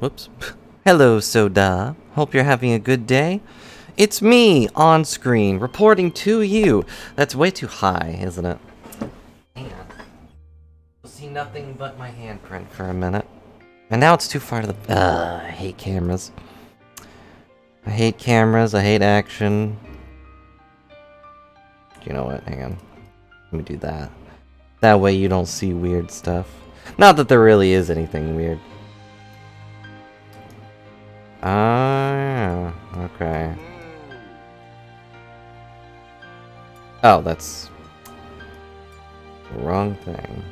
Whoops. Hello, Soda. Hope you're having a good day. It's me, on screen, reporting to you. That's way too high, isn't it? Hang on. You'll see nothing but my handprint for a minute. And now it's too far to the... I hate cameras. I hate cameras, I hate action. You know what? Hang on. Let me do that. That way you don't see weird stuff. Not that there really is anything weird. Ah, okay. Oh, that's the wrong thing.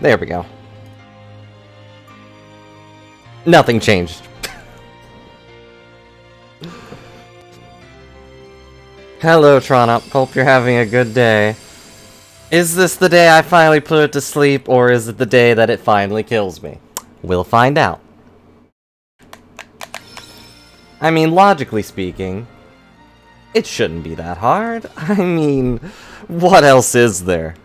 There we go. Nothing changed. Hello, Tronup. Hope you're having a good day. Is this the day I finally put it to sleep, or is it the day that it finally kills me? We'll find out. I mean, logically speaking, it shouldn't be that hard. I mean, what else is there?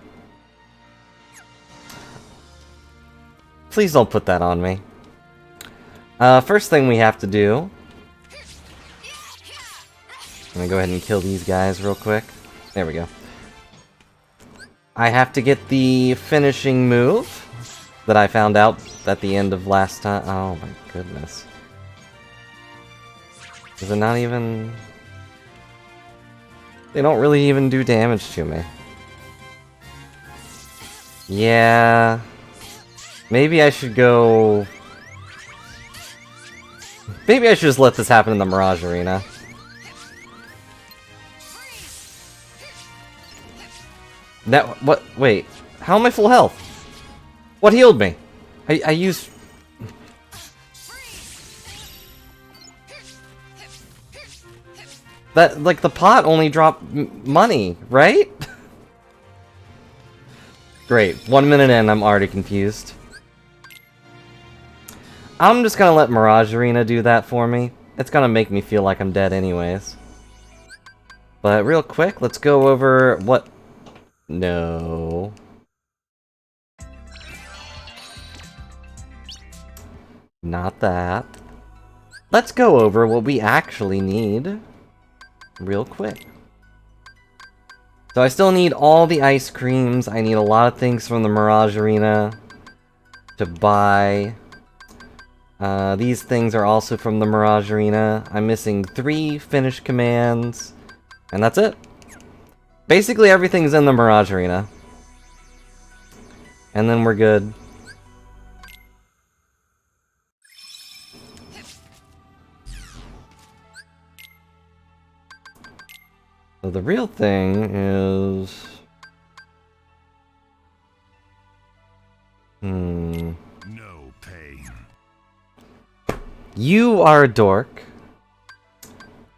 Please don't put that on me. First thing we have to do... I'm gonna go ahead and kill these guys real quick. There we go. I have to get the finishing move that I found out at the end of last time. Oh my goodness. Is it not even... They don't really even do damage to me. Yeah... Maybe I should go... Maybe I should just let this happen in the Mirage Arena. That... What? Wait. How am I full health? What healed me? I used... That, like, the pot only dropped money, right? Great. 1 minute in, I'm already confused. I'm just gonna let Mirage Arena do that for me. It's gonna make me feel like I'm dead anyways. But real quick, let's go over what... No... Not that. Let's go over what we actually need. Real quick. So I still need all the ice creams. I need a lot of things from the Mirage Arena to buy. These things are also from the Mirage Arena. I'm missing 3 finished commands. And that's it. Basically everything's in the Mirage Arena. And then we're good. So the real thing is... No pain. You are a dork.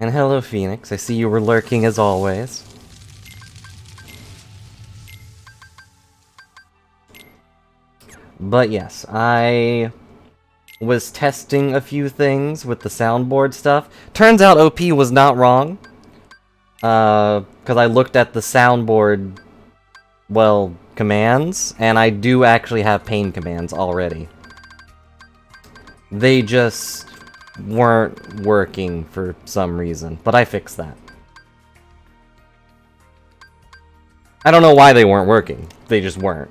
And hello, Phoenix. I see you were lurking as always. But yes, I was testing a few things with the soundboard stuff. Turns out OP was not wrong. Because I looked at the soundboard, well, commands, and I do actually have pain commands already. They just weren't working for some reason, but I fixed that. I don't know why they weren't working. They just weren't.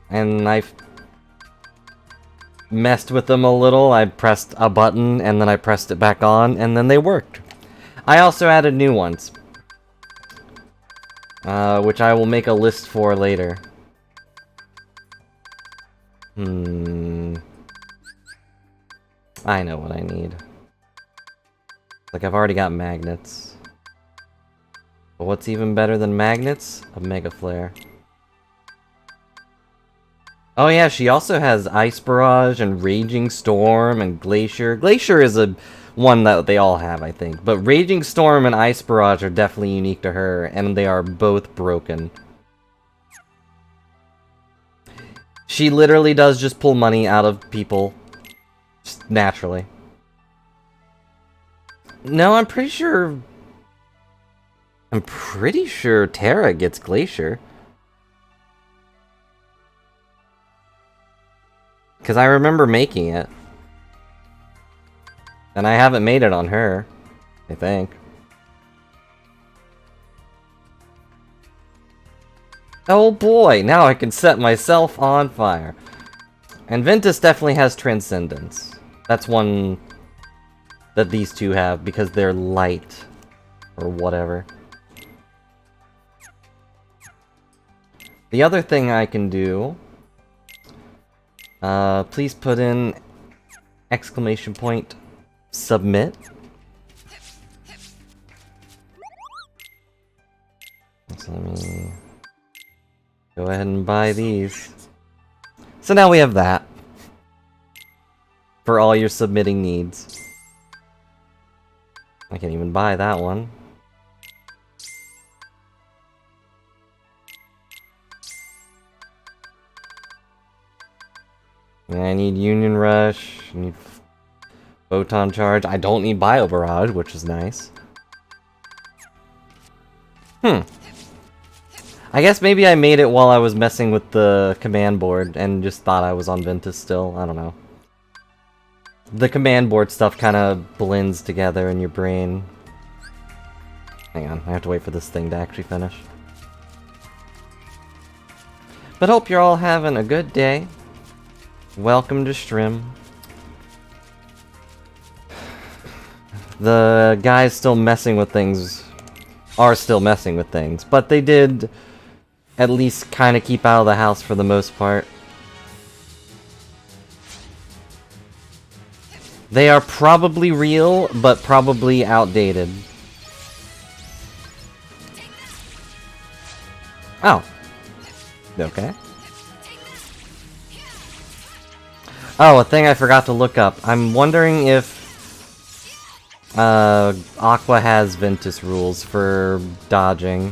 And I messed with them a little. I pressed a button, and then I pressed it back on, and then they worked. I also added new ones. Which I will make a list for later. I know what I need. Like, I've already got magnets. But what's even better than magnets? A Mega Flare. Oh yeah, she also has Ice Barrage and Raging Storm and Glacier. Glacier is a one that they all have, I think. But Raging Storm and Ice Barrage are definitely unique to her, and they are both broken. She literally does just pull money out of people. Just naturally. No, I'm pretty sure... I'm pretty sure Terra gets Glacier. Because I remember making it. And I haven't made it on her, I think. Oh boy, now I can set myself on fire. And Ventus definitely has Transcendence. That's one that these two have because they're light. Or whatever. The other thing I can do... please put in... exclamation point... submit. So let me... go ahead and buy these. So now we have that. For all your submitting needs. I can't even buy that one. Yeah, I need Union Rush, I need Photon Charge. I don't need Bio Barrage, which is nice. I guess maybe I made it while I was messing with the command board and just thought I was on Ventus still. I don't know. The command board stuff kind of blends together in your brain. Hang on, I have to wait for this thing to actually finish. But hope you're all having a good day. Welcome to Strim. The guys still messing with things are still messing with things, but they did at least kind of keep out of the house for the most part. They are probably real, but probably outdated. Oh. Okay. Oh, a thing I forgot to look up. I'm wondering if Aqua has Ventus rules for dodging.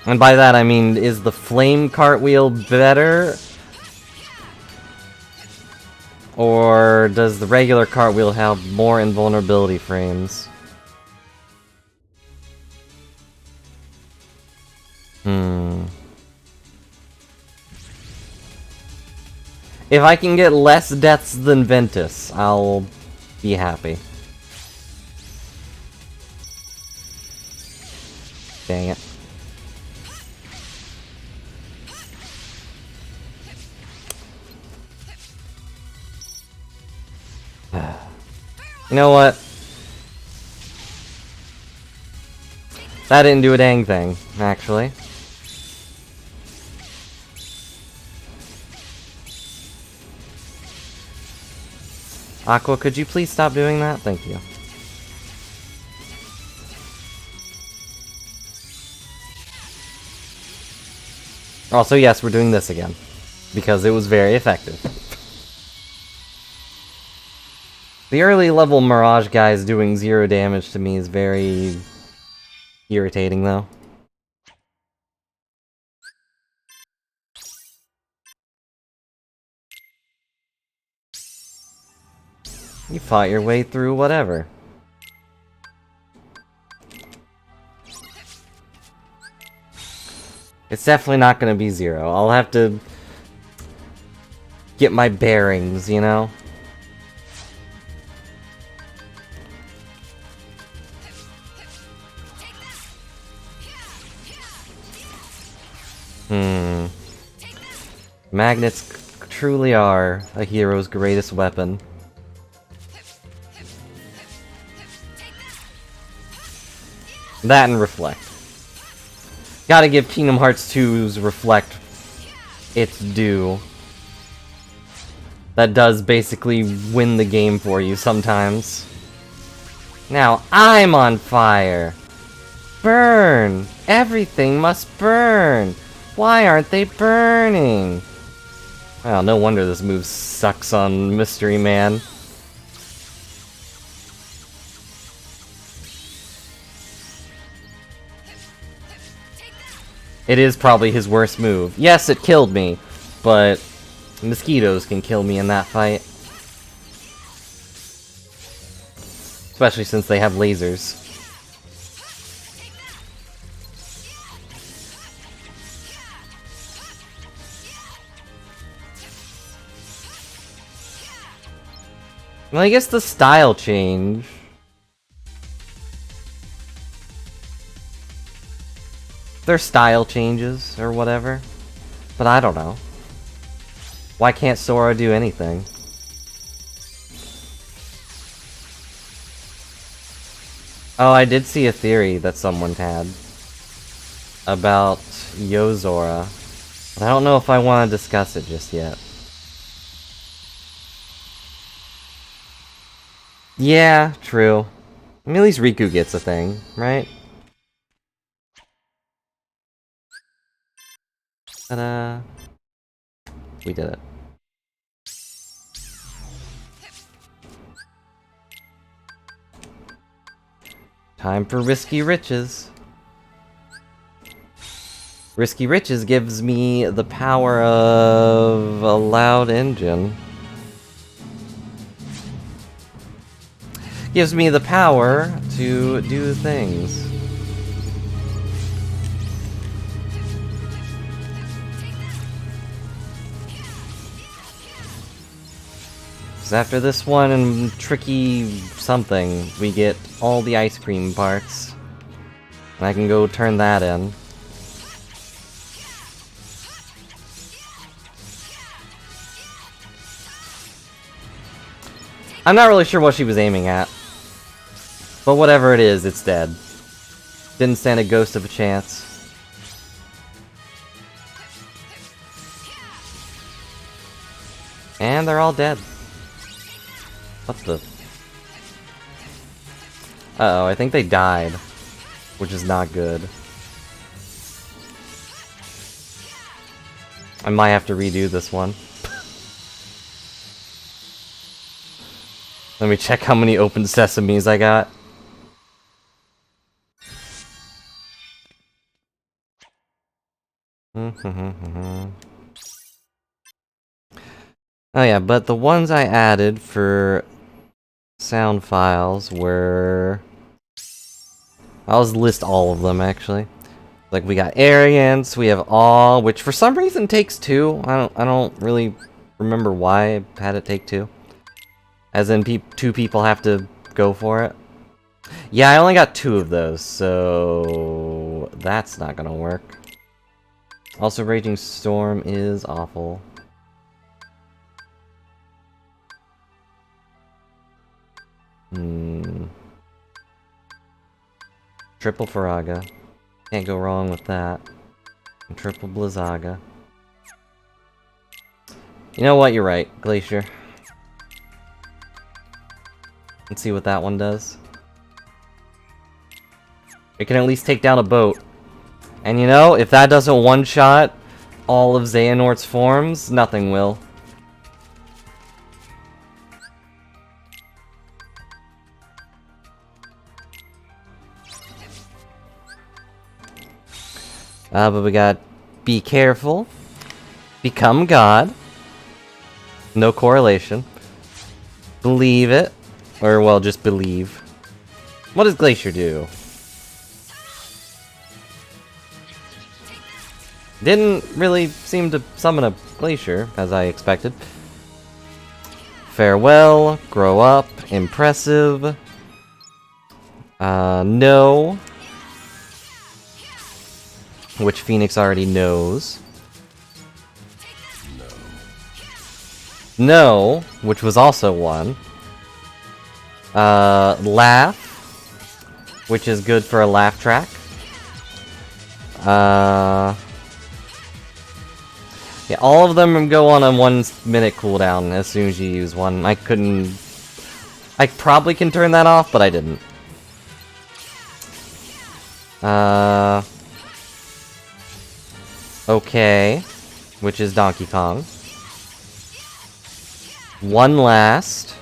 And by that I mean, is the flame cartwheel better? Or does the regular cartwheel have more invulnerability frames? If I can get less deaths than Ventus, I'll be happy. Dang it. You know what? That didn't do a dang thing, actually. Aqua, could you please stop doing that? Thank you. Also, yes, we're doing this again. Because it was very effective. The early level Mirage guys doing 0 damage to me is very irritating, though. You fought your way through whatever. It's definitely not gonna be 0. I'll have to get my bearings, you know? Magnets truly are a hero's greatest weapon. That and Reflect. Gotta give Kingdom Hearts 2's Reflect its due. That does basically win the game for you sometimes. Now I'm on fire! Burn! Everything must burn! Why aren't they burning? Well, no wonder this move sucks on Mystery Man. It is probably his worst move. Yes, it killed me, but Mosquitoes can kill me in that fight. Especially since they have lasers. Well, I guess the style change. Their style changes, or whatever. But I don't know. Why can't Sora do anything? Oh, I did see a theory that someone had about Yozora. But I don't know if I want to discuss it just yet. Yeah, true. I mean, at least Riku gets a thing, right? Ta-da! We did it. Time for Risky Riches. Risky Riches gives me the power of a loud engine. Gives me the power to do things. So after this one and tricky something, we get all the ice cream parts. And I can go turn that in. I'm not really sure what she was aiming at. But whatever it is, it's dead. Didn't stand a ghost of a chance. And they're all dead. What the? Uh-oh, I think they died. Which is not good. I might have to redo this one. Let me check how many open sesames I got. Oh yeah, but the ones I added for sound files were... I'll just list all of them, actually. Like, we got Ariance, we have All, which for some reason takes 2. I don't really remember why I had it take 2. As in, 2 people have to go for it. Yeah, I only got 2 of those, so... that's not gonna work. Also, Raging Storm is awful. Triple Faraga. Can't go wrong with that. And triple Blizzaga. You know what? You're right. Glacier. Let's see what that one does. It can at least take down a boat. And you know, if that doesn't one-shot all of Xehanort's forms, nothing will. But we got Be Careful, Become God, no correlation, Believe It, or well, just Believe. What does Glacier do? Didn't really seem to summon a Glacier, as I expected. Farewell, Grow Up, Impressive, No, which Phoenix already knows. No, which was also one. Laugh, which is good for a laugh track. Yeah, all of them go on a 1-minute cooldown as soon as you use one. I probably can turn that off, but I didn't. Okay, which is Donkey Kong. One last.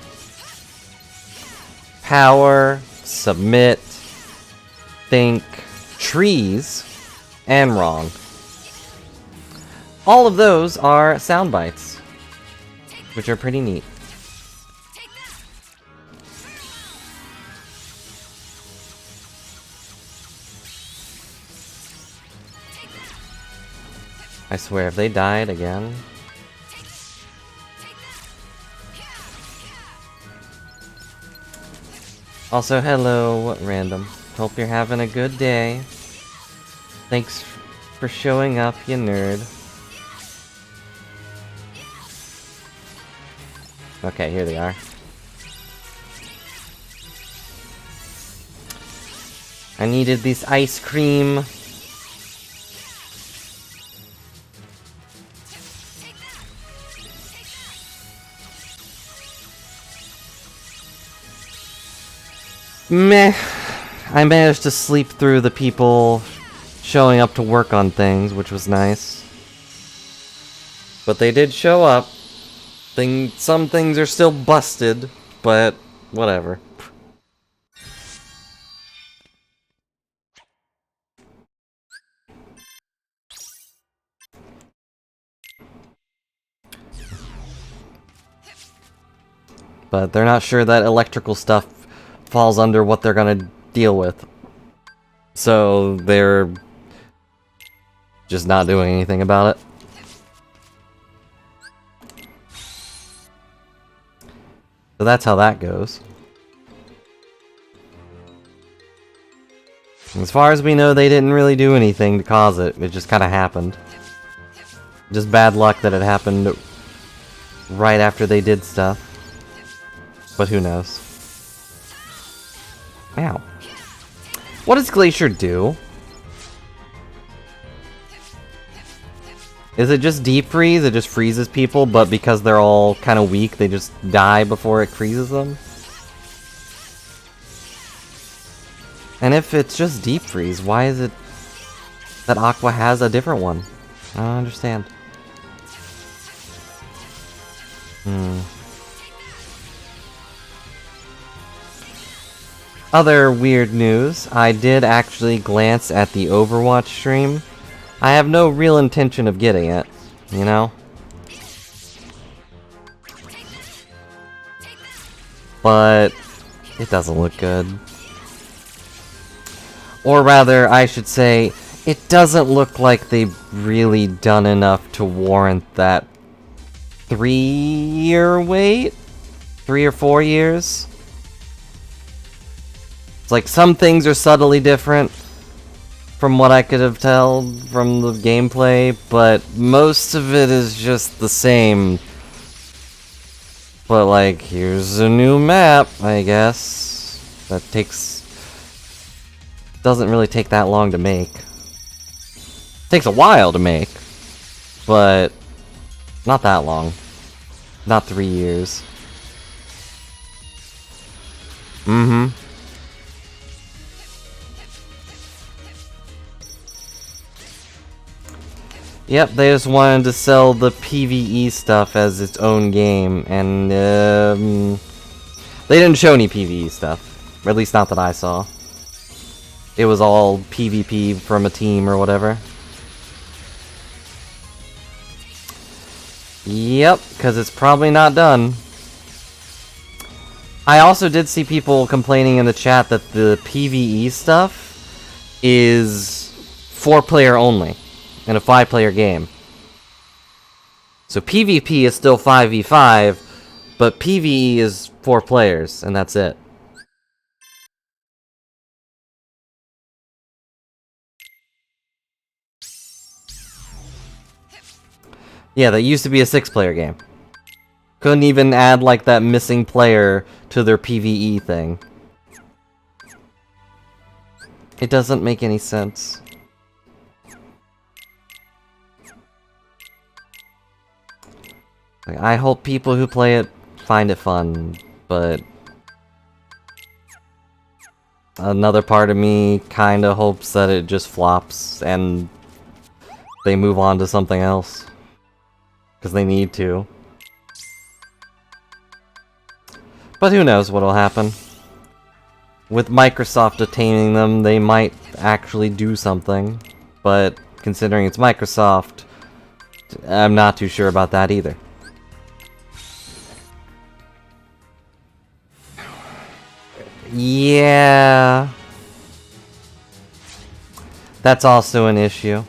Power, Submit, Think, Trees, and Wrong. All of those are sound bites. which are pretty neat. I swear, if they died again... Also, hello, random. Hope you're having a good day. Thanks for showing up, you nerd. Okay, here they are. I needed this ice cream. Meh. I managed to sleep through the people showing up to work on things, which was nice. But they did show up. Some things are still busted, but whatever. But they're not sure that electrical stuff falls under what they're gonna deal with. So they're just not doing anything about it. So that's how that goes. As far as we know, they didn't really do anything to cause it. It just kind of happened. Just bad luck that it happened right after they did stuff. But who knows? Ow. What does Glacier do? Is it just deep freeze? It just freezes people, but because they're all kind of weak, they just die before it freezes them? And if it's just deep freeze, why is it that Aqua has a different one? I don't understand. Other weird news, I did actually glance at the Overwatch stream. I have no real intention of getting it, you know? But it doesn't look good. Or rather, I should say, it doesn't look like they've really done enough to warrant that 3-year wait? 3 or 4 years? It's like some things are subtly different from what I could have told from the gameplay, but most of it is just the same. But like, here's a new map, I guess. That doesn't really take that long to make. Takes a while to make, but not that long. Not 3 years. Yep, they just wanted to sell the PvE stuff as its own game, and they didn't show any PvE stuff. Or at least not that I saw. It was all PvP from a team or whatever. Yep, because it's probably not done. I also did see people complaining in the chat that the PvE stuff is 4-player only in a 5-player game. So PvP is still 5v5, but PvE is 4 players, and that's it. Yeah, that used to be a 6-player game. Couldn't even add, like, that missing player to their PvE thing. It doesn't make any sense. Like, I hope people who play it find it fun, but another part of me kinda hopes that it just flops and they move on to something else. Because they need to. But who knows what'll happen. With Microsoft detaining them, they might actually do something. But considering it's Microsoft, I'm not too sure about that either. Yeah. That's also an issue.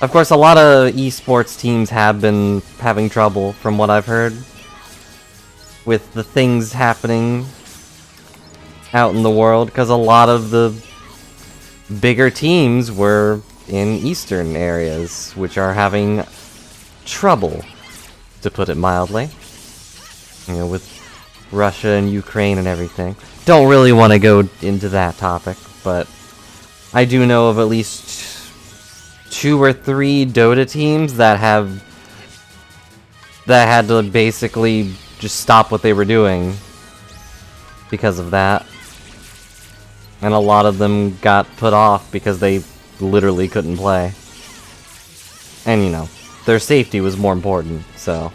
Of course, a lot of esports teams have been having trouble, from what I've heard, with the things happening out in the world, because a lot of the bigger teams were in eastern areas, which are having trouble, to put it mildly. You know, with Russia and Ukraine and everything. Don't really want to go into that topic, but I do know of at least 2 or 3 Dota teams that had to basically just stop what they were doing because of that. And a lot of them got put off because they literally couldn't play. And you know, their safety was more important, so.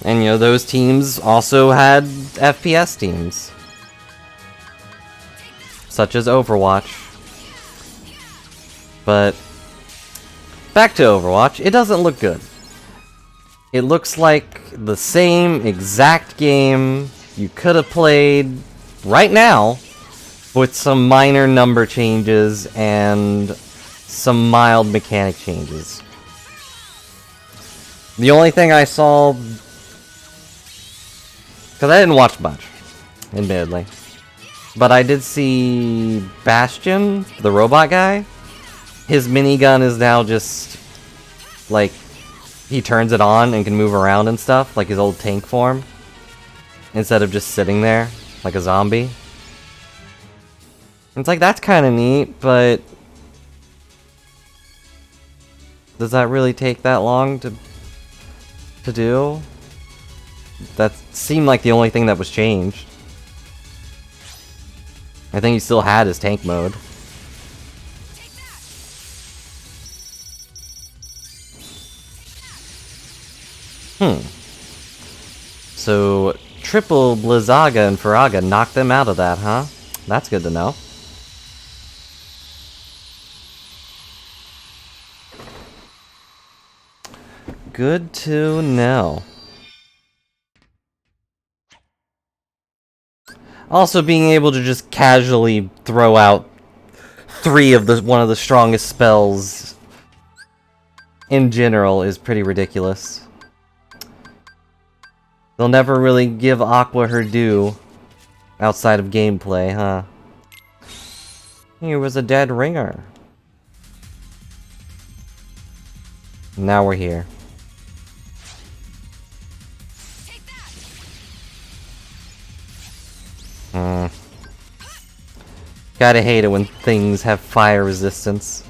And you know, those teams also had FPS teams, such as Overwatch. But back to Overwatch, it doesn't look good. It looks like the same exact game you could have played right now with some minor number changes and some mild mechanic changes. The only thing I saw, because I didn't watch much, admittedly, but I did see Bastion, the robot guy. His minigun is now just, like, he turns it on and can move around and stuff, like his old tank form, instead of just sitting there, like a zombie. It's like, that's kind of neat, but does that really take that long to do? That seemed like the only thing that was changed. I think he still had his tank mode. So, triple Blizzaga and Faraga knocked them out of that, huh? That's good to know. Good to know. Also, being able to just casually throw out 3 of one of the strongest spells in general is pretty ridiculous. They'll never really give Aqua her due outside of gameplay, huh? He was a dead ringer. Now we're here. Gotta hate it when things have fire resistance.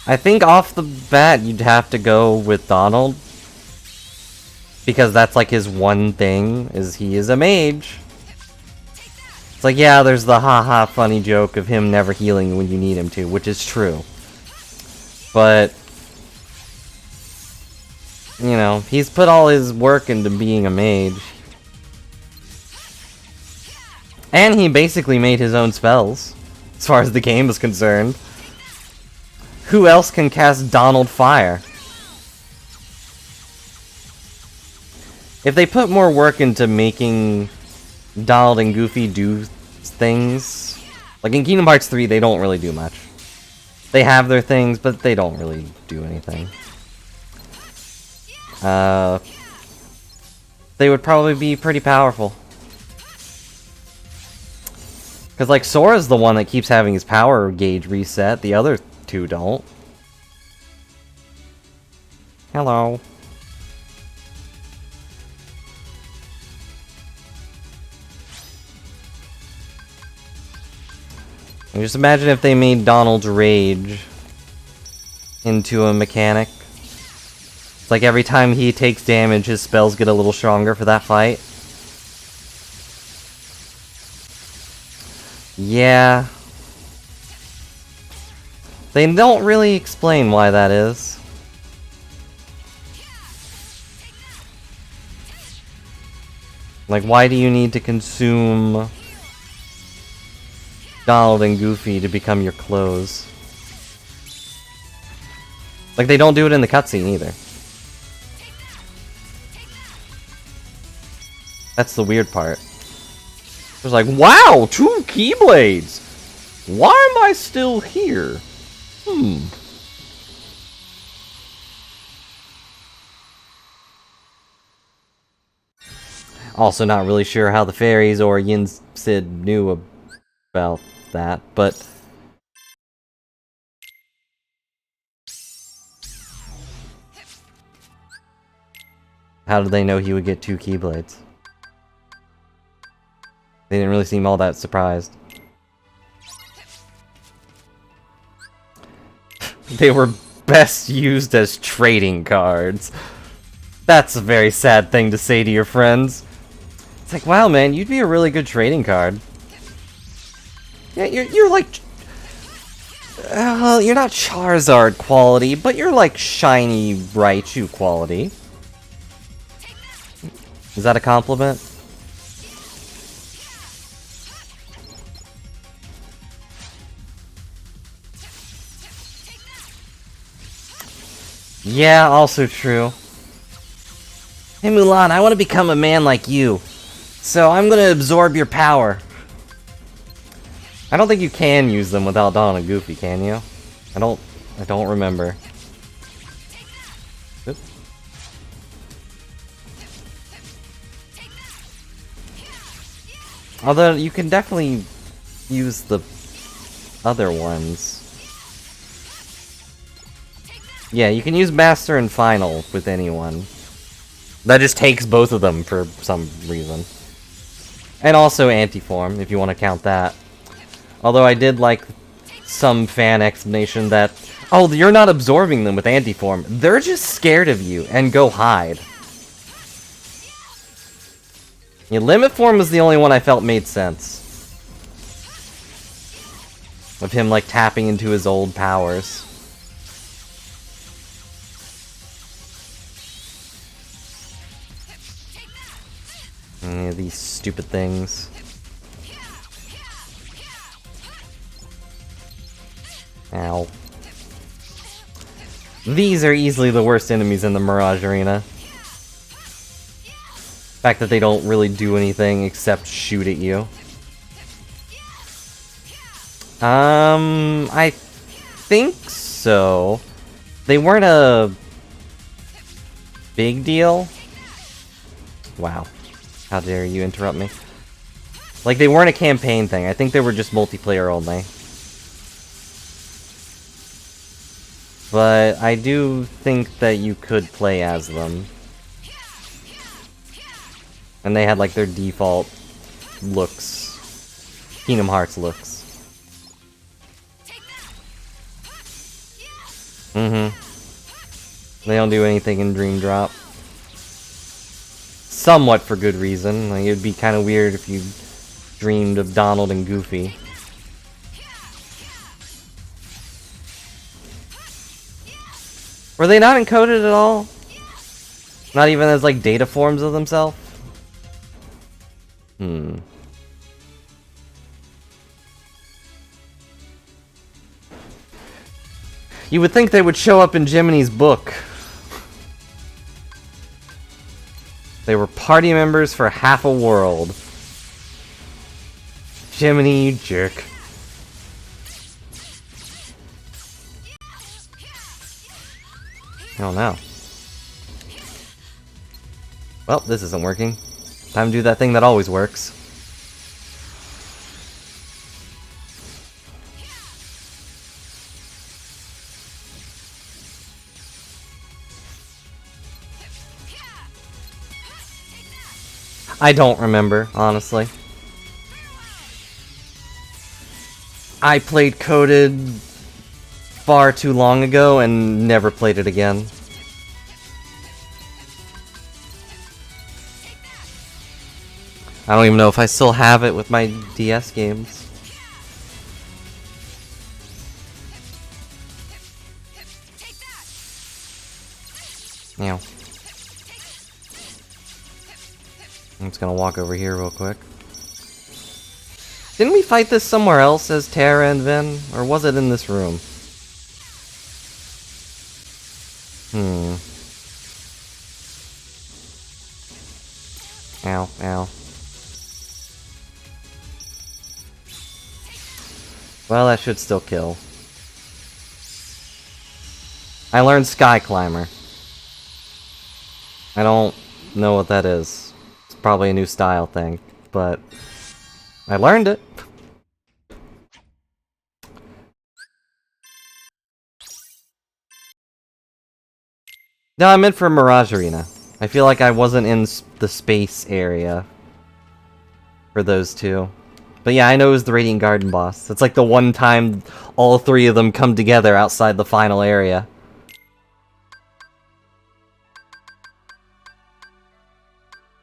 I think off the bat you'd have to go with Donald, because that's like his one thing, is he is a mage. It's like, yeah, there's the haha funny joke of him never healing when you need him to, which is true. But, you know, he's put all his work into being a mage. And he basically made his own spells, as far as the game is concerned. Who else can cast Donald Fire? If they put more work into making Donald and Goofy do things, like in Kingdom Hearts 3, they don't really do much. They have their things, but they don't really do anything. They would probably be pretty powerful. Because, like, Sora's the one that keeps having his power gauge reset. The other 2 don't. Hello. And just imagine if they made Donald's Rage into a mechanic. It's like every time he takes damage, his spells get a little stronger for that fight. Yeah. They don't really explain why that is. Like, why do you need to consume Donald and Goofy to become your clothes? Like, they don't do it in the cutscene either. That's the weird part. It's like, wow, 2 Keyblades! Why am I still here? Also not really sure how the fairies or Yin Sid knew about that, but... How did they know he would get 2 Keyblades? They didn't really seem all that surprised. They were best used as trading cards. That's a very sad thing to say to your friends. It's like, wow, man, you'd be a really good trading card. Yeah, you're like... you're not Charizard quality, but you're like shiny Raichu quality. Is that a compliment? Yeah, also true. Hey Mulan, I want to become a man like you. So I'm gonna absorb your power. I don't think you can use them without Donald and Goofy, can you? I don't remember. Oop. Although you can definitely use the other ones. Yeah, you can use Master and Final with anyone. That just takes both of them for some reason. And also Anti-Form, if you want to count that. Although I did like some fan explanation that, oh, you're not absorbing them with Anti-Form. They're just scared of you and go hide. Yeah, Limit Form was the only one I felt made sense. Of him, like, tapping into his old powers. Yeah, these stupid things. Ow. These are easily the worst enemies in the Mirage Arena. The fact that they don't really do anything except shoot at you. I think so. They weren't a big deal. Wow. How dare you interrupt me? Like, they weren't a campaign thing. I think they were just multiplayer only. But I do think that you could play as them. And they had, like, their default looks. Kingdom Hearts looks. They don't do anything in Dream Drop. Somewhat for good reason. Like, it would be kind of weird if you dreamed of Donald and Goofy. Were they not encoded at all? Not even as, like, data forms of themselves? You would think they would show up in Jiminy's book. They were party members for half a world. Jiminy, you jerk. Oh no. Well, this isn't working. Time to do that thing that always works. I don't remember, honestly. I played Coded far too long ago and never played it again. I don't even know if I still have it with my DS games. Meow. I'm just gonna walk over here real quick. Didn't we fight this somewhere else as Terra and Vin? Or was it in this room? Ow, ow. Well, that should still kill. I learned Sky Climber. I don't know what that is. It's probably a new style thing, but I learned it. No, I meant for Mirage Arena. I feel like I wasn't in the space area for those two. But yeah, I know it was the Radiant Garden boss. It's like the one time all three of them come together outside the final area.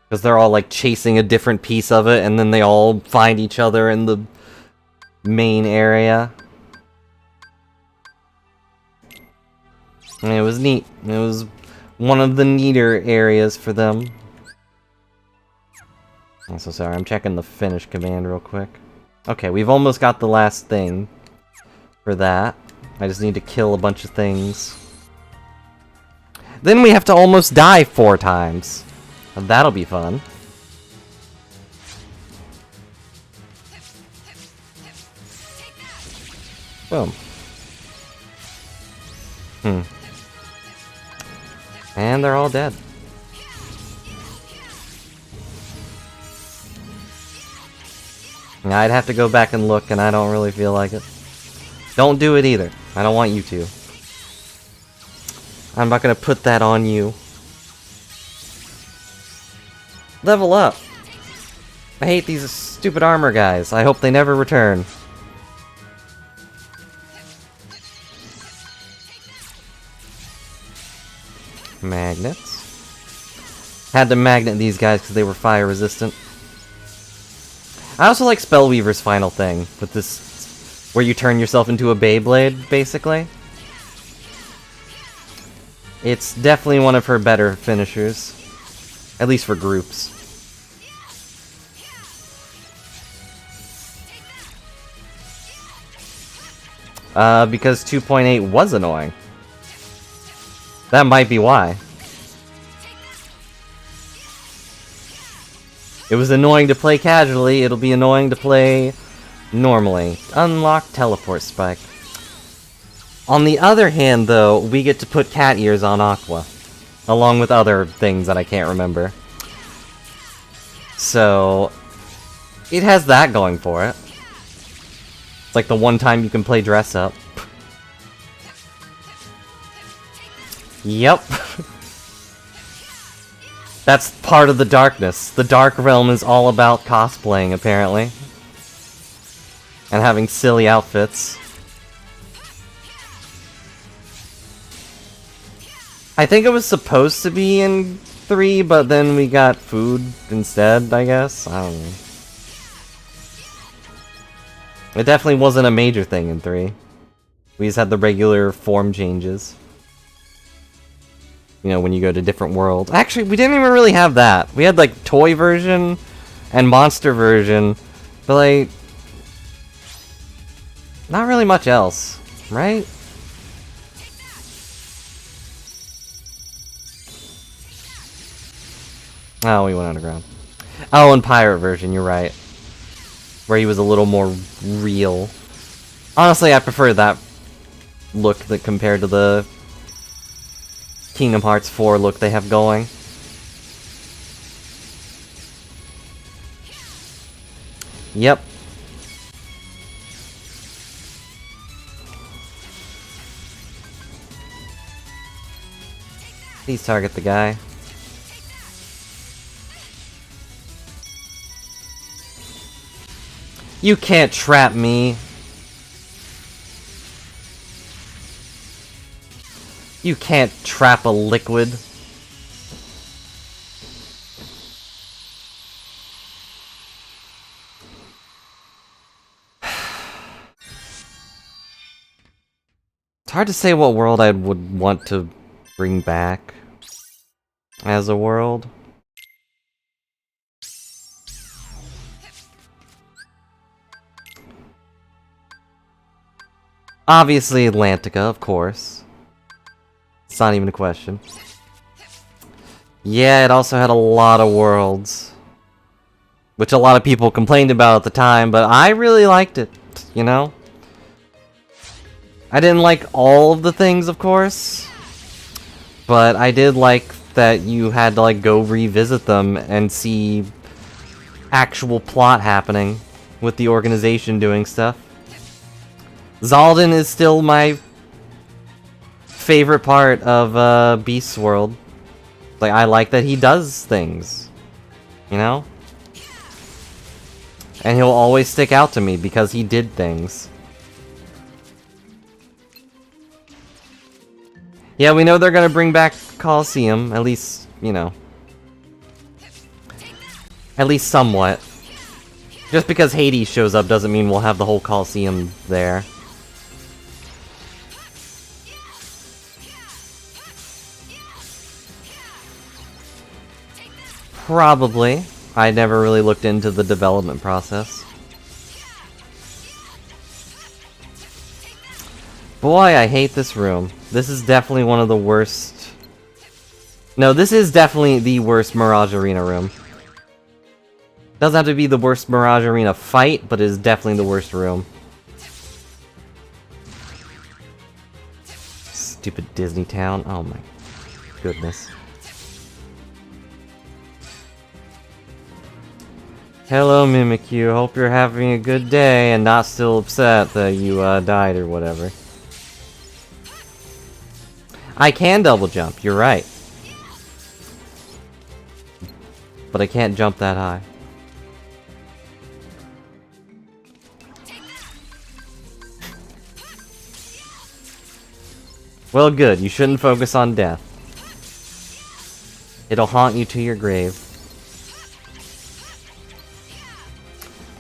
Because they're all like chasing a different piece of it, and then they all find each other in the main area. And it was neat. It was one of the neater areas for them. I'm so sorry, I'm checking the finish command real quick. Okay, we've almost got the last thing for that. I just need to kill a bunch of things. Then we have to almost die 4 times. That'll be fun. Boom. And they're all dead. I'd have to go back and look, and I don't really feel like it. Don't do it either. I don't want you to. I'm not gonna put that on you. Level up! I hate these stupid armor guys. I hope they never return. Magnets. Had to magnet these guys because they were fire resistant. I also like Spellweaver's final thing, with this, where you turn yourself into a Beyblade, basically. It's definitely one of her better finishers. At least for groups. Because 2.8 was annoying. That might be why. It was annoying to play casually, it'll be annoying to play normally. Unlock Teleport Spike. On the other hand, though, we get to put cat ears on Aqua. Along with other things that I can't remember. So, it has that going for it. It's like the one time you can play dress up. Yep. That's part of the darkness. The Dark Realm is all about cosplaying, apparently. And having silly outfits. I think it was supposed to be in 3, but then we got food instead, I guess? I don't know. It definitely wasn't a major thing in 3. We just had the regular form changes. You know, when you go to different worlds. Actually, we didn't even really have that. We had, like, toy version and monster version, but, like, not really much else, right? Oh, we went underground. Oh, and pirate version, you're right. Where he was a little more real. Honestly, I prefer that look compared to the Kingdom Hearts 4 look they have going. Yep. Please target the guy. You can't trap me. You can't trap a liquid. It's hard to say what world I would want to bring back as a world. Obviously Atlantica, of course. It's not even a question. Yeah, it also had a lot of worlds. Which a lot of people complained about at the time, but I really liked it, you know? I didn't like all of the things, of course. But I did like that you had to, like, go revisit them and see actual plot happening with the organization doing stuff. Zaldin is still my favorite part of Beast's world. Like, I like that he does things, you know? And he'll always stick out to me because he did things. Yeah, we know they're gonna bring back Coliseum, at least, you know. At least somewhat. Just because Hades shows up doesn't mean we'll have the whole Coliseum there. Probably. I never really looked into the development process. Boy, I hate this room. This is definitely one of the worst... No, this is definitely the worst Mirage Arena room. Doesn't have to be the worst Mirage Arena fight, but it is definitely the worst room. Stupid Disney Town. Oh my goodness. Hello, Mimikyu. Hope you're having a good day and not still upset that you died or whatever. I can double jump, you're right. But I can't jump that high. Well, good. You shouldn't focus on death. It'll haunt you to your grave.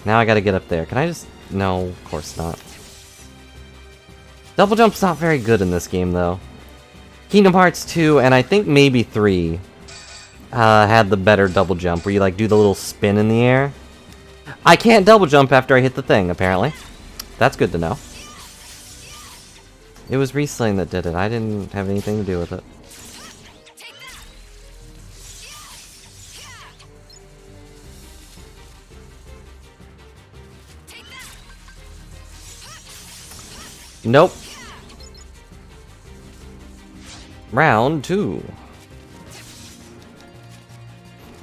Now I gotta get up there. Can I just... No, of course not. Double jump's not very good in this game, though. Kingdom Hearts 2, and I think maybe 3, had the better double jump, where you, like, do the little spin in the air. I can't double jump after I hit the thing, apparently. That's good to know. It was Riesling that did it. I didn't have anything to do with it. Nope. Round 2.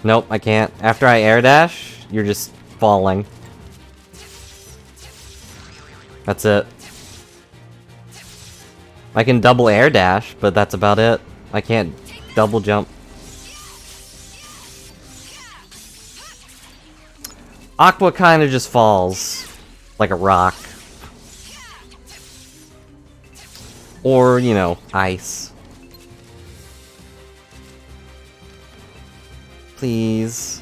Nope, I can't. After I air dash, you're just falling. That's it. I can double air dash, but that's about it. I can't double jump. Aqua kind of just falls like a rock. Or, you know, ice. Please.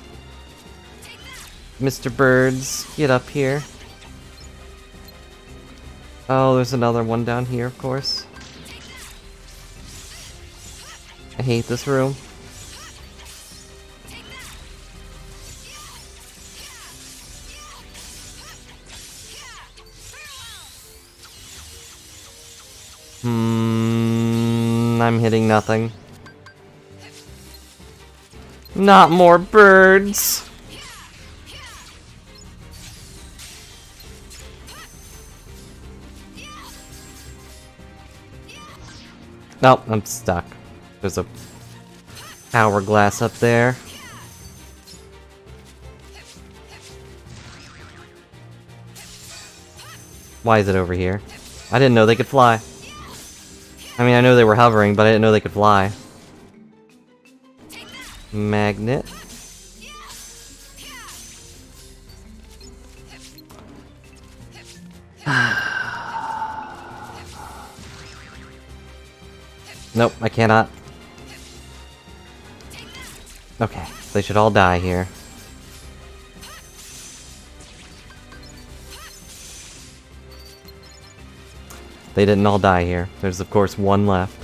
Mr. Birds, get up here. Oh, there's another one down here, of course. I hate this room. I'm hitting nothing. Not more birds! Nope, I'm stuck. There's a hourglass up there. Why is it over here? I didn't know they could fly. I mean, I know they were hovering, but I didn't know they could fly. Magnet. Nope, I cannot. Okay, they should all die here. They didn't all die here. There's, of course, one left.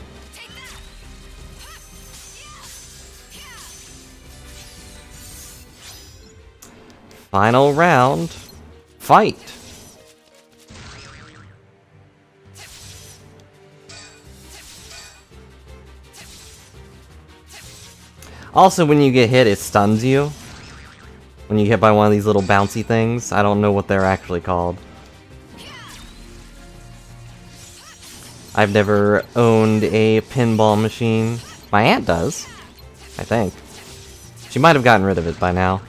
Final round. Fight! Also, when you get hit, it stuns you. When you get hit by one of these little bouncy things. I don't know what they're actually called. I've never owned a pinball machine. My aunt does, I think. She might have gotten rid of it by now.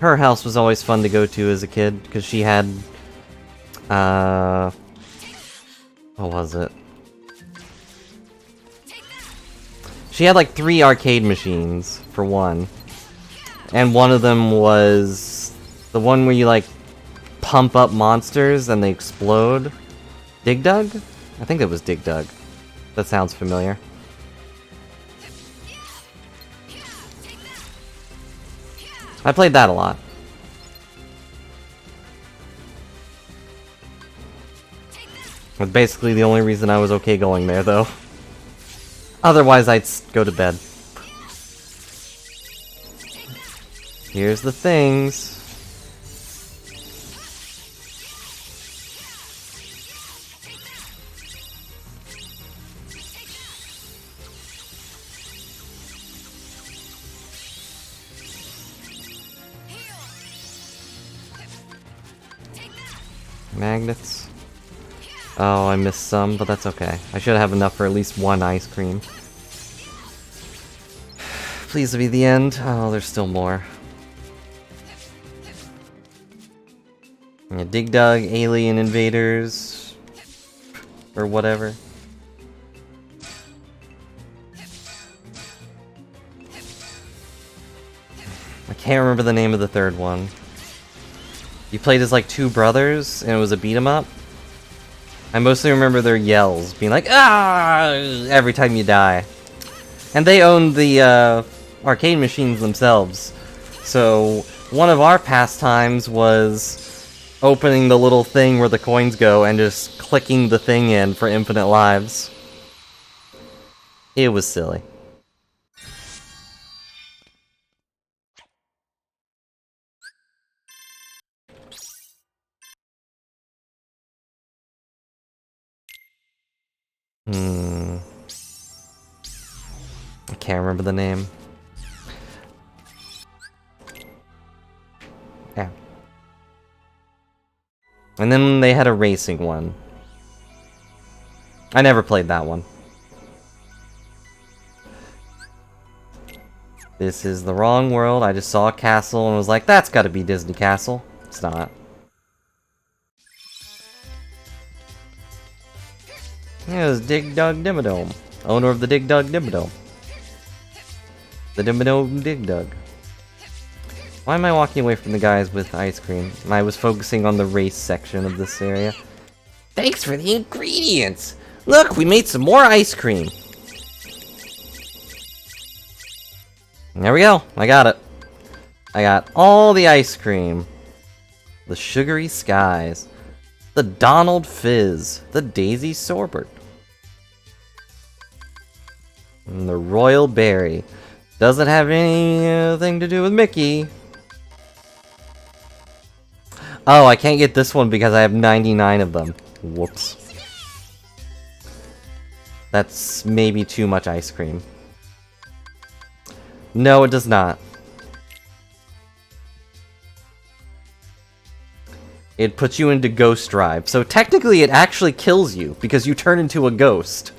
Her house was always fun to go to as a kid, because she had... what was it? She had like 3 arcade machines, for one. And one of them was... the one where you like pump up monsters and they explode. Dig Dug? I think it was Dig Dug. That sounds familiar. I played that a lot. That's basically the only reason I was okay going there, though. Otherwise, I'd go to bed. Here's the things. Magnets. Oh, I missed some, but that's okay. I should have enough for at least one ice cream. Please be the end. Oh, there's still more. Yeah, Dig Dug, Alien Invaders, or whatever. I can't remember the name of the third one. You played as like 2 brothers, and it was a beat 'em up. I mostly remember their yells, being like, "Ah!" every time you die. And they owned the arcade machines themselves. So one of our pastimes was opening the little thing where the coins go and just clicking the thing in for infinite lives. It was silly. I can't remember the name. Yeah. And then they had a racing one. I never played that one. This is the wrong world. I just saw a castle and was like, that's gotta be Disney Castle. It's not. Yeah, it was Dig Dug Dimmadome. Owner of the Dig Dug Dimmadome. The Dimmadome Dig Dug. Why am I walking away from the guys with ice cream? I was focusing on the race section of this area. Thanks for the ingredients! Look, we made some more ice cream! There we go, I got it. I got all the ice cream. The Sugary Skies. The Donald Fizz. The Daisy Sorbet. And the Royal Berry. Doesn't have anything to do with Mickey. Oh, I can't get this one because I have 99 of them. Whoops. That's maybe too much ice cream. No, it does not. It puts you into Ghost Drive. So technically it actually kills you because you turn into a ghost.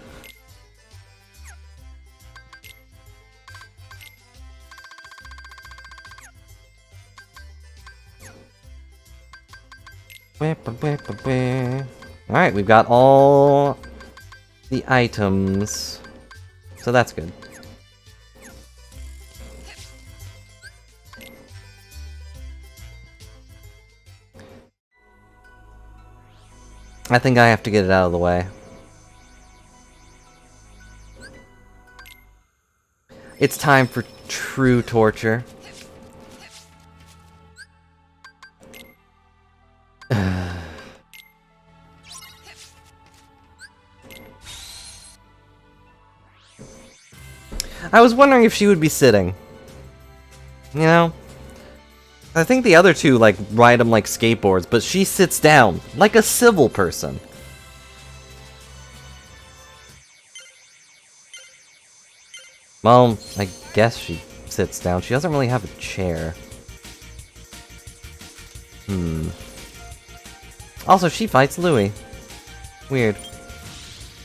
Alright, we've got all the items. So that's good. I think I have to get it out of the way. It's time for true torture. I was wondering if she would be sitting. You know? I think the other two, like, ride them like skateboards, but she sits down, like a civil person. Well, I guess she sits down. She doesn't really have a chair. Also, she fights Louis. Weird.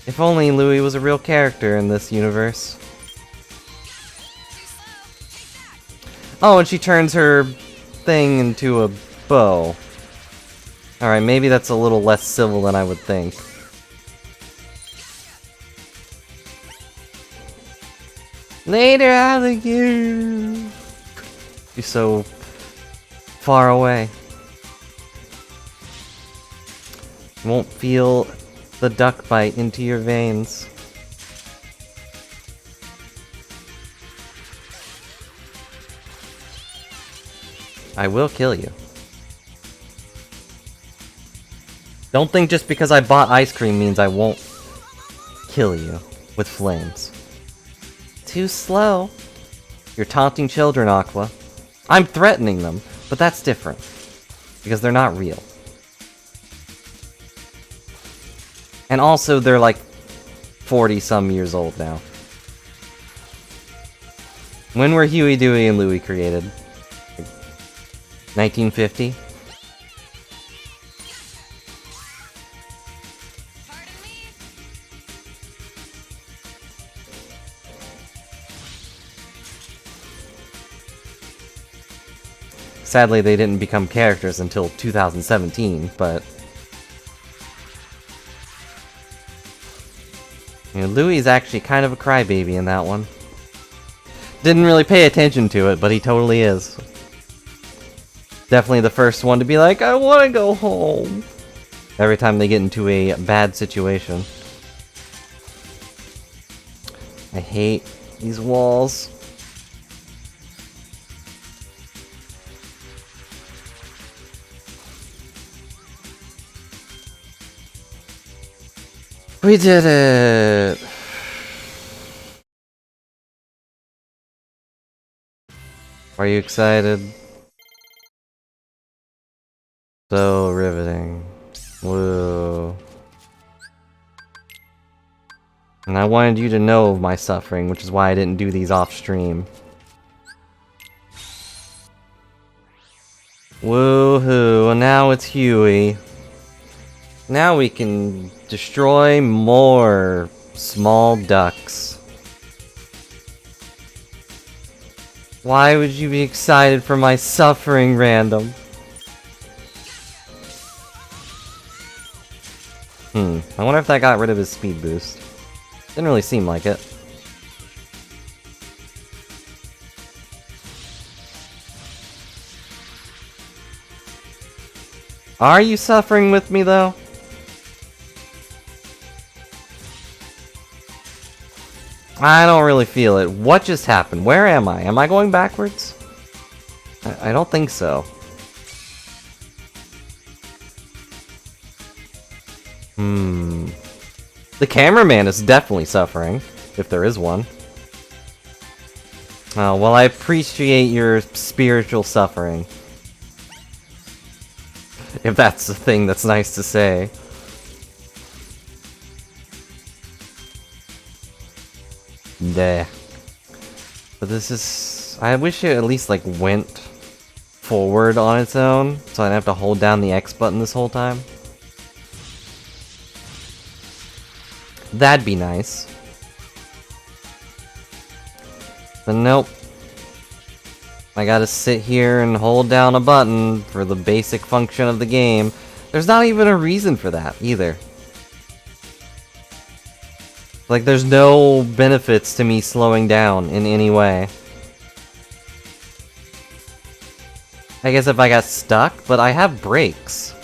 If only Louis was a real character in this universe. Oh, and she turns her thing into a bow. Alright, maybe that's a little less civil than I would think. Later, alligator! She's so far away. You won't feel the duck bite into your veins. I will kill you. Don't think just because I bought ice cream means I won't kill you with flames. Too slow. You're taunting children, Aqua. I'm threatening them, but that's different. Because they're not real. And also, they're like 40-some years old now. When were Huey, Dewey, and Louie created? 1950? Sadly, they didn't become characters until 2017, but... You know, Louie's actually kind of a crybaby in that one. Didn't really pay attention to it, but he totally is. Definitely the first one to be like, I want to go home. Every time they get into a bad situation. I hate these walls. We did it! Are you excited? So riveting. Whoa. And I wanted you to know of my suffering, which is why I didn't do these off stream. Woohoo, and now it's Huey. Now we can destroy more small ducks. Why would you be excited for my suffering, random? I wonder if that got rid of his speed boost. Didn't really seem like it. Are you suffering with me, though? I don't really feel it. What just happened? Where am I? Am I going backwards? I don't think so. The cameraman is definitely suffering, if there is one. Oh, well, I appreciate your spiritual suffering. If that's the thing that's nice to say. Nah. But this is... I wish it at least, like, went forward on its own, so I didn't have to hold down the X button this whole time. That'd be nice. But nope. I gotta sit here and hold down a button for the basic function of the game. There's not even a reason for that, either. Like, there's no benefits to me slowing down in any way. I guess if I got stuck, but I have brakes.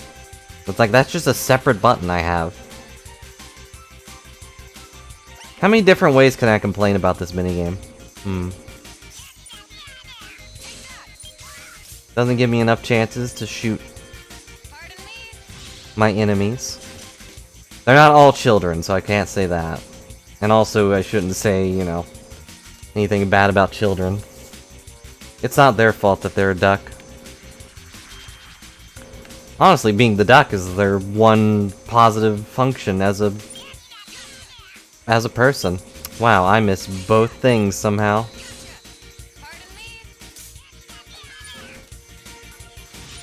It's like, that's just a separate button I have. How many different ways can I complain about this minigame? Doesn't give me enough chances to shoot my enemies. They're not all children, so I can't say that. And also, I shouldn't say, you know, anything bad about children. It's not their fault that they're a duck. Honestly, being the duck is their one positive function as a person. Wow, I missed both things somehow.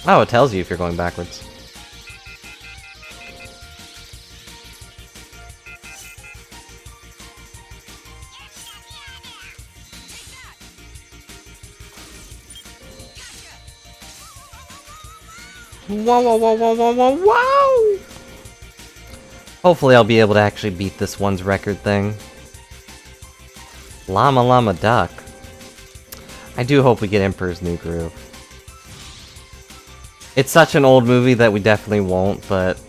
Oh, it tells you if you're going backwards. Whoa, whoa, whoa, whoa, whoa, whoa, whoa! Hopefully I'll be able to actually beat this one's record thing. Llama Llama Duck. I do hope we get Emperor's New Groove. It's such an old movie that we definitely won't, but...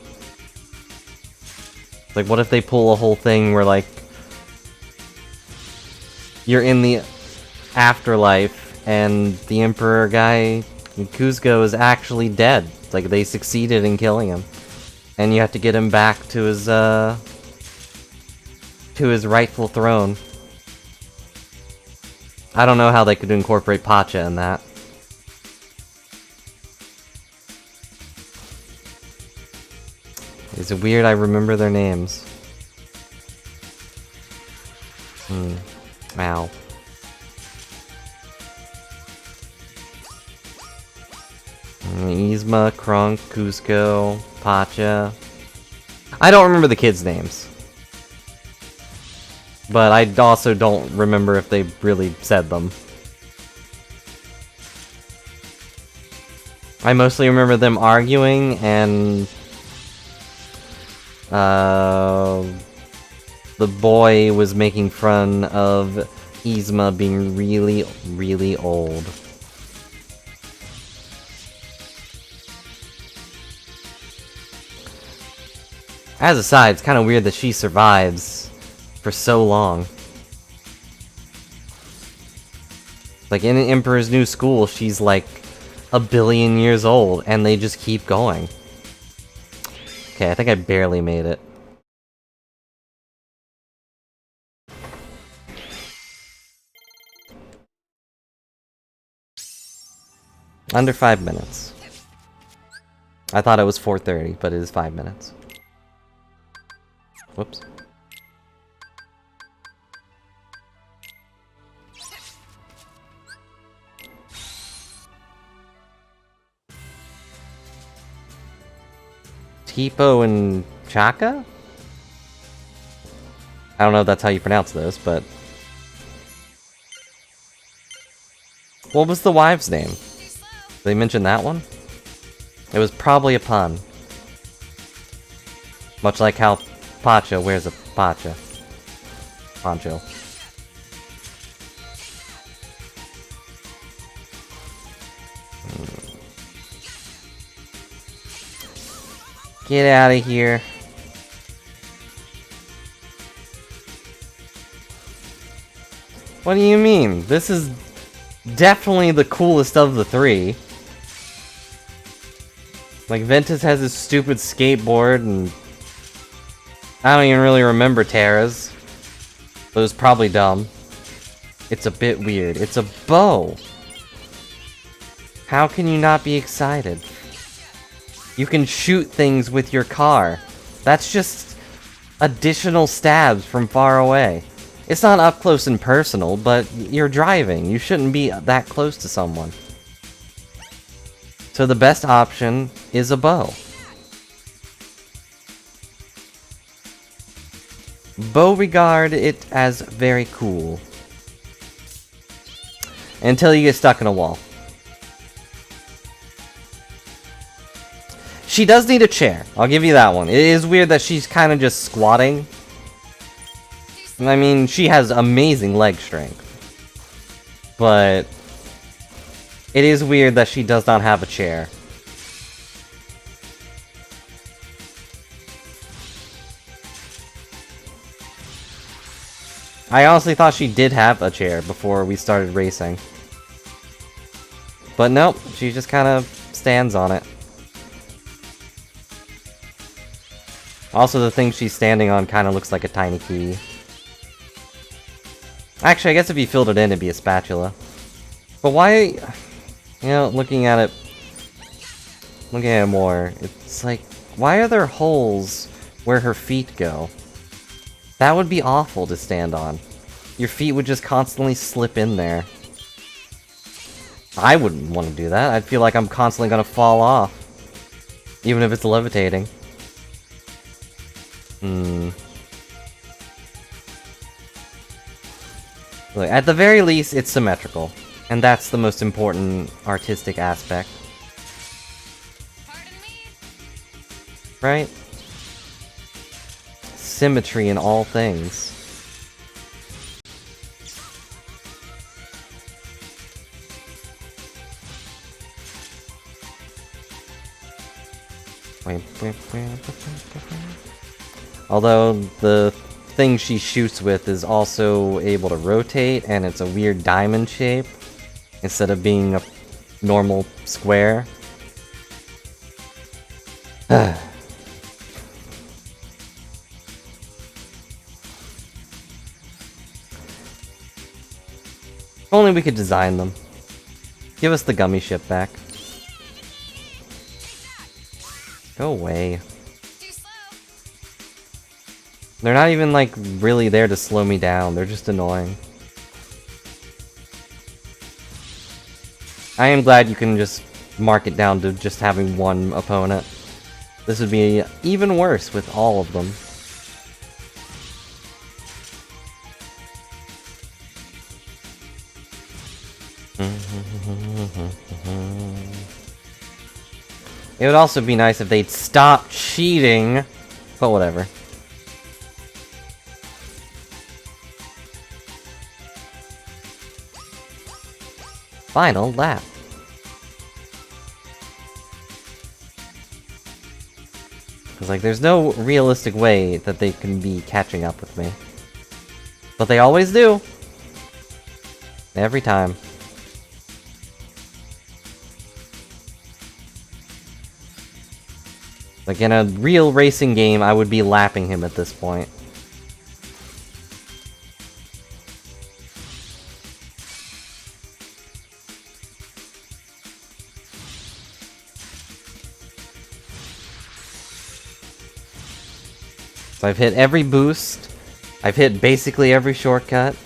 like, what if they pull a whole thing where, like... you're in the afterlife, and the Emperor guy, Kuzco, is actually dead. Like, they succeeded in killing him. And you have to get him back to his rightful throne. I don't know how they could incorporate Pacha in that. Is it weird I remember their names? Ow. Yzma, Krunk, Kuzco, Pacha. I don't remember the kids' names. But I also don't remember if they really said them. I mostly remember them arguing and... the boy was making fun of Yzma being really, really old. As a side, it's kind of weird that she survives for so long. Like, in Emperor's New School, she's like a billion years old, and they just keep going. Okay, I think I barely made it. Under 5 minutes. I thought it was 4:30, but it is 5 minutes. Whoops. Tipo and Chaka? I don't know if that's how you pronounce this, but... what was the wives' name? Did they mention that one? It was probably a pun. Much like how Pacha wears a pacha. Poncho. Get out of here. What do you mean? This is definitely the coolest of the three. Like, Ventus has his stupid skateboard, and I don't even really remember Terra's. But it was probably dumb. It's a bit weird. It's a bow. How can you not be excited? You can shoot things with your car. That's just additional stabs from far away. It's not up close and personal, but you're driving. You shouldn't be that close to someone. So the best option is a bow. Beauregard it as very cool. Until you get stuck in a wall. She does need a chair. I'll give you that one. It is weird that she's kind of just squatting. I mean, she has amazing leg strength. But it is weird that she does not have a chair. I honestly thought she did have a chair before we started racing. But nope, she just kind of stands on it. Also, the thing she's standing on kind of looks like a tiny key. Actually, I guess if you filled it in, it'd be a spatula. But why... you know, looking at it more, it's like, why are there holes where her feet go? That would be awful to stand on. Your feet would just constantly slip in there. I wouldn't want to do that. I'd feel like I'm constantly gonna fall off. Even if it's levitating. Look, at the very least, it's symmetrical. And that's the most important artistic aspect. Right? Symmetry in all things. Although the thing she shoots with is also able to rotate, and it's a weird diamond shape instead of being a normal square. If only we could design them. Give us the gummy ship back. Go away. They're not even, like, really there to slow me down. They're just annoying. I am glad you can just mark it down to just having one opponent. This would be even worse with all of them. It would also be nice if they'd stop cheating, but whatever. Final lap. Cause like, there's no realistic way that they can be catching up with me. But they always do. Every time. Like, in a real racing game, I would be lapping him at this point. So I've hit every boost. I've hit basically every shortcut.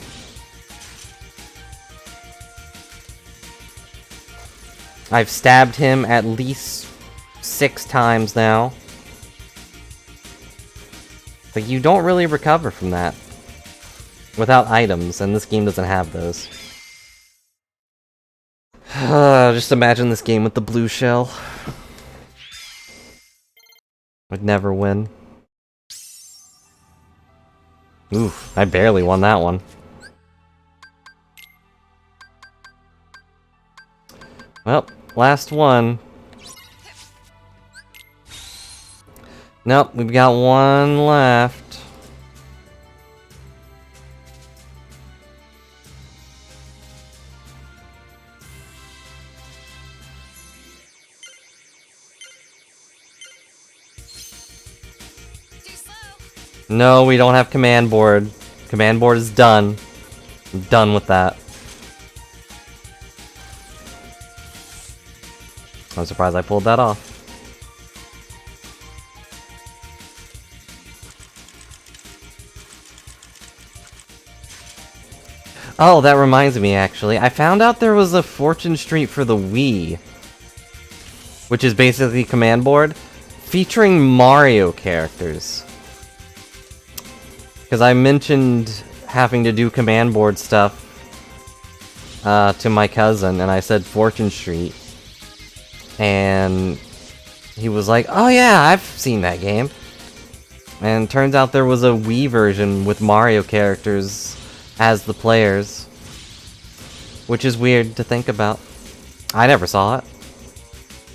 I've stabbed him at least 6 times now. But you don't really recover from that without items, and this game doesn't have those. Just imagine this game with the blue shell. I'd never win. Oof, I barely won that one. Well, last one. Nope, we've got one left. No, we don't have command board. Command board is done. I'm done with that. I'm surprised I pulled that off. Oh, that reminds me, actually. I found out there was a Fortune Street for the Wii, which is basically command board, featuring Mario characters. Because I mentioned having to do command board stuff to my cousin, and I said Fortune Street. And he was like, oh yeah, I've seen that game. And turns out there was a Wii version with Mario characters as the players. Which is weird to think about. I never saw it.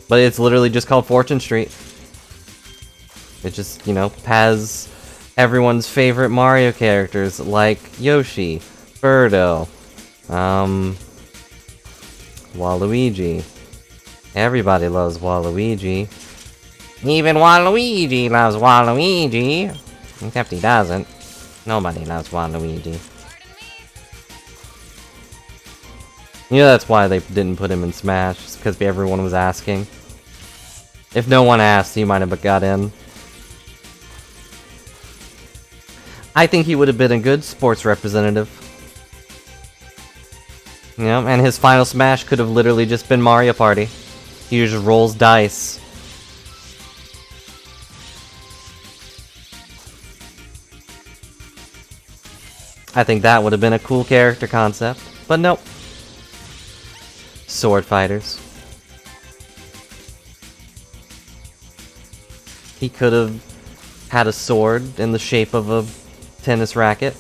But it's literally just called Fortune Street. It just, you know, has everyone's favorite Mario characters like Yoshi, Birdo, Waluigi. Everybody loves Waluigi. Even Waluigi loves Waluigi. Except he doesn't. Nobody loves Waluigi. You know that's why they didn't put him in Smash, just because everyone was asking. If no one asked, he might have got in. I think he would have been a good sports representative. Yeah, and his final smash could have literally just been Mario Party. He just rolls dice. I think that would have been a cool character concept, but nope. Sword fighters. He could have had a sword in the shape of a tennis racket,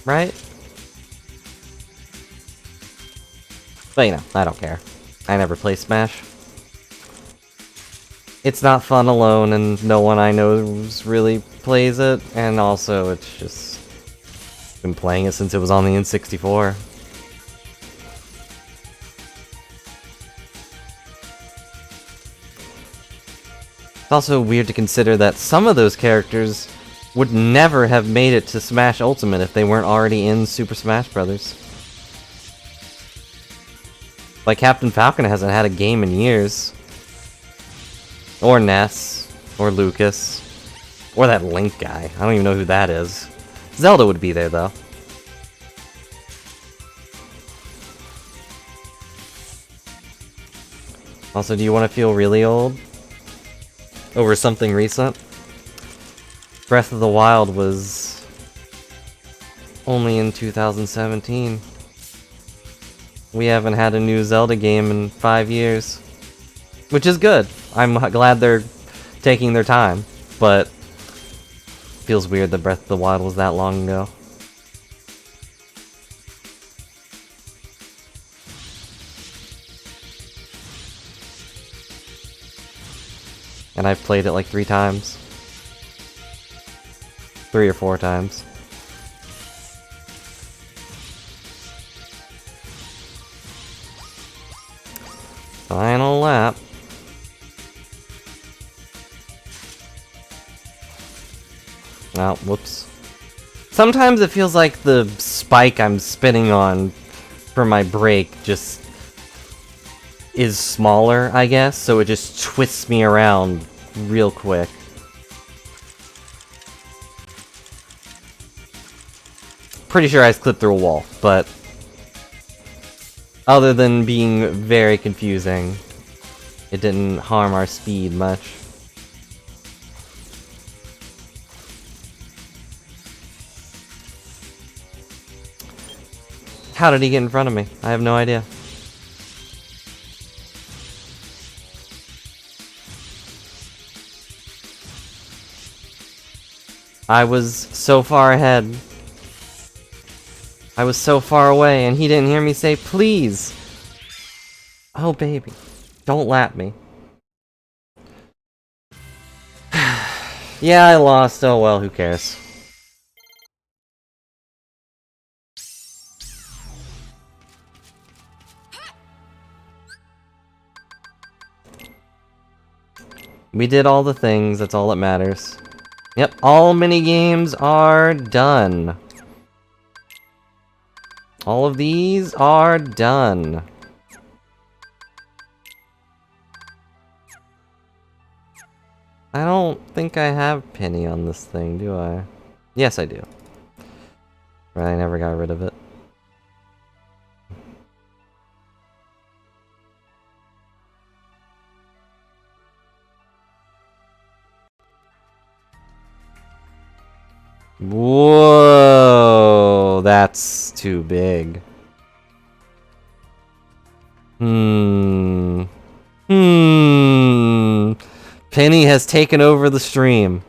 right? But you know, I don't care. I never play Smash. It's not fun alone, and no one I know really plays it, and also it's just... been playing it since it was on the N64. It's also weird to consider that some of those characters would never have made it to Smash Ultimate if they weren't already in Super Smash Bros. Like Captain Falcon hasn't had a game in years. Or Ness. Or Lucas. Or that Link guy. I don't even know who that is. Zelda would be there though. Also, do you want to feel really old? Over something recent? Breath of the Wild was only in 2017. We haven't had a new Zelda game in 5 years. Which is good. I'm glad they're taking their time, but feels weird that Breath of the Wild was that long ago. And I've played it like 3 times. 3 or 4 times. Final lap. Oh, whoops. Sometimes it feels like the spike I'm spinning on for my brake just is smaller, I guess, so it just twists me around real quick. Pretty sure I clipped through a wall, but other than being very confusing, it didn't harm our speed much. How did he get in front of me? I have no idea. I was so far ahead. I was so far away, and he didn't hear me say, please! Oh, baby. Don't lap me. Yeah, I lost. Oh well, who cares? We did all the things, that's all that matters. Yep, all mini-games are done. All of these are done. I don't think I have Penny on this thing, do I? Yes, I do. But I never got rid of it. Whoa, that's too big. Penny has taken over the stream.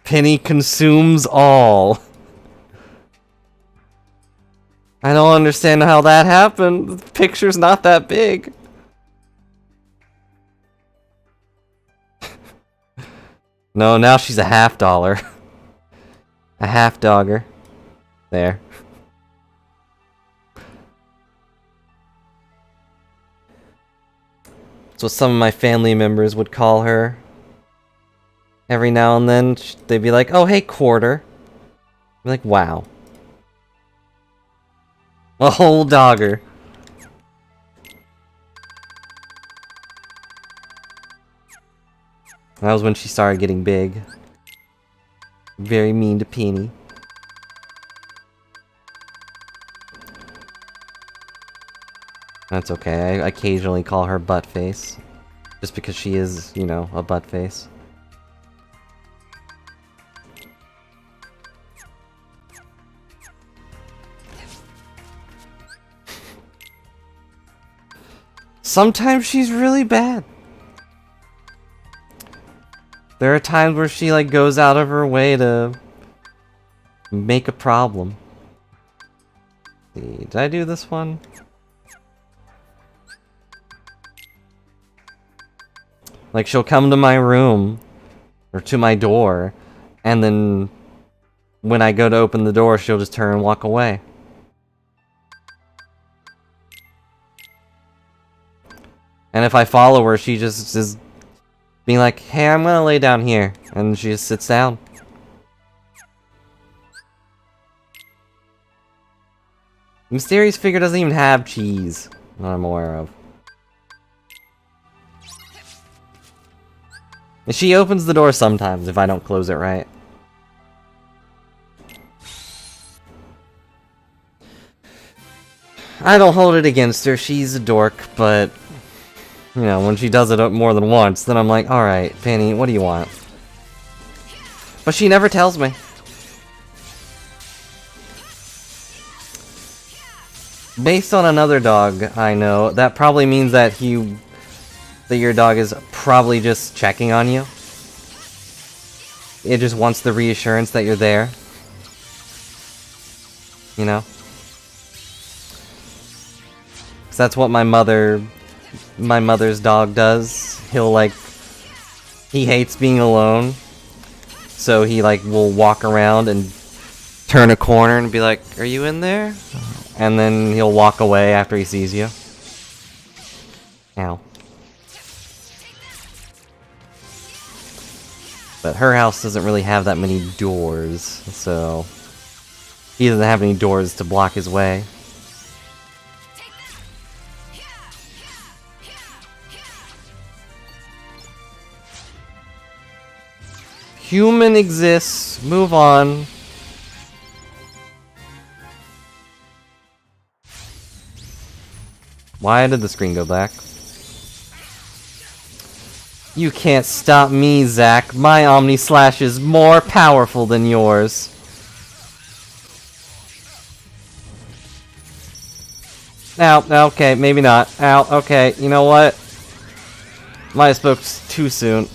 Penny consumes all. I don't understand how that happened. The picture's not that big. No, now she's a $half. A half-dogger. There. That's what some of my family members would call her. Every now and then, they'd be like, oh, hey, quarter. I'd be like, wow. A whole dogger. That was when she started getting big. Very mean to Penny. That's okay, I occasionally call her Buttface. Just because she is, you know, a buttface. Sometimes she's really bad. There are times where she, like, goes out of her way to make a problem. Let's see, did I do this one? Like, she'll come to my room, or to my door, and then when I go to open the door, she'll just turn and walk away. And if I follow her, she just is being like, hey, I'm gonna lay down here. And she just sits down. Mysterious figure doesn't even have cheese, that I'm aware of. And she opens the door sometimes if I don't close it right. I don't hold it against her, she's a dork, but you know, when she does it more than once, then I'm like, alright, Penny, what do you want? But she never tells me. Based on another dog I know, that probably means that your dog is probably just checking on you. It just wants the reassurance that you're there. You know? 'Cause that's what my mother's dog does. He hates being alone. So he will walk around and turn a corner and be like, are you in there? And then he'll walk away after he sees you. Ow. But her house doesn't really have that many doors, so he doesn't have any doors to block his way. Human exists. Move on. Why did the screen go black? You can't stop me, Zach. My Omni Slash is more powerful than yours. Ow, okay, maybe not. Ow, okay, you know what? Might have spoke too soon.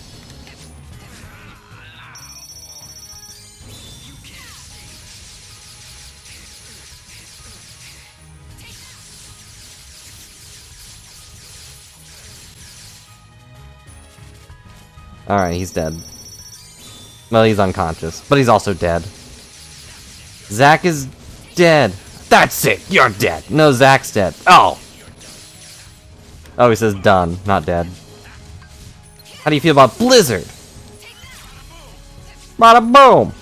Alright, he's dead. Well, he's unconscious, but he's also dead. Zach is dead. That's it, you're dead. No, Zach's dead. Oh! Oh, he says done, not dead. How do you feel about Blizzard? Bada boom!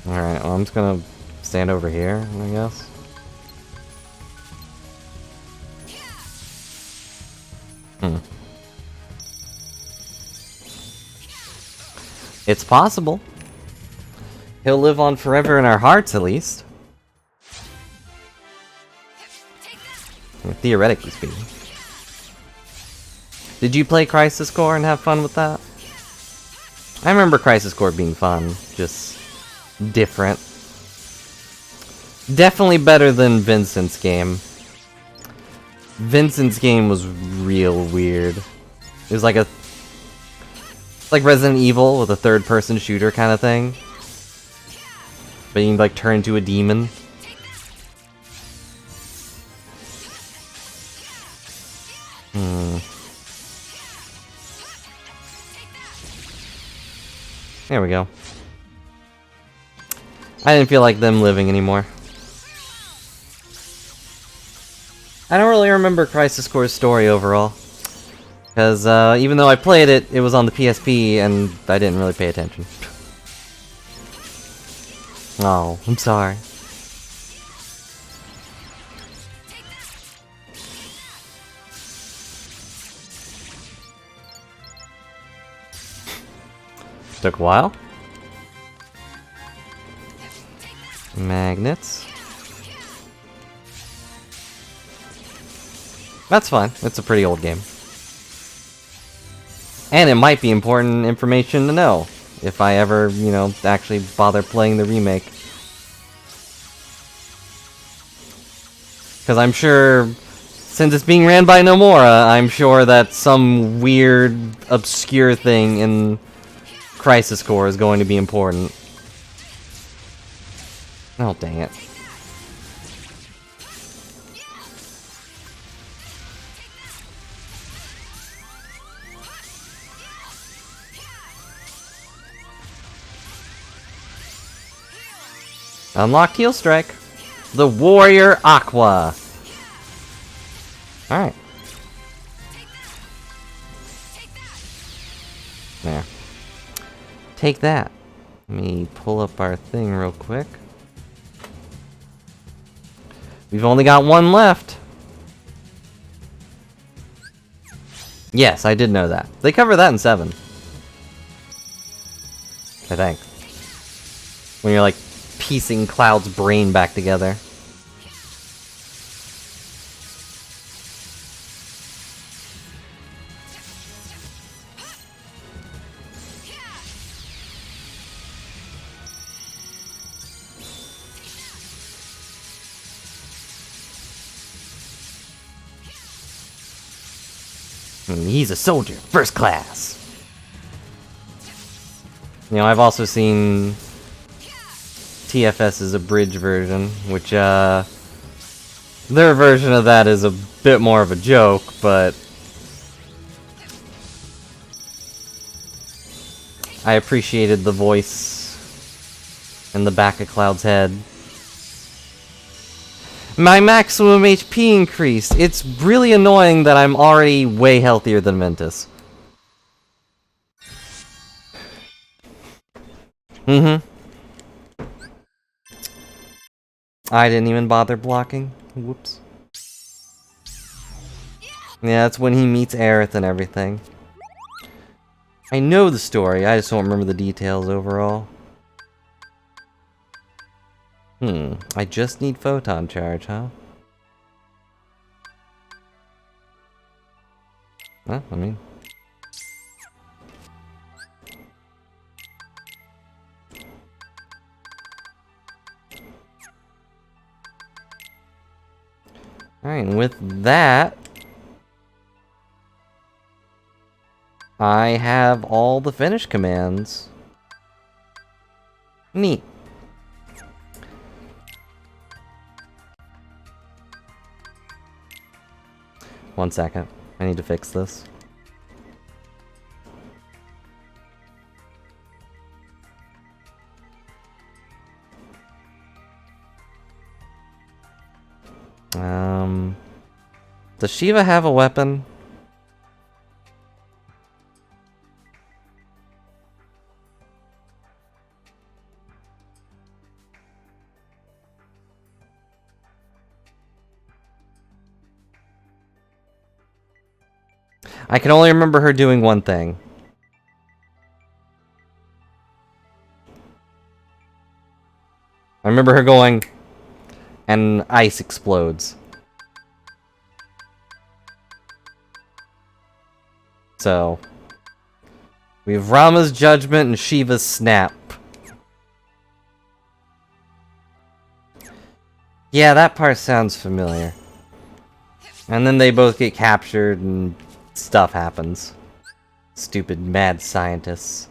Alright, well, I'm just gonna stand over here, I guess. It's possible. He'll live on forever in our hearts, at least. Theoretically speaking. Did you play Crisis Core and have fun with that? I remember Crisis Core being fun, just different. Definitely better than Vincent's game. Vincent's game was real weird. It was like Resident Evil with a third-person shooter kind of thing. But you can turn into a demon. There we go. I didn't feel like them living anymore. I don't really remember Crisis Core's story overall. Because even though I played it, it was on the PSP and I didn't really pay attention. Oh, I'm sorry. Took a while. Magnets. That's fine. It's a pretty old game. And it might be important information to know if I ever, you know, actually bother playing the remake. Because I'm sure, since it's being ran by Nomura, I'm sure that some weird, obscure thing in Crisis Core is going to be important. Oh, dang it. Unlocked Heal Strike. The Warrior Aqua. Alright. There. Take that. Let me pull up our thing real quick. We've only got one left. Yes, I did know that. They cover that in 7. I think. When you're like piecing Cloud's brain back together. He's a soldier, first class. You know, I've also seen TFS's abridged version, which, their version of that is a bit more of a joke, but I appreciated the voice in the back of Cloud's head. My maximum HP increased. It's really annoying that I'm already way healthier than Ventus. I didn't even bother blocking. Whoops. Yeah, that's when he meets Aerith and everything. I know the story, I just don't remember the details overall. I just need photon charge, huh? Well, I mean... Alright, and with that... I have all the finish commands. Neat. One second. I need to fix this. Does Shiva have a weapon? I can only remember her doing one thing. I remember her going, and ice explodes. So, we have Rama's Judgment and Shiva's Snap. Yeah, that part sounds familiar. And then they both get captured and stuff happens. Stupid mad scientists.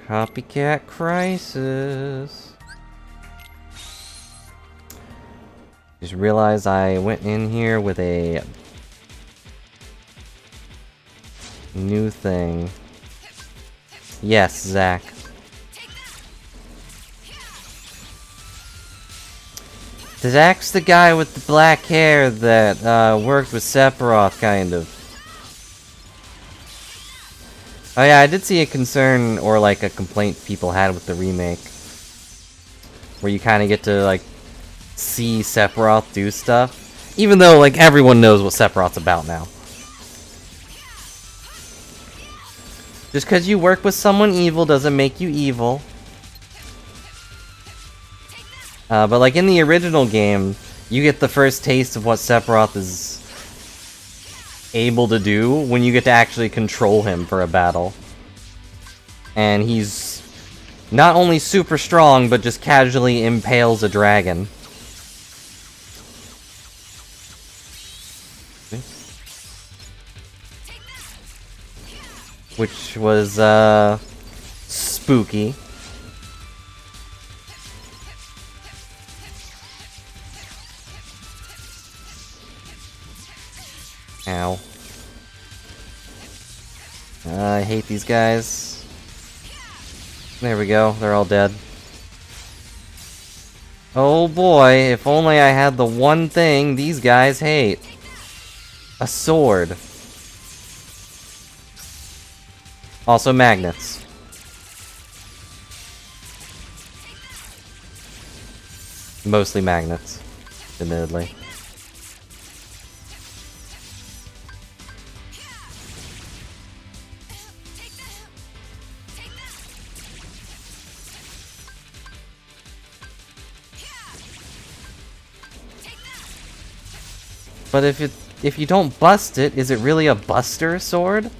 Copycat Crisis. Just realized I went in here with a new thing. Yes, Zach. Zach's the guy with the black hair that worked with Sephiroth, kind of. Oh yeah, I did see a concern, or like a complaint people had with the remake. Where you kind of get to, like, see Sephiroth do stuff. Even though, like, everyone knows what Sephiroth's about now. Just because you work with someone evil doesn't make you evil. But like in the original game, you get the first taste of what Sephiroth is able to do when you get to actually control him for a battle. And he's not only super strong, but just casually impales a dragon. Which was, spooky. Ow. I hate these guys. There we go, they're all dead. Oh boy, if only I had the one thing these guys hate. A sword. Also magnets. Mostly magnets, admittedly. But if you don't bust it, is it really a buster sword?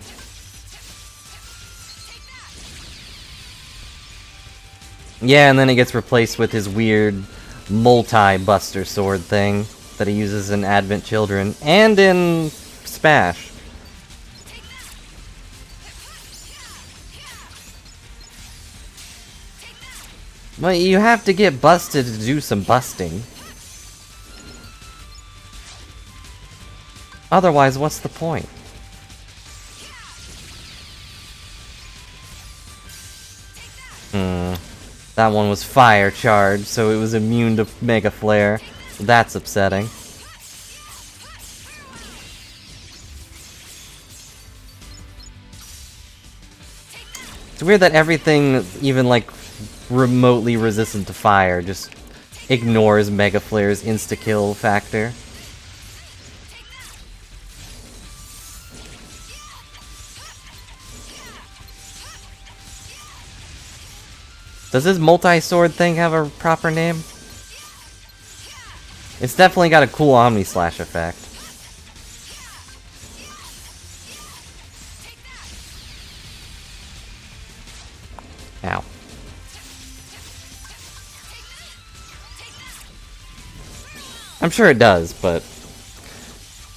Yeah, and then it gets replaced with his weird multi-buster sword thing that he uses in Advent Children and in Smash. Well, you have to get busted to do some busting. Otherwise, what's the point? That one was fire charged, so it was immune to Mega Flare. That's upsetting. It's weird that everything, even like remotely resistant to fire, just ignores Mega Flare's insta-kill factor. Does this multi-sword thing have a proper name? It's definitely got a cool Omni-Slash effect. Ow. I'm sure it does, but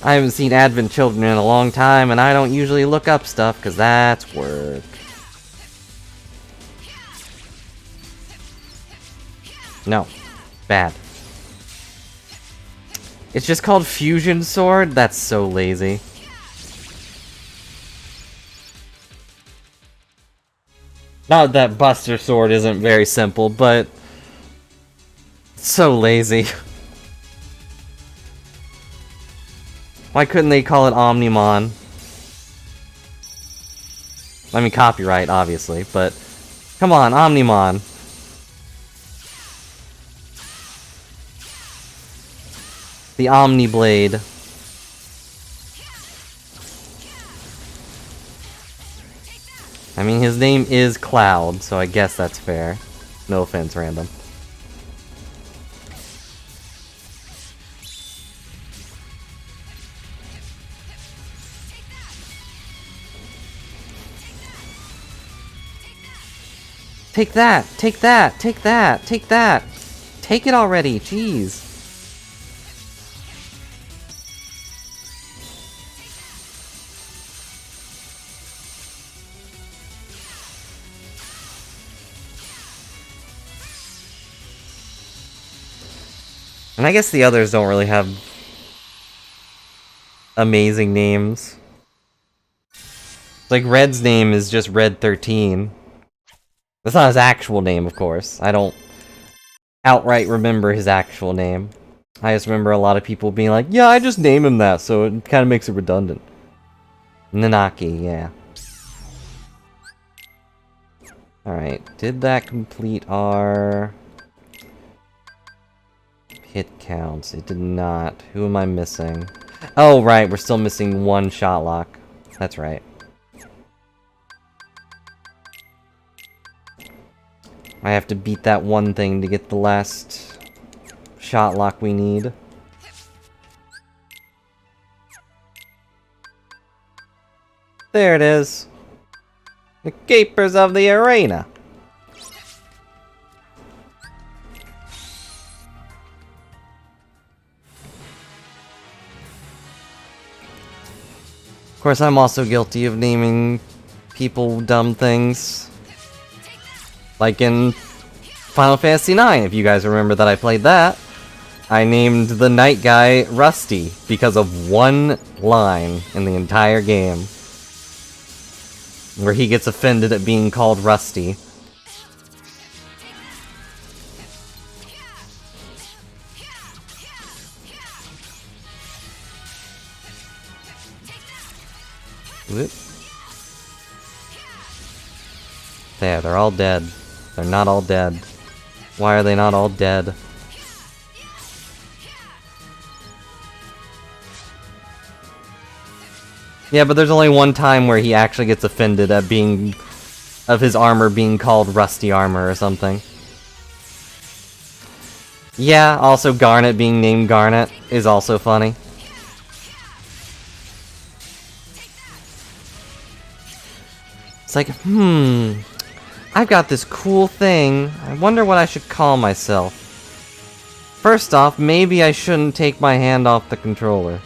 I haven't seen Advent Children in a long time, and I don't usually look up stuff, because that's work. No. Bad. It's just called Fusion Sword? That's so lazy. Not that Buster Sword isn't very simple, but it's so lazy. Why couldn't they call it Omnimon? I mean, copyright, obviously, but come on, Omnimon. The Omni Blade. I mean, his name is Cloud, so I guess that's fair. No offense, random. Take that! Take that! Take that! Take that! Take it already! Jeez! And I guess the others don't really have amazing names. Like, Red's name is just Red 13. That's not his actual name, of course. I don't outright remember his actual name. I just remember a lot of people being like, yeah, I just name him that, so it kind of makes it redundant. Nanaki, yeah. Alright, did that complete our hit counts? It did not. Who am I missing? Oh, right, we're still missing one shot lock. That's right. I have to beat that one thing to get the last shot lock we need. There it is. The keepers of the arena. Of course, I'm also guilty of naming people dumb things. Like in Final Fantasy IX, if you guys remember that I played that. I named the night guy Rusty because of one line in the entire game. Where he gets offended at being called Rusty. Whoop. There, they're all dead. They're not all dead. Why are they not all dead? Yeah, but there's only one time where he actually gets offended at being... of his armor being called Rusty Armor or something. Yeah, also Garnet being named Garnet is also funny. It's like, I've got this cool thing. I wonder what I should call myself. First off, maybe I shouldn't take my hand off the controller.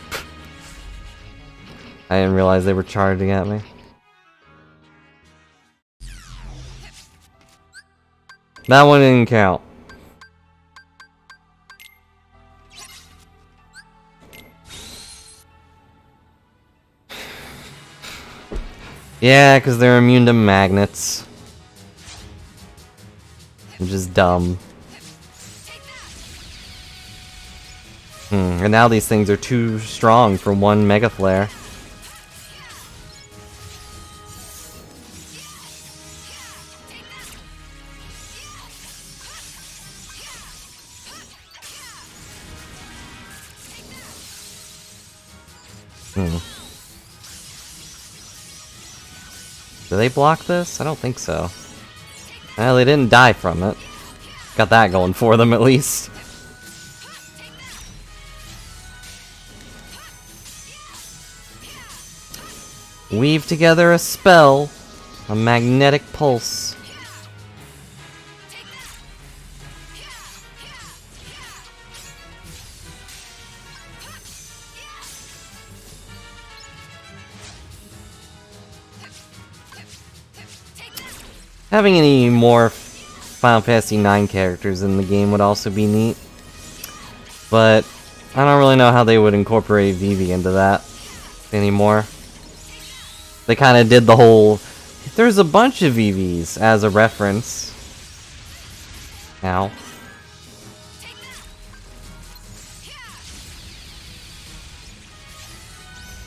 I didn't realize they were charging at me. That one didn't count. Yeah, because they're immune to magnets. I'm just dumb. And now these things are too strong for one Mega Flare. Do they block this? I don't think so. Well, they didn't die from it. Got that going for them, at least. Weave together a spell. A magnetic pulse. Having any more Final Fantasy IX characters in the game would also be neat. But I don't really know how they would incorporate Vivi into that anymore. They kind of did the whole, there's a bunch of Vivis as a reference. Ow.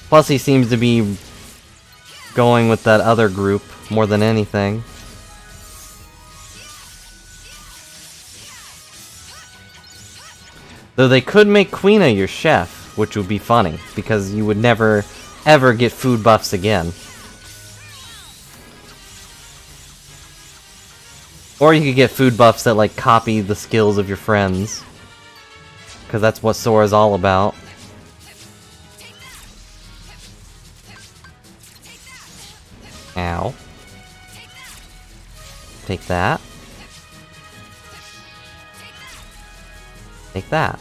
Plus he seems to be going with that other group more than anything. Though they could make Quina your chef, which would be funny, because you would never, ever get food buffs again. Or you could get food buffs that, like, copy the skills of your friends. Because that's what Sora's all about. Ow. Take that. Take that.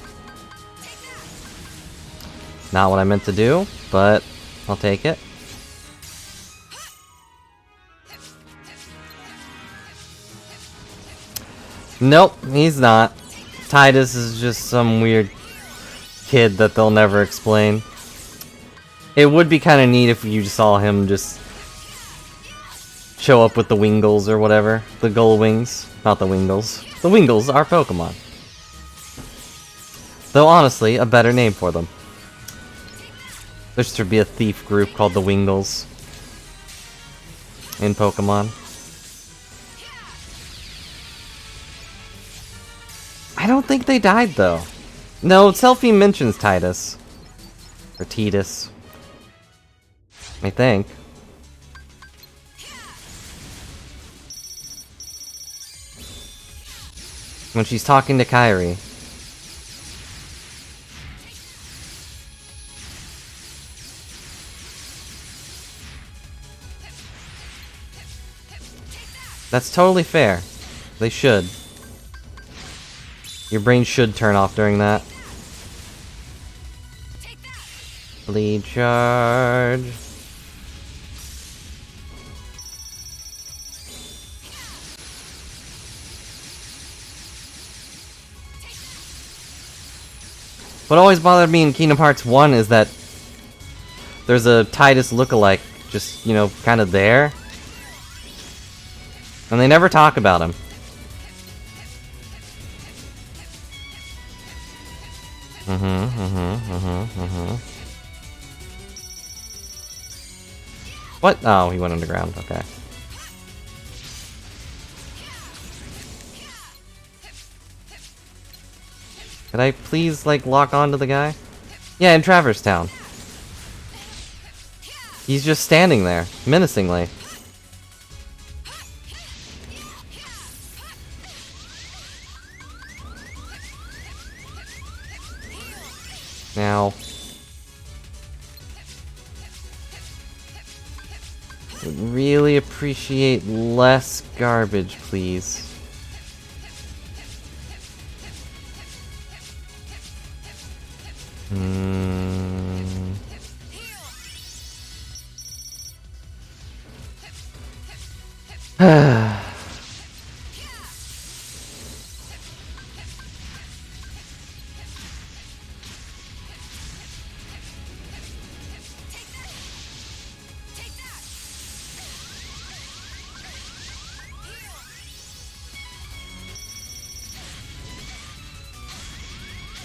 Not what I meant to do, but I'll take it. Nope, he's not. Titus is just some weird kid that they'll never explain. It would be kind of neat if you saw him just show up with the Wingles or whatever. The Gull Wings. Not the Wingles. The Wingles are Pokemon. Though honestly, a better name for them. There should be a thief group called the Wingles in Pokemon. I don't think they died though. No, Selphie mentions Titus. Or Titus. I think. When she's talking to Kairi. That's totally fair. They should. Your brain should turn off during that. Bleed charge. What always bothered me in Kingdom Hearts 1 is that there's a Tidus lookalike just, you know, kind of there. And they never talk about him. What? Oh, he went underground. Okay. Could I please, like, lock onto the guy? Yeah, in Traverse Town. He's just standing there, menacingly. Now, would really appreciate less garbage, please.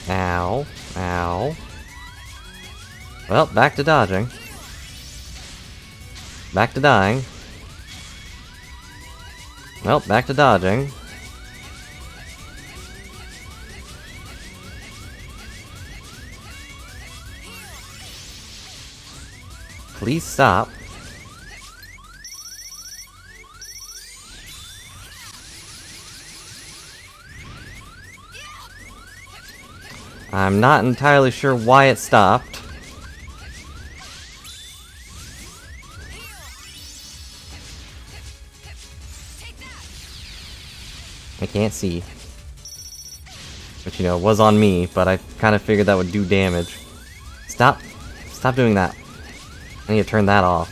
Ow. Ow. Well, back to dodging. Back to dying. Well, back to dodging. Please stop. I'm not entirely sure why it stopped. I can't see. Which, you know, was on me, but I kind of figured that would do damage. Stop. Stop doing that. I need to turn that off.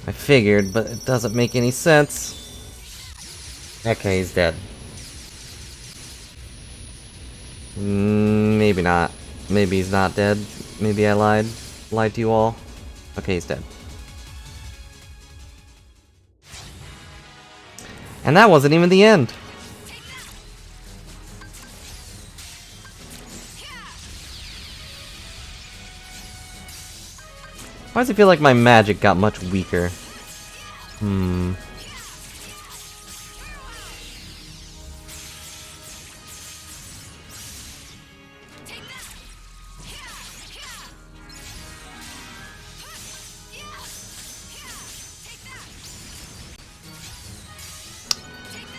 I figured, but it doesn't make any sense. Okay, he's dead. Maybe not. Maybe he's not dead. Maybe I lied. Lied to you all. Okay, he's dead. And that wasn't even the end. Why does it feel like my magic got much weaker?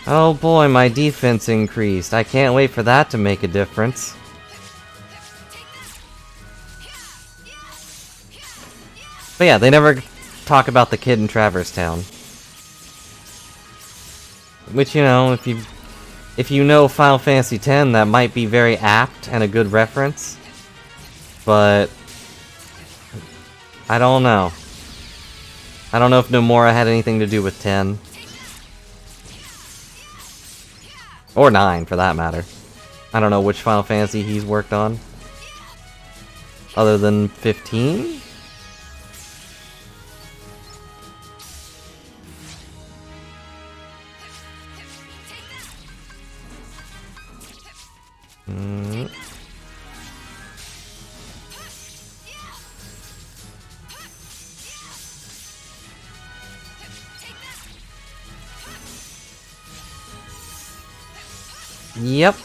Oh boy, my defense increased. I can't wait for that to make a difference. But yeah, they never talk about the kid in Traverse Town. Which, you know, if you know Final Fantasy X, that might be very apt and a good reference. But I don't know. I don't know if Nomura had anything to do with 10. Or 9, for that matter. I don't know which Final Fantasy he's worked on. Other than 15? Yep.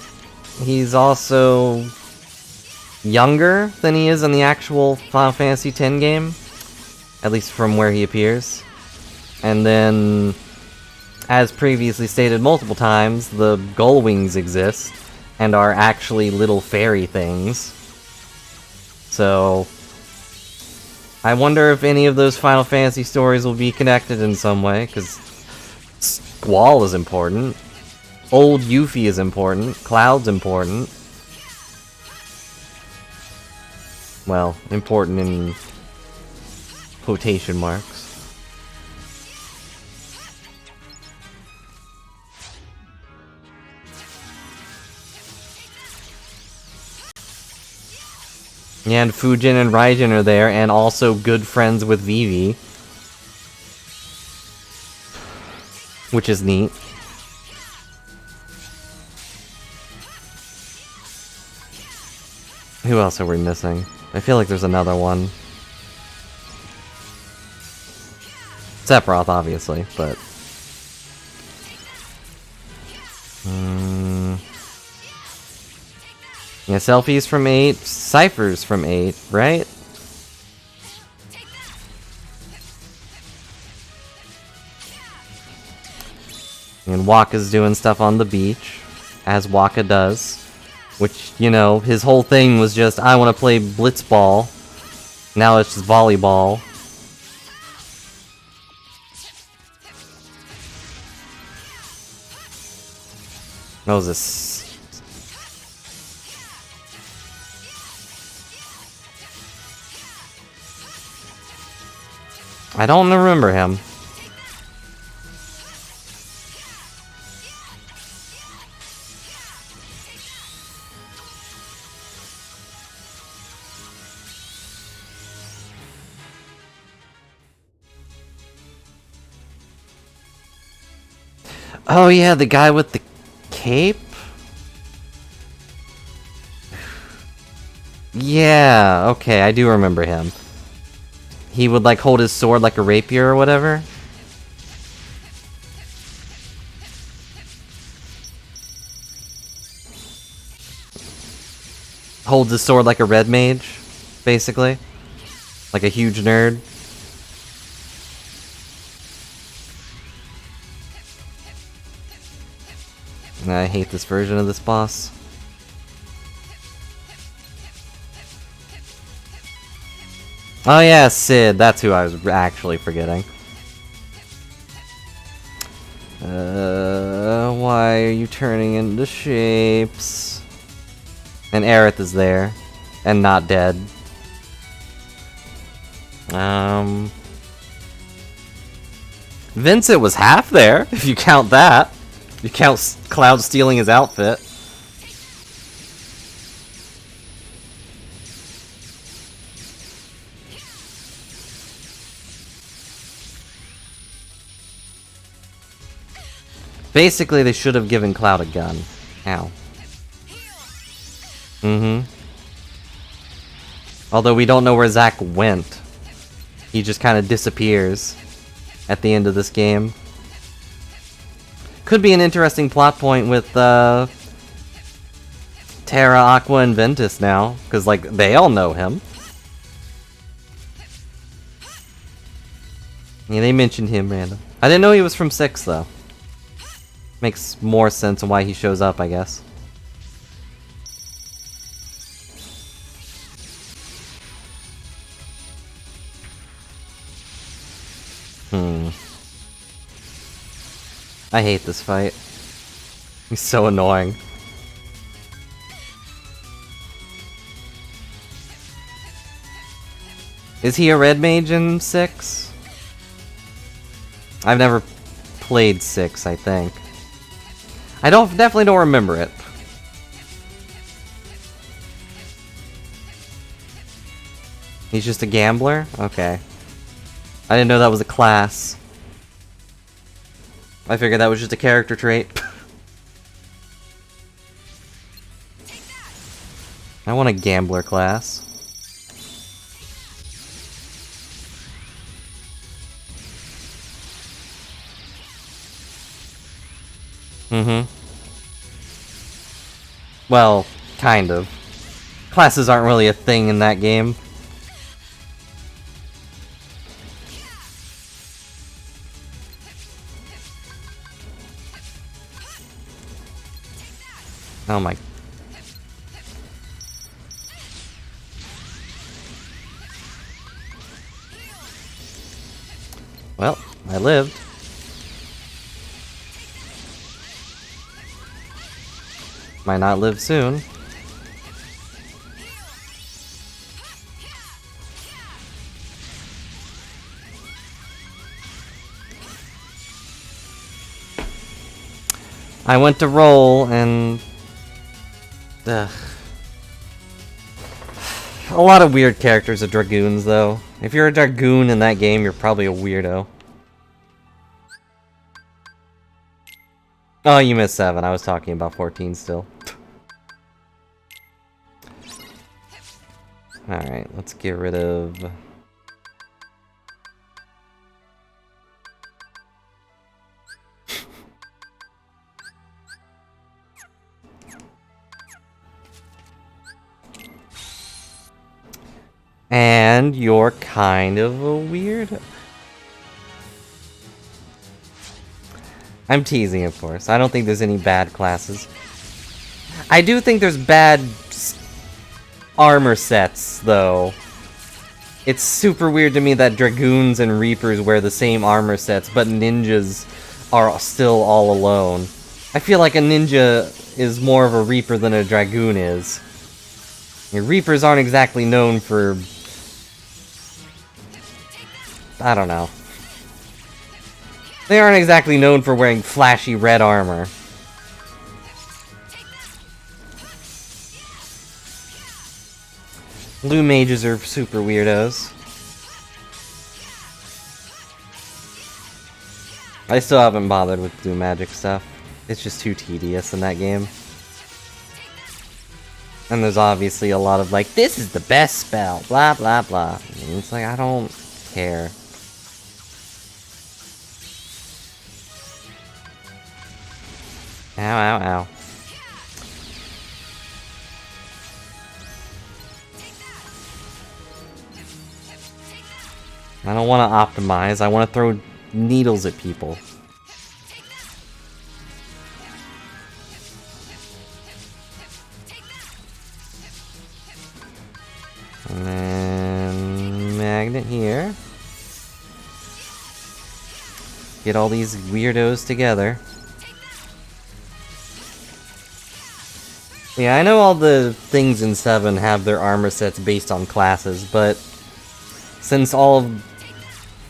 He's also younger than he is in the actual Final Fantasy X game. At least from where he appears. And then, as previously stated multiple times, the gull wings exist and are actually little fairy things. So, I wonder if any of those Final Fantasy stories will be connected in some way, because Squall is important, Old Yuffie is important, Cloud's important. Well, important in quotation marks. Yeah, and Fujin and Raijin are there, and also good friends with Vivi. Which is neat. Who else are we missing? I feel like there's another one. Sephiroth, obviously, but... Yeah, Selphie's from 8, Cypher's from 8, right? And Waka's doing stuff on the beach, as Waka does. Which, you know, his whole thing was just, I want to play blitzball. Now it's just volleyball. What was this? I don't remember him. Oh yeah, the guy with the cape? Yeah, okay, I do remember him. He would like hold his sword like a rapier or whatever. Holds his sword like a red mage, basically. Like a huge nerd. I hate this version of this boss. Oh yeah, Sid, that's who I was actually forgetting. Why are you turning into shapes? And Aerith is there, and not dead. Vincent was half there, if you count that. You count Cloud stealing his outfit. Basically, they should have given Cloud a gun. Ow. Although we don't know where Zack went. He just kind of disappears at the end of this game. Could be an interesting plot point with Terra, Aqua, and Ventus now. Because, like, they all know him. Yeah, they mentioned him random. I didn't know he was from 6, though. Makes more sense on why he shows up, I guess. I hate this fight. He's so annoying. Is he a red mage in 6? I've never played 6, I think. I definitely don't remember it. He's just a gambler? Okay. I didn't know that was a class. I figured that was just a character trait. I want a gambler class. Well, kind of. Classes aren't really a thing in that game. Oh my. Well, I lived. Might not live soon. I went to roll and... Ugh. A lot of weird characters are Dragoons, though. If you're a Dragoon in that game, you're probably a weirdo. Oh, you missed 7. I was talking about 14 still. Alright, let's get rid of... And you're kind of a weird... I'm teasing, of course. I don't think there's any bad classes. I do think there's bad armor sets, though. It's super weird to me that Dragoons and Reapers wear the same armor sets, but ninjas are still all alone. I feel like a ninja is more of a Reaper than a Dragoon is. Reapers aren't exactly known for... I don't know. They aren't exactly known for wearing flashy red armor. Blue mages are super weirdos. I still haven't bothered with blue magic stuff. It's just too tedious in that game. And there's obviously a lot of like, this is the best spell, blah blah blah. And it's like, I don't care. Ow, ow, ow. I don't want to optimize, I want to throw needles at people. And then... magnet here. Get all these weirdos together. Yeah, I know all the things in 7 have their armor sets based on classes, but since all of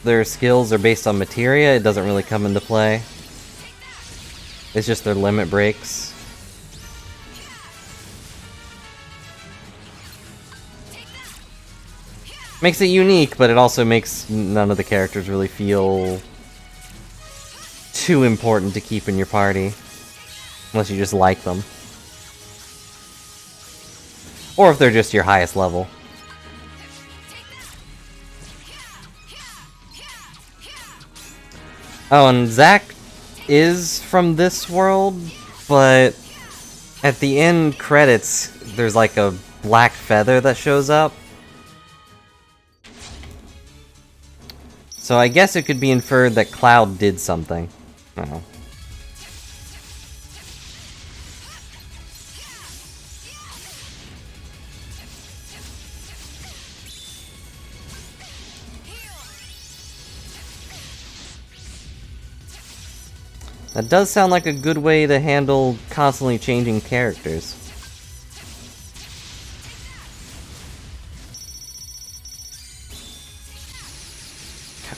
their skills are based on materia, it doesn't really come into play. It's just their limit breaks. Makes it unique, but it also makes none of the characters really feel too important to keep in your party. Unless you just like them. Or if they're just your highest level. Oh, and Zack is from this world, but at the end credits, there's like a black feather that shows up. So I guess it could be inferred that Cloud did something. I don't know. That does sound like a good way to handle constantly changing characters.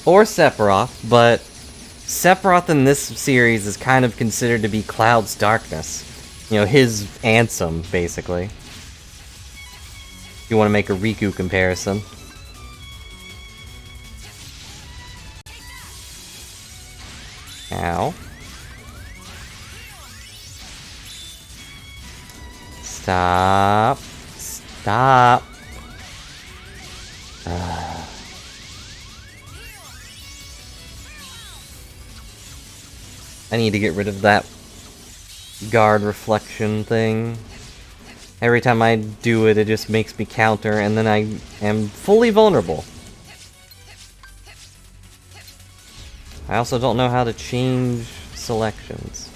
Or Sephiroth, but Sephiroth in this series is kind of considered to be Cloud's darkness. You know, his Ansem, basically. If you want to make a Riku comparison. Ow. Stop. Stop. I need to get rid of that guard reflection thing. Every time I do it, it just makes me counter, and then I am fully vulnerable. I also don't know how to change selections.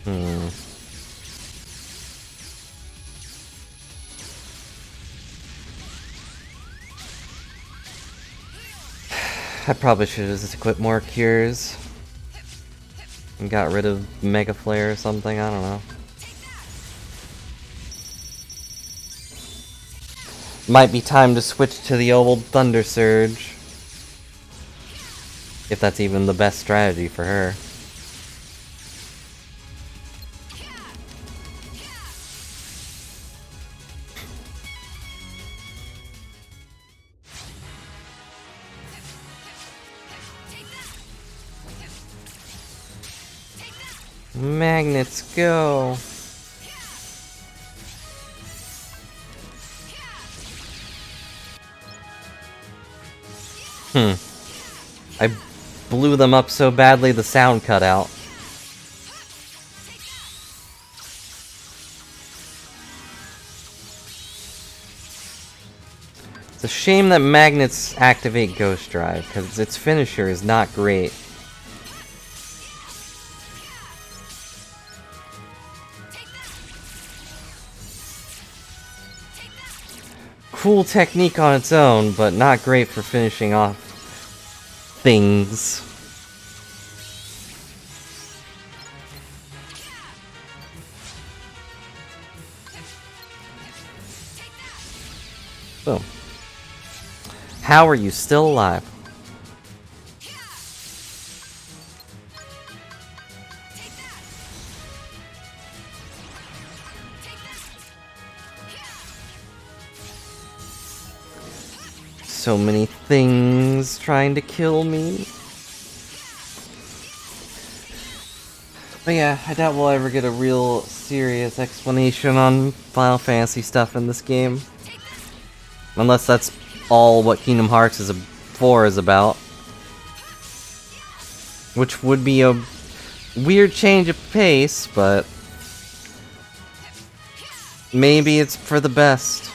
Hmm. I probably should have just equipped more cures. And got rid of Mega Flare or something, I don't know. Might be time to switch to the old Thunder Surge. If that's even the best strategy for her. Magnets, go! I blew them up so badly the sound cut out. It's a shame that magnets activate Ghost Drive, because its finisher is not great. Cool technique on its own, but not great for finishing off things. Boom. How are you still alive? So many things trying to kill me. But yeah, I doubt we'll ever get a real serious explanation on Final Fantasy stuff in this game. Unless that's all what Kingdom Hearts 4 is about. Which would be a weird change of pace, but maybe it's for the best.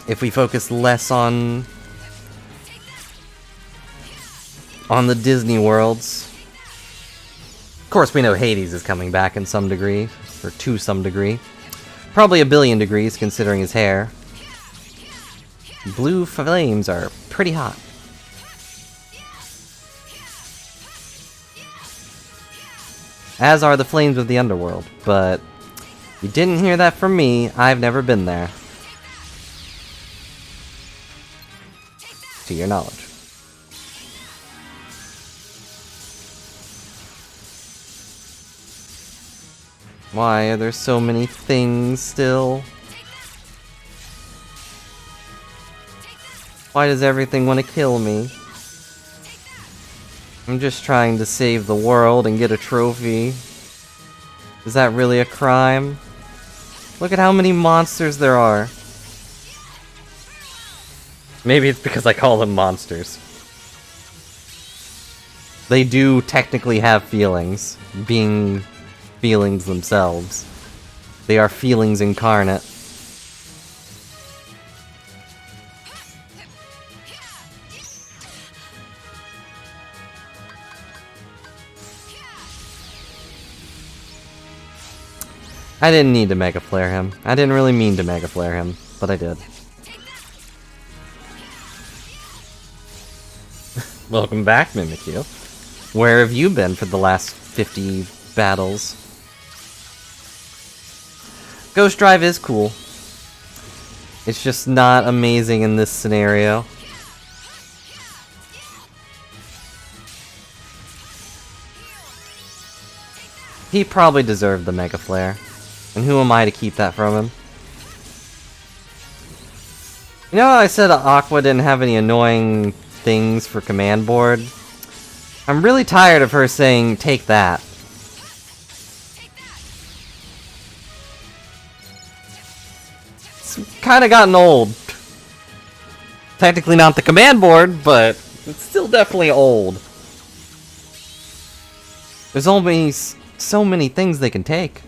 If we focus less on the Disney worlds. Of course, we know Hades is coming back in some degree, or to some degree. Probably a billion degrees, considering his hair. Blue flames are pretty hot. As are the flames of the underworld, but you didn't hear that from me. I've never been there. To your knowledge. Why are there so many things still? Why does everything want to kill me? I'm just trying to save the world and get a trophy. Is that really a crime? Look at how many monsters there are. Maybe it's because I call them monsters. They do technically have feelings, being feelings themselves. They are feelings incarnate. I didn't need to Mega Flare him. I didn't really mean to Mega Flare him, but I did. Welcome back, Mimikyu. Where have you been for the last 50 battles? Ghost Drive is cool. It's just not amazing in this scenario. He probably deserved the Mega Flare. And who am I to keep that from him? You know how I said Aqua didn't have any annoying things for command board? I'm really tired of her saying, take that. It's kinda gotten old. Technically not the command board, but it's still definitely old. There's only so many things they can take.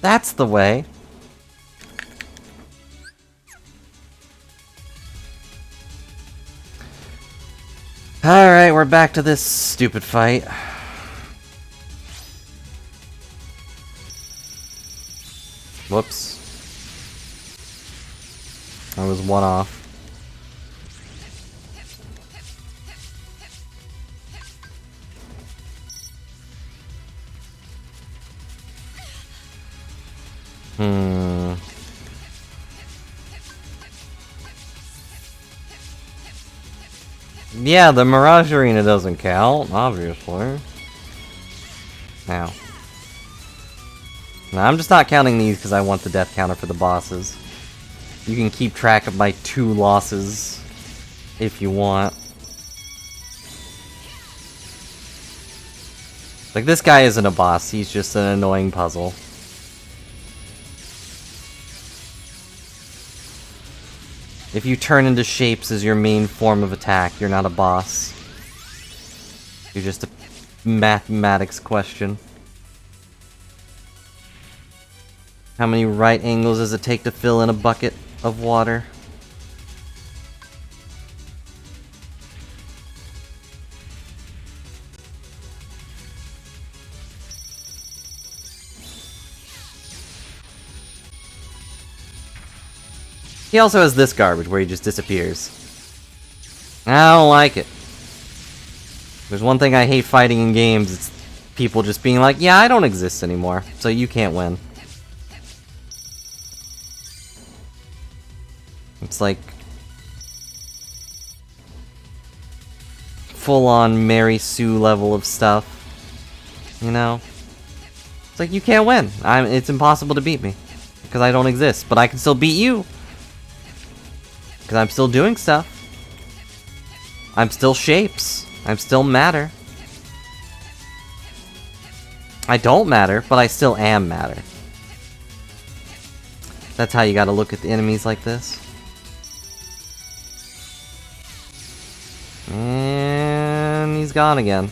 That's the way. Alright, we're back to this stupid fight. Whoops. I was one off. Yeah, the Mirage Arena doesn't count, obviously. Now. No, I'm just not counting these because I want the death counter for the bosses. You can keep track of my 2 losses if you want. Like, this guy isn't a boss, he's just an annoying puzzle. If you turn into shapes as your main form of attack, you're not a boss. You're just a mathematics question. How many right angles does it take to fill in a bucket of water? He also has this garbage where he just disappears. I don't like it. There's one thing I hate fighting in games, it's people just being like, yeah, I don't exist anymore, so you can't win. It's like full-on Mary Sue level of stuff, you know? It's like, you can't win. It's impossible to beat me, because I don't exist, but I can still beat you! Because I'm still doing stuff. I'm still shapes. I'm still matter. I don't matter, but I still am matter. That's how you gotta look at the enemies like this. And he's gone again.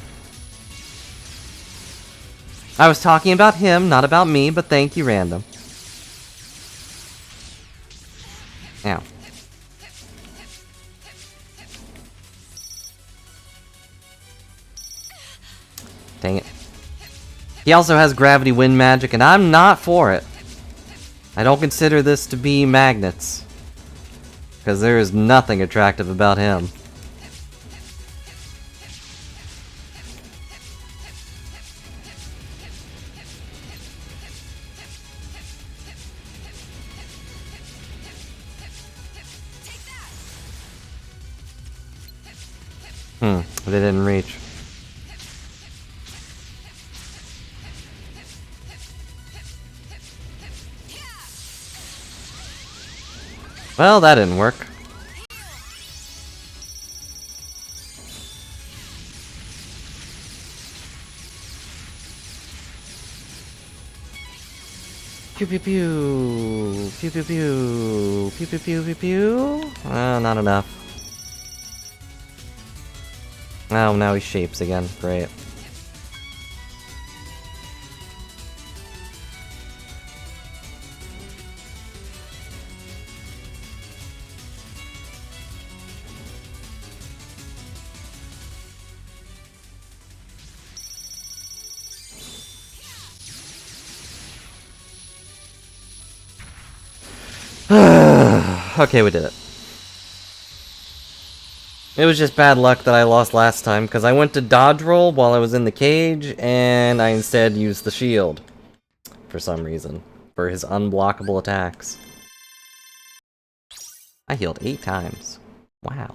I was talking about him, not about me, but thank you, random. Ow. Dang it. He also has gravity wind magic, and I'm not for it. I don't consider this to be magnets. Because there is nothing attractive about him. But it didn't reach. Well, that didn't work. Pew pew pew! Pew pew pew! Pew pew pew pew pew! Not enough. Oh, now he shapes again. Great. Okay, we did it. It was just bad luck that I lost last time, because I went to dodge roll while I was in the cage, and I instead used the shield. For some reason. For his unblockable attacks. I healed 8 times. Wow.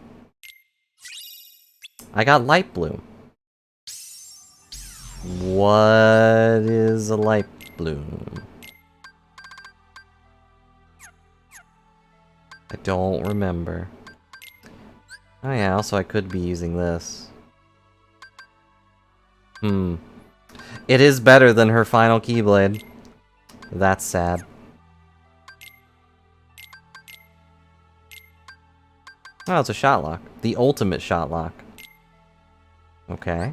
I got Light Bloom. What is a Light Bloom? I don't remember. Oh yeah, also I could be using this. It is better than her final Keyblade. That's sad. Oh, it's a shot lock. The ultimate shot lock. Okay.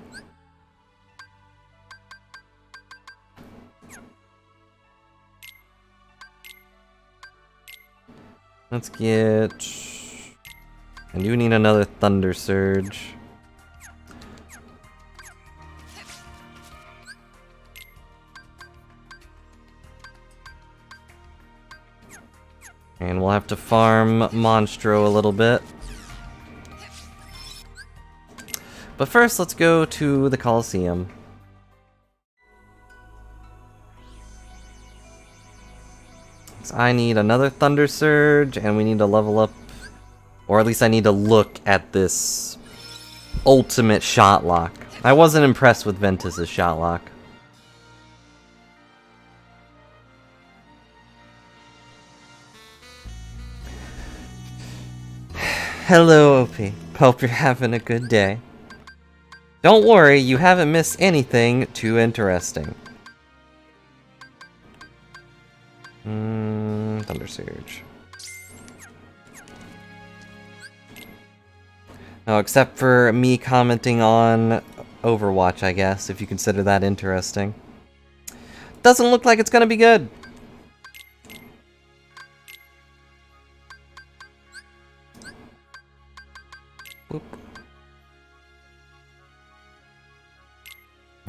Let's get... I do need another Thunder Surge. And we'll have to farm Monstro a little bit. But first, let's go to the Colosseum. So I need another Thunder Surge, and we need to level up, or at least I need to look at this ultimate shot lock. I wasn't impressed with Ventus's shot lock. Hello, OP. Hope you're having a good day. Don't worry, you haven't missed anything too interesting. Thunder Surge. Oh, except for me commenting on Overwatch, I guess, if you consider that interesting. Doesn't look like it's gonna be good. Boop.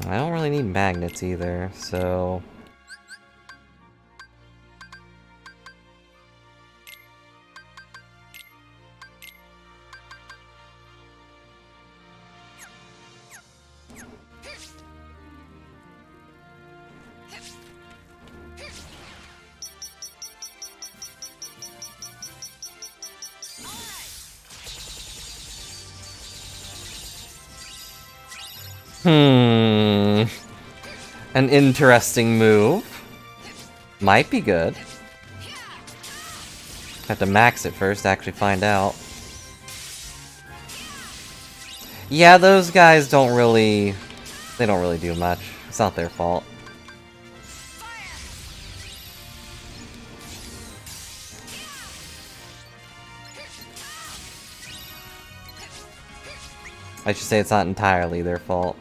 I don't really need magnets either, so... An interesting move. Might be good. Have to max it first to actually find out. Yeah, those guys don't really... They don't really do much. It's not their fault. I should say it's not entirely their fault.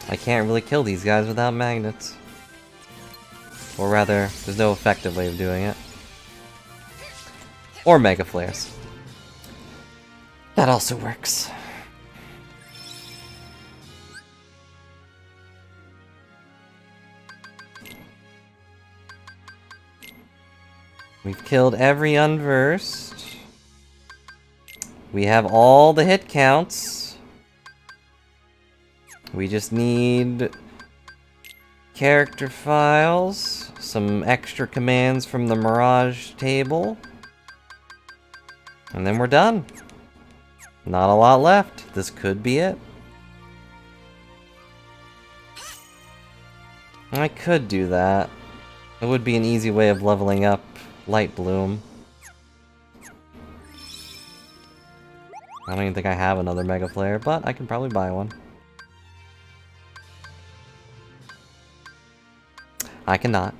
I can't really kill these guys without magnets. Or rather, there's no effective way of doing it. Or Mega Flares. That also works. We've killed every unversed. We have all the hit counts. We just need character files, some extra commands from the Mirage table, and then we're done. Not a lot left. This could be it. I could do that. It would be an easy way of leveling up Light Bloom. I don't even think I have another Mega Flare, but I can probably buy one. I cannot.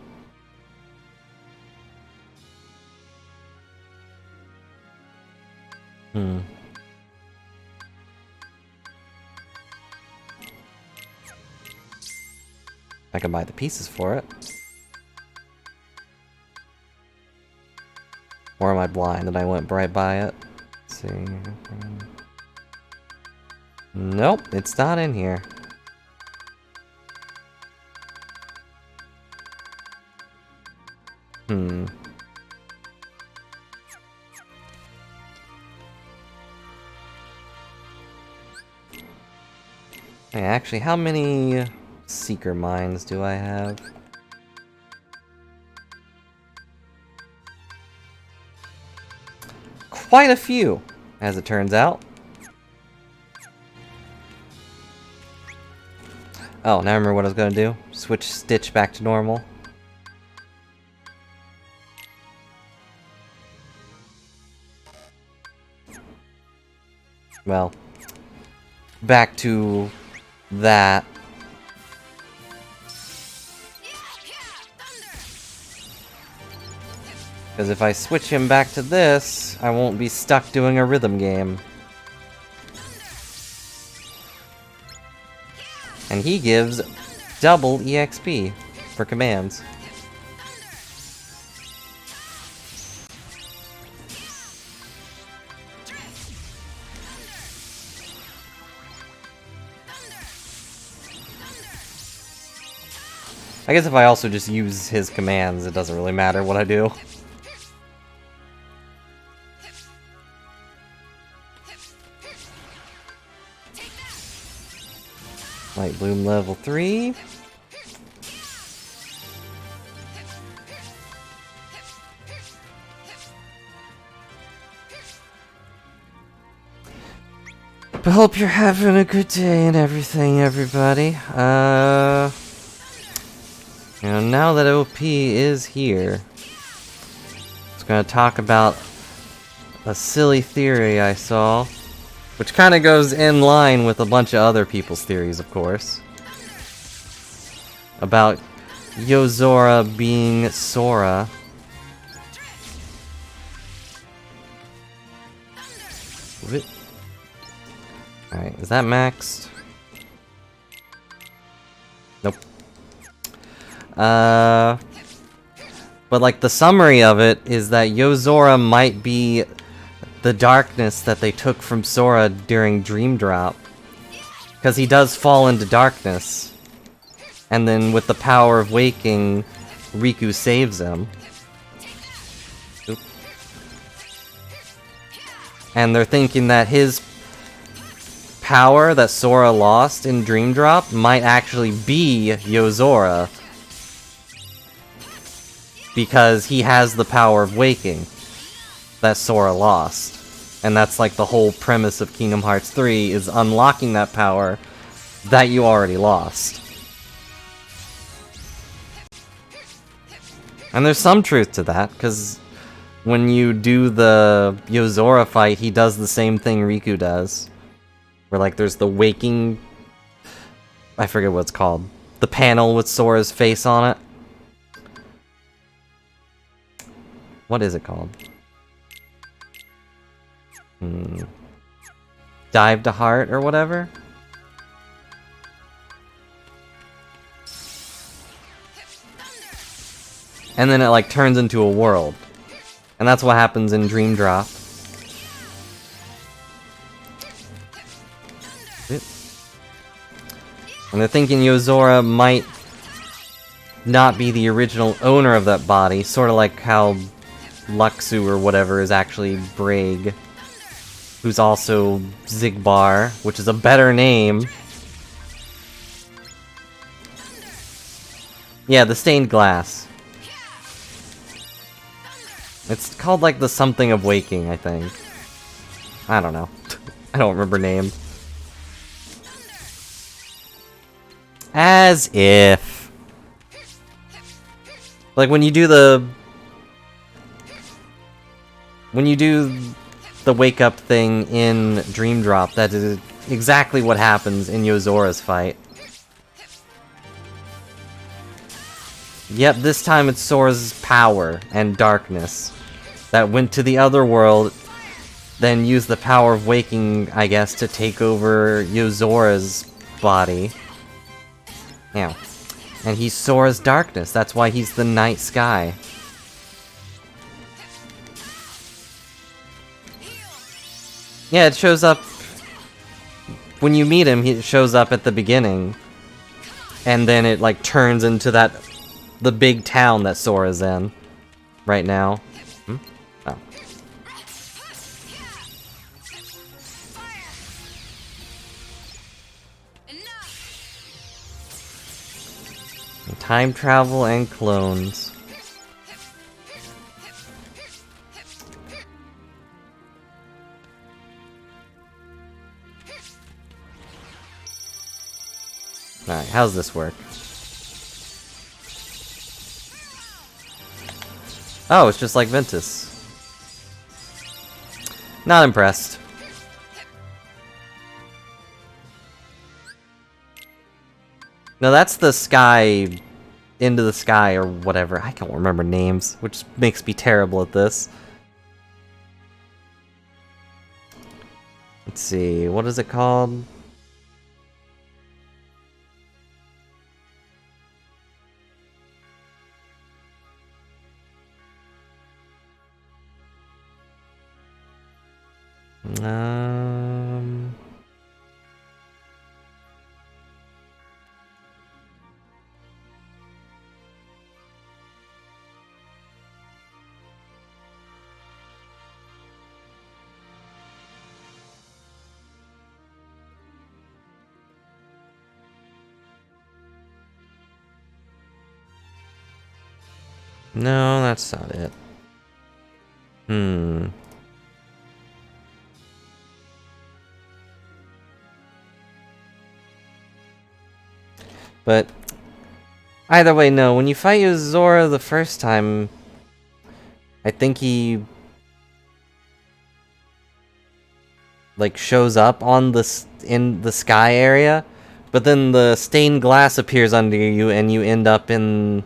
I can buy the pieces for it. Or am I blind and I went right by it? Let's see. Nope, it's not in here. Hey, actually, how many Seeker Mines do I have? Quite a few, as it turns out. Oh, now I remember what I was gonna do. Switch Stitch back to normal. Well, back to that. Because if I switch him back to this, I won't be stuck doing a rhythm game. And he gives double EXP for commands. I guess if I also just use his commands, it doesn't really matter what I do. Light Bloom level 3. But hope you're having a good day and everything, everybody. You know, now that OP is here, I was gonna talk about a silly theory I saw, which kind of goes in line with a bunch of other people's theories, of course, about Yozora being Sora. Alright, is that maxed? Nope. But like the summary of it is that Yozora might be the darkness that they took from Sora during Dream Drop. Because he does fall into darkness. And then with the power of waking, Riku saves him. Oop. And they're thinking that his power that Sora lost in Dream Drop might actually be Yozora. Because he has the power of waking that Sora lost. And that's like the whole premise of Kingdom Hearts 3, is unlocking that power that you already lost. And there's some truth to that, because when you do the Yozora fight, he does the same thing Riku does. Where like there's the waking... I forget what it's called. The panel with Sora's face on it. What is it called? Dive to Heart or whatever? And then it like turns into a world. And that's what happens in Dream Drop. And they're thinking Yozora might not be the original owner of that body, sort of like how Luxu or whatever is actually Braig, who's also Zigbar, which is a better name. Yeah, the stained glass. It's called like the something of waking, I think. I don't know. I don't remember names. As if. Like when you do the... When you do the wake up thing in Dream Drop, that is exactly what happens in Yozora's fight. Yep, this time it's Sora's power and darkness that went to the other world, then used the power of waking, I guess, to take over Yozora's body. Yeah. And he's Sora's darkness, that's why he's the night sky. Yeah, it shows up... When you meet him, it shows up at the beginning. And then it, like, turns into that... The big town that Sora's in. Right now. Oh. Time travel and clones. Alright, how's this work? Oh, it's just like Ventus. Not impressed. No, that's the sky... Into the sky or whatever. I can't remember names, which makes me terrible at this. Let's see, what is it called? No, that's not it. But either way, no. When you fight Yozora the first time, I think he like shows up on in the sky area, but then the stained glass appears under you and you end up in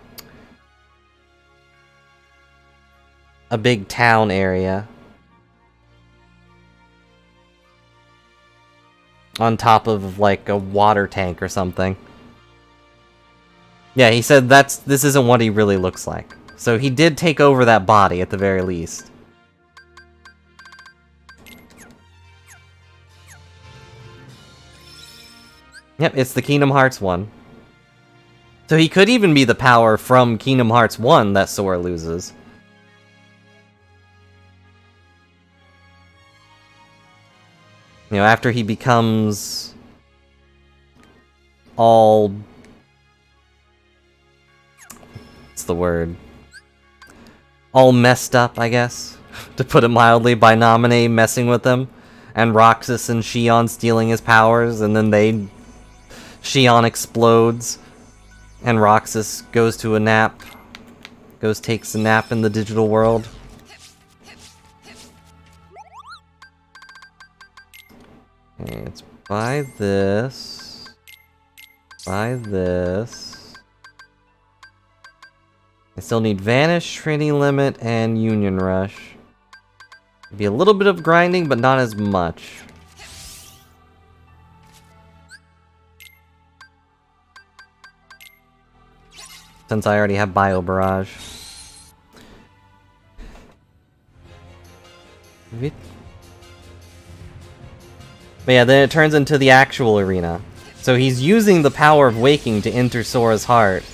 a big town area. On top of like a water tank or something. Yeah, he said this isn't what he really looks like. So he did take over that body at the very least. Yep, it's the Kingdom Hearts 1. So he could even be the power from Kingdom Hearts 1 that Sora loses. You know, after he becomes all... what's the word? All messed up, I guess, to put it mildly, by Naminé messing with him, and Roxas and Xion stealing his powers, and then Xion explodes, and Roxas goes to a nap. Takes a nap in the digital world. Okay, it's buy this. Buy this. I still need Vanish, Trinity Limit, and Union Rush. Be a little bit of grinding, but not as much. Since I already have Bio Barrage. But yeah, then it turns into the actual arena. So he's using the power of waking to enter Sora's heart.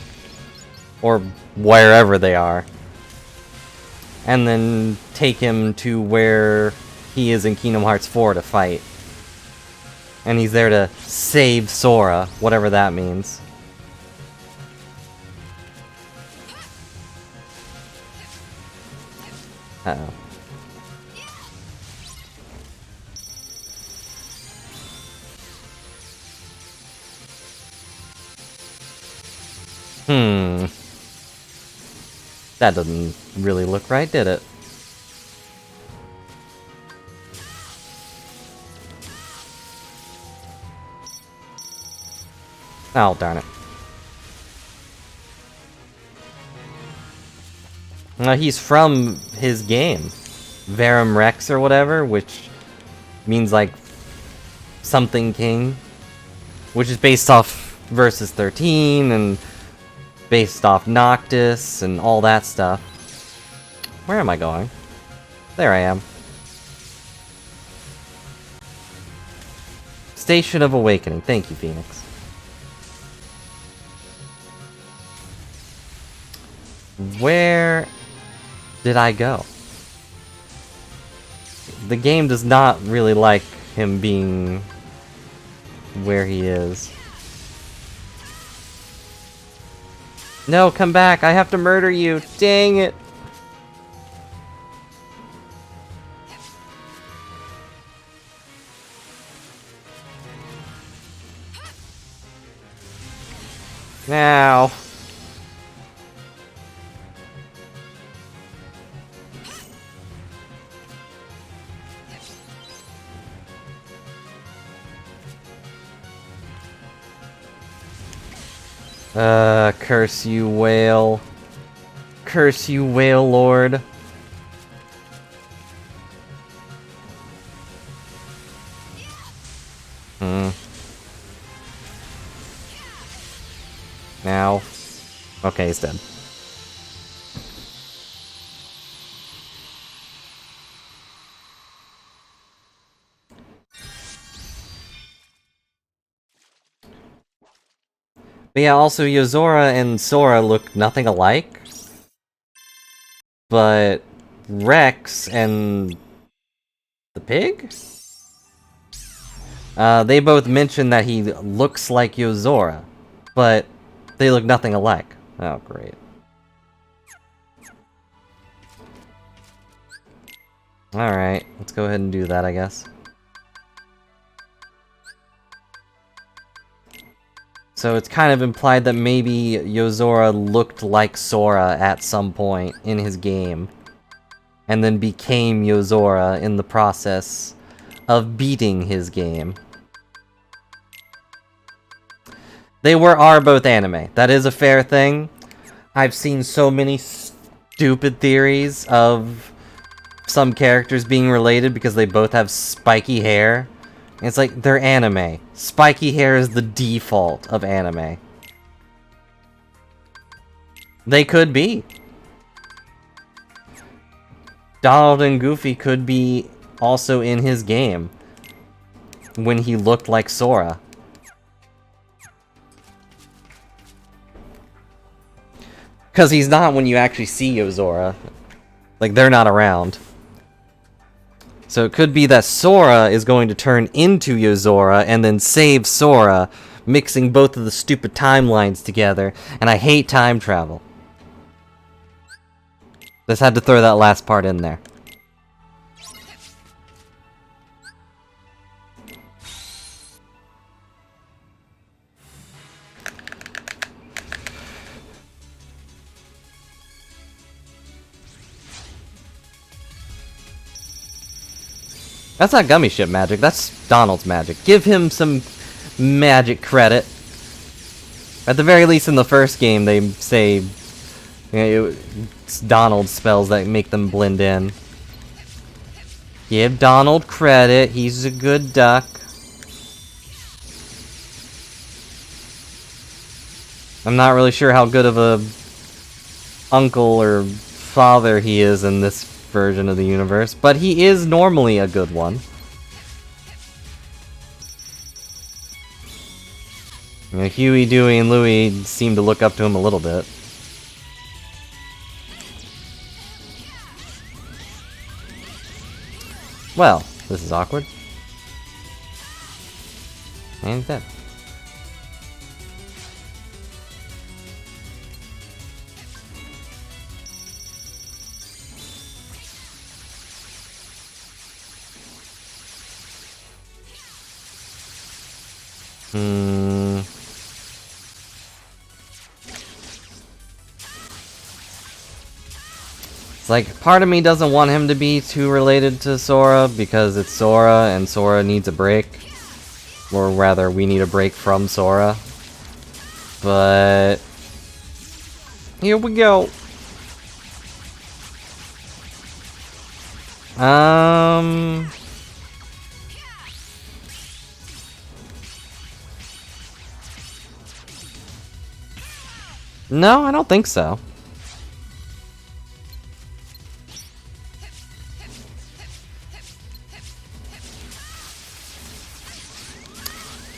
Or wherever they are. And then take him to where he is in Kingdom Hearts 4 to fight. And he's there to save Sora, whatever that means. Uh-oh. That doesn't really look right, did it? Oh, darn it. He's from his game. Verum Rex or whatever, which means like something king. Which is based off Versus 13 and based off Noctis and all that stuff. Where am I going? There I am. Station of Awakening. Thank you, Phoenix. Where did I go? The game does not really like him being where he is. No, come back! I have to murder you! Dang it! Now. Curse you, whale. Curse you, whale lord. Now. Okay, he's dead. But yeah, also Yozora and Sora look nothing alike. But Rex and the pig? They both mention that he looks like Yozora, but they look nothing alike. Oh, great. Alright, let's go ahead and do that, I guess. So it's kind of implied that maybe Yozora looked like Sora at some point in his game. And then became Yozora in the process of beating his game. They are both anime. That is a fair thing. I've seen so many stupid theories of some characters being related because they both have spiky hair. And it's like, they're anime. Spiky hair is the default of anime. They could be. Donald and Goofy could be also in his game when he looked like Sora. Because he's not when you actually see Yozora. Like, they're not around. So it could be that Sora is going to turn into Yozora and then save Sora, mixing both of the stupid timelines together. And I hate time travel. Just had to throw that last part in there. That's not Gummy Ship magic, that's Donald's magic. Give him some magic credit. At the very least in the first game they say it's Donald's spells that make them blend in. Give Donald credit, he's a good duck. I'm not really sure how good of a uncle or father he is in this version of the universe, but he is normally a good one. You know, Huey, Dewey, and Louie seem to look up to him a little bit. Well, this is awkward. And dead. It's like, part of me doesn't want him to be too related to Sora, because it's Sora, and Sora needs a break. Or rather, we need a break from Sora. But... here we go. No, I don't think so.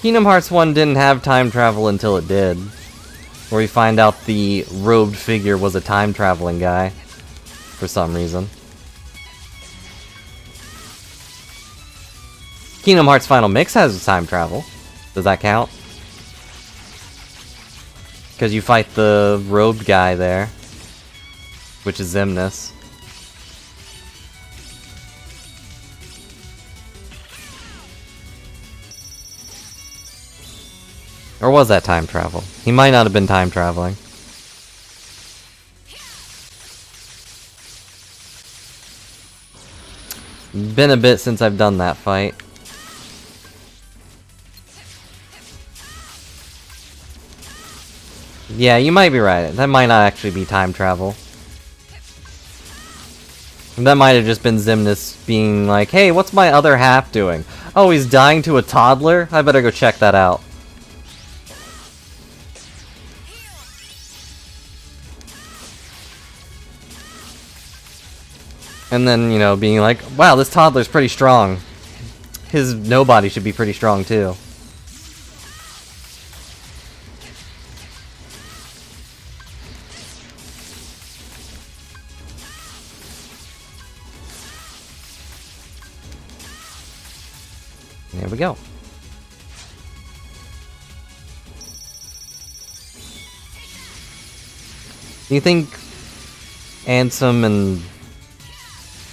Kingdom Hearts 1 didn't have time travel until it did. Where we find out the robed figure was a time traveling guy. For some reason. Kingdom Hearts Final Mix has time travel. Does that count? Because you fight the robed guy there. Which is Xemnas. Or was that time travel? He might not have been time traveling. Been a bit since I've done that fight. Yeah, you might be right. That might not actually be time travel. That might have just been Xemnas being like, hey, what's my other half doing? Oh, he's dying to a toddler? I better go check that out. And then, you know, being like, wow, this toddler's pretty strong. His nobody should be pretty strong, too. There we go. You think Ansem and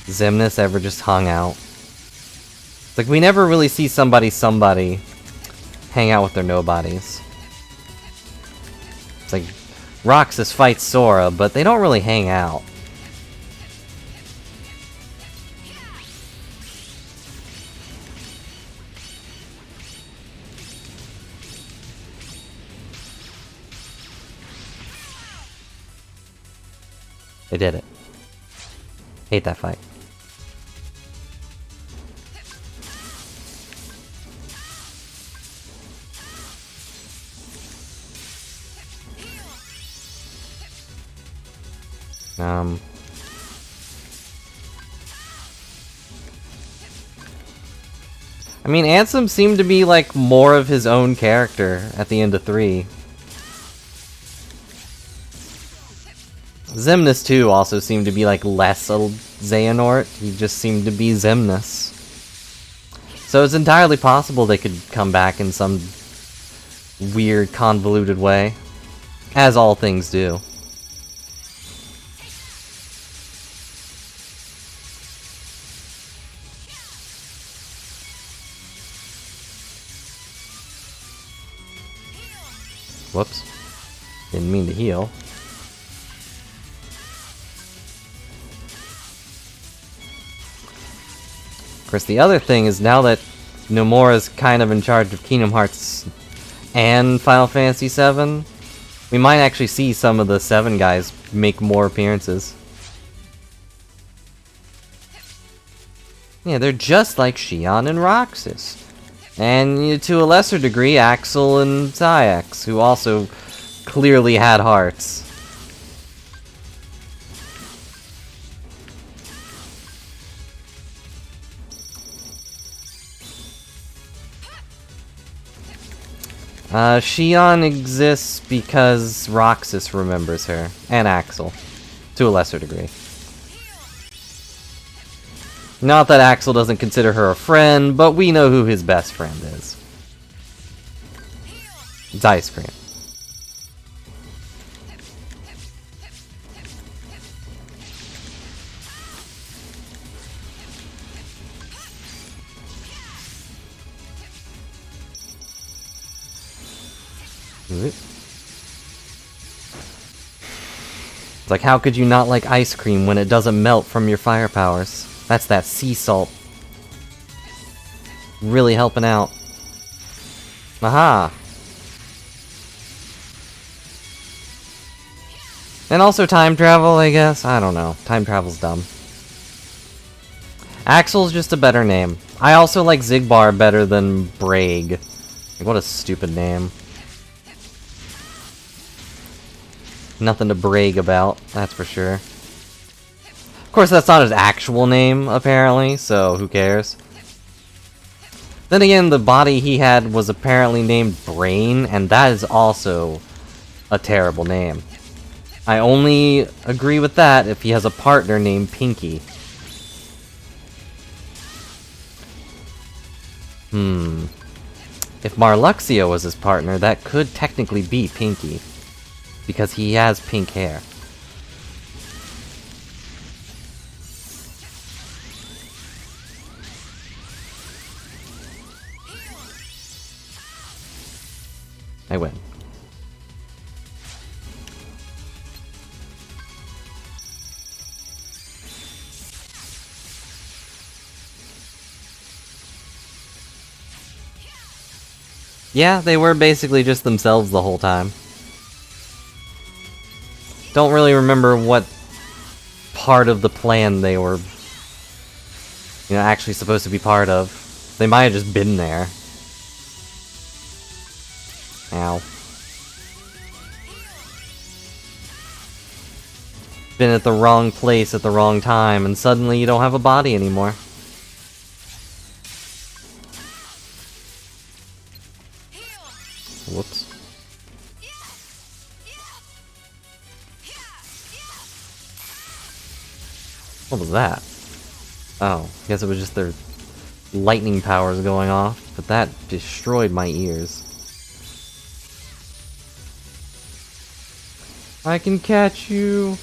Xemnas ever just hung out. It's like, we never really see somebody hang out with their nobodies. It's like, Roxas fights Sora, but they don't really hang out. They did it. Hate that fight. I mean, Ansem seemed to be like more of his own character at the end of 3. Xemnas too also seemed to be like less a Xehanort. He just seemed to be Xemnas. So it's entirely possible they could come back in some weird, convoluted way. As all things do. Whoops. Didn't mean to heal. Of course, the other thing is now that Nomura's kind of in charge of Kingdom Hearts and Final Fantasy VII, we might actually see some of the 7 guys make more appearances. Yeah, they're just like Xion and Roxas. And to a lesser degree, Axel and Saïx, who also clearly had hearts. Xion exists because Roxas remembers her, and Axel, to a lesser degree. Not that Axel doesn't consider her a friend, but we know who his best friend is. It's Ice Cream. It's like, how could you not like ice cream when it doesn't melt from your fire powers? That's that sea salt. Really helping out. Aha! And also time travel, I guess? I don't know. Time travel's dumb. Axel's just a better name. I also like Xigbar better than Braig. Like, what a stupid name. Nothing to brag about, that's for sure. Of course, that's not his actual name, apparently, so who cares? Then again, the body he had was apparently named Brain, and that is also a terrible name. I only agree with that if he has a partner named Pinky. If Marluxia was his partner, that could technically be Pinky. Because he has pink hair. I win. Yeah, they were basically just themselves the whole time. Don't really remember what part of the plan they were, actually supposed to be part of. They might have just been there. Ow. Been at the wrong place at the wrong time, and suddenly you don't have a body anymore. Whoops. What was that? Oh, I guess it was just their lightning powers going off, but that destroyed my ears. I can catch you!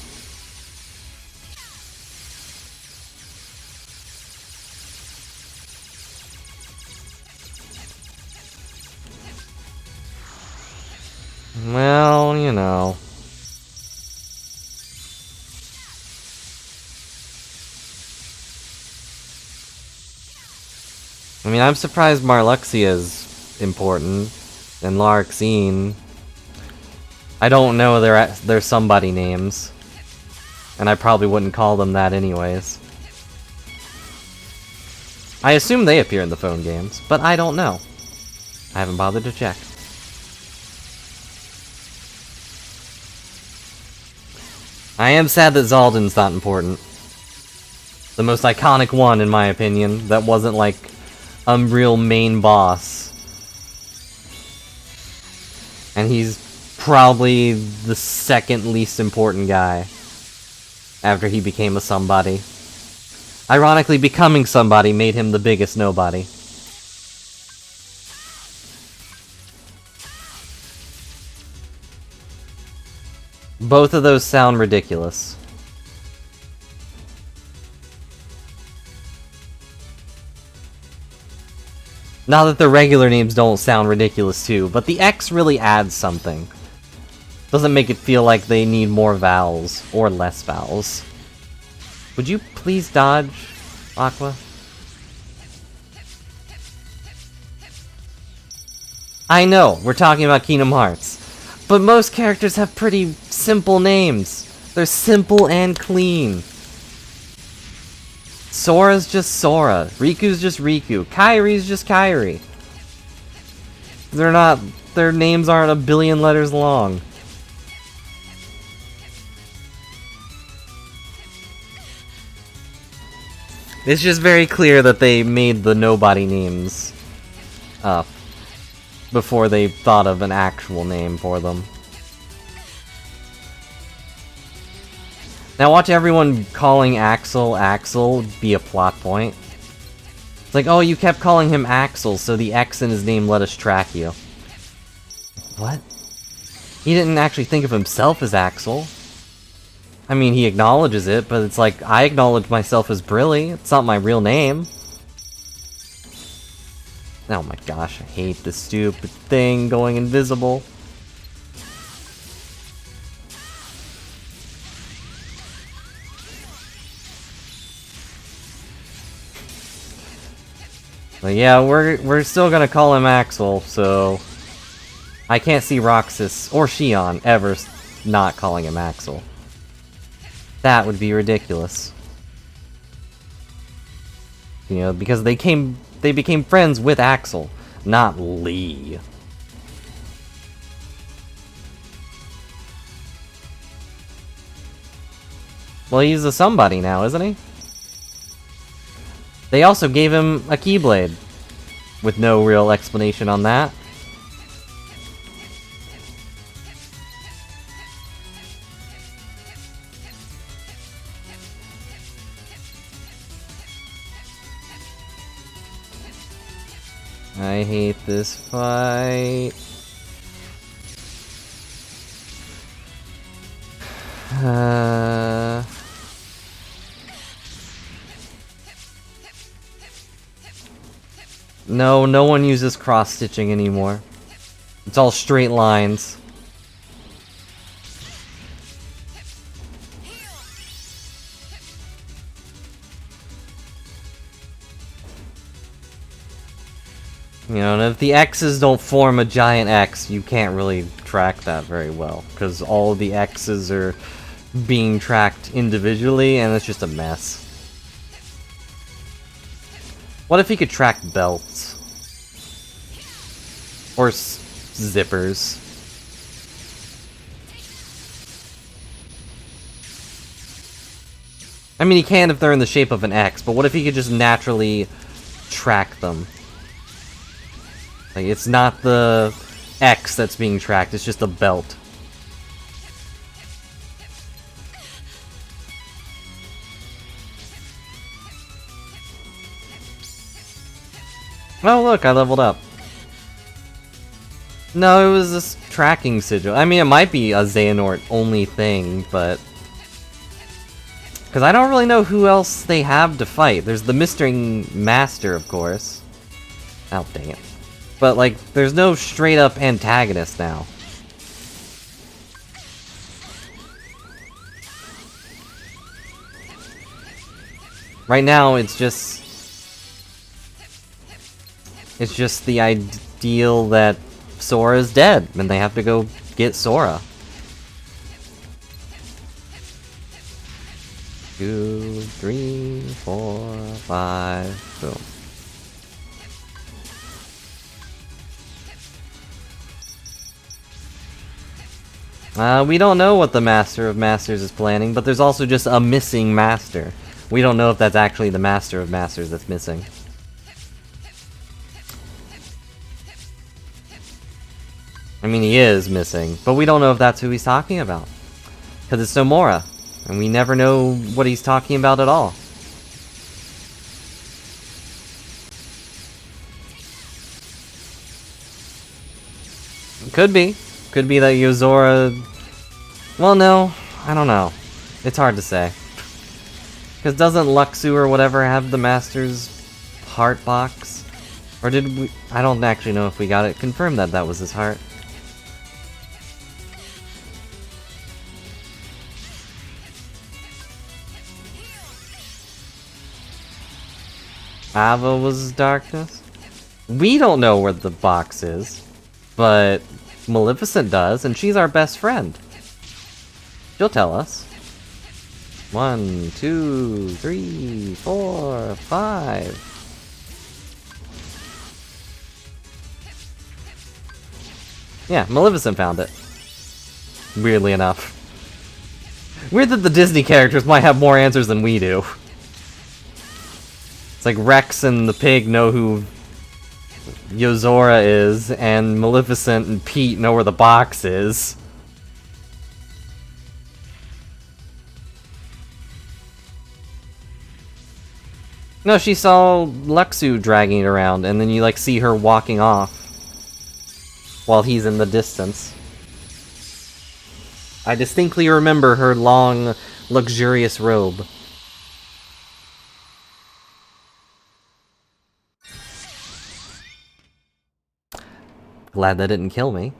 Well, you know. I mean, I'm surprised Marluxia is important, and Larxene. I don't know their somebody names, and I probably wouldn't call them that anyways. I assume they appear in the phone games, but I don't know. I haven't bothered to check. I am sad that Zaldin's not important. The most iconic one, in my opinion, that wasn't like a real main boss. And he's probably the second least important guy after he became a somebody. Ironically, becoming somebody made him the biggest nobody. Both of those sound ridiculous. Not that the regular names don't sound ridiculous too, but the X really adds something. Doesn't make it feel like they need more vowels, or less vowels. Would you please dodge, Aqua? I know, we're talking about Kingdom Hearts. But most characters have pretty simple names. They're simple and clean. Sora's just Sora. Riku's just Riku. Kairi's just Kairi. Their names aren't a billion letters long. It's just very clear that they made the nobody names up before they thought of an actual name for them. Now watch everyone calling Axel Axel be a plot point. It's like, oh, you kept calling him Axel, so the X in his name let us track you. What? He didn't actually think of himself as Axel. I mean, he acknowledges it, but it's like, I acknowledge myself as Brilly. It's not my real name. Oh my gosh, I hate this stupid thing going invisible. But yeah, we're still gonna call him Axel, so I can't see Roxas or Xion ever not calling him Axel. That would be ridiculous. You know, because they became friends with Axel, not Lee. Well, he's a somebody now, isn't he? They also gave him a Keyblade, with no real explanation on that. I hate this fight. No one uses cross-stitching anymore. It's all straight lines. You know, and if the X's don't form a giant X, you can't really track that very well, because all of the X's are being tracked individually, and it's just a mess. What if he could track belts? Or zippers? I mean, he can if they're in the shape of an X, but what if he could just naturally track them? Like, it's not the X that's being tracked, it's just a belt. Oh look, I leveled up. No, it was this tracking sigil. I mean, it might be a Xehanort only thing, but... because I don't really know who else they have to fight. There's the Mystery Master, of course. Oh, dang it. But, like, there's no straight-up antagonist now. Right now, it's just the ideal that Sora is dead, and they have to go get Sora. 2, 3, 4, 5, boom. We don't know what the Master of Masters is planning, but there's also just a missing Master. We don't know if that's actually the Master of Masters that's missing. I mean, he is missing, but we don't know if that's who he's talking about. Because it's Nomura, and we never know what he's talking about at all. Could be. Could be that Yozora... Well, no. I don't know. It's hard to say. Because doesn't Luxu or whatever have the Master's heart box? Or did we... I don't actually know if we got it confirmed that that was his heart. Ava was darkness? We don't know where the box is. But Maleficent does, and she's our best friend. She'll tell us. 1, 2, 3, 4, 5. Yeah, Maleficent found it. Weirdly enough. Weird that the Disney characters might have more answers than we do. It's like Rex and the pig know who Yozora is, and Maleficent and Pete know where the box is. No, she saw Luxu dragging it around, and then you like see her walking off while he's in the distance. I distinctly remember her long, luxurious robe. Glad that didn't kill me.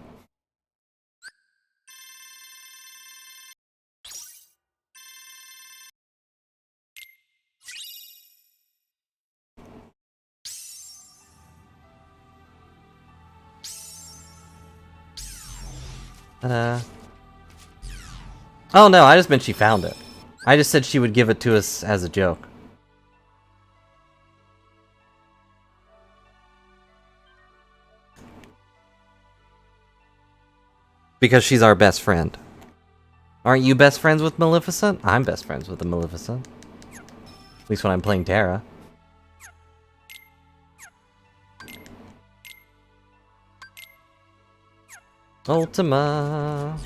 Oh no, I just meant she found it. I just said she would give it to us as a joke. Because she's our best friend. Aren't you best friends with Maleficent? I'm best friends with the Maleficent. At least when I'm playing Terra. Ultima.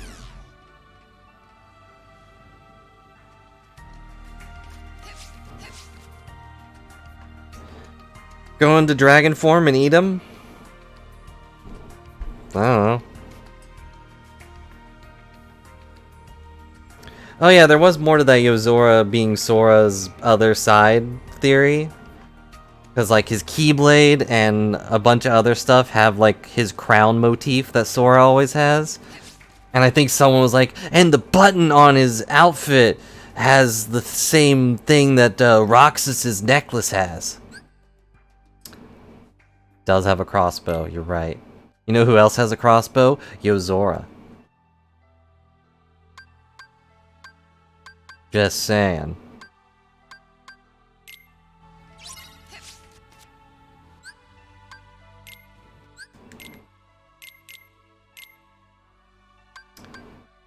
Go into dragon form and eat him? I don't know. Oh yeah, there was more to that Yozora being Sora's other side theory. Because like his Keyblade and a bunch of other stuff have like his crown motif that Sora always has. And I think someone was like, and the button on his outfit has the same thing that Roxas's necklace has. Does have a crossbow, you're right. You know who else has a crossbow? Yozora. Just saying.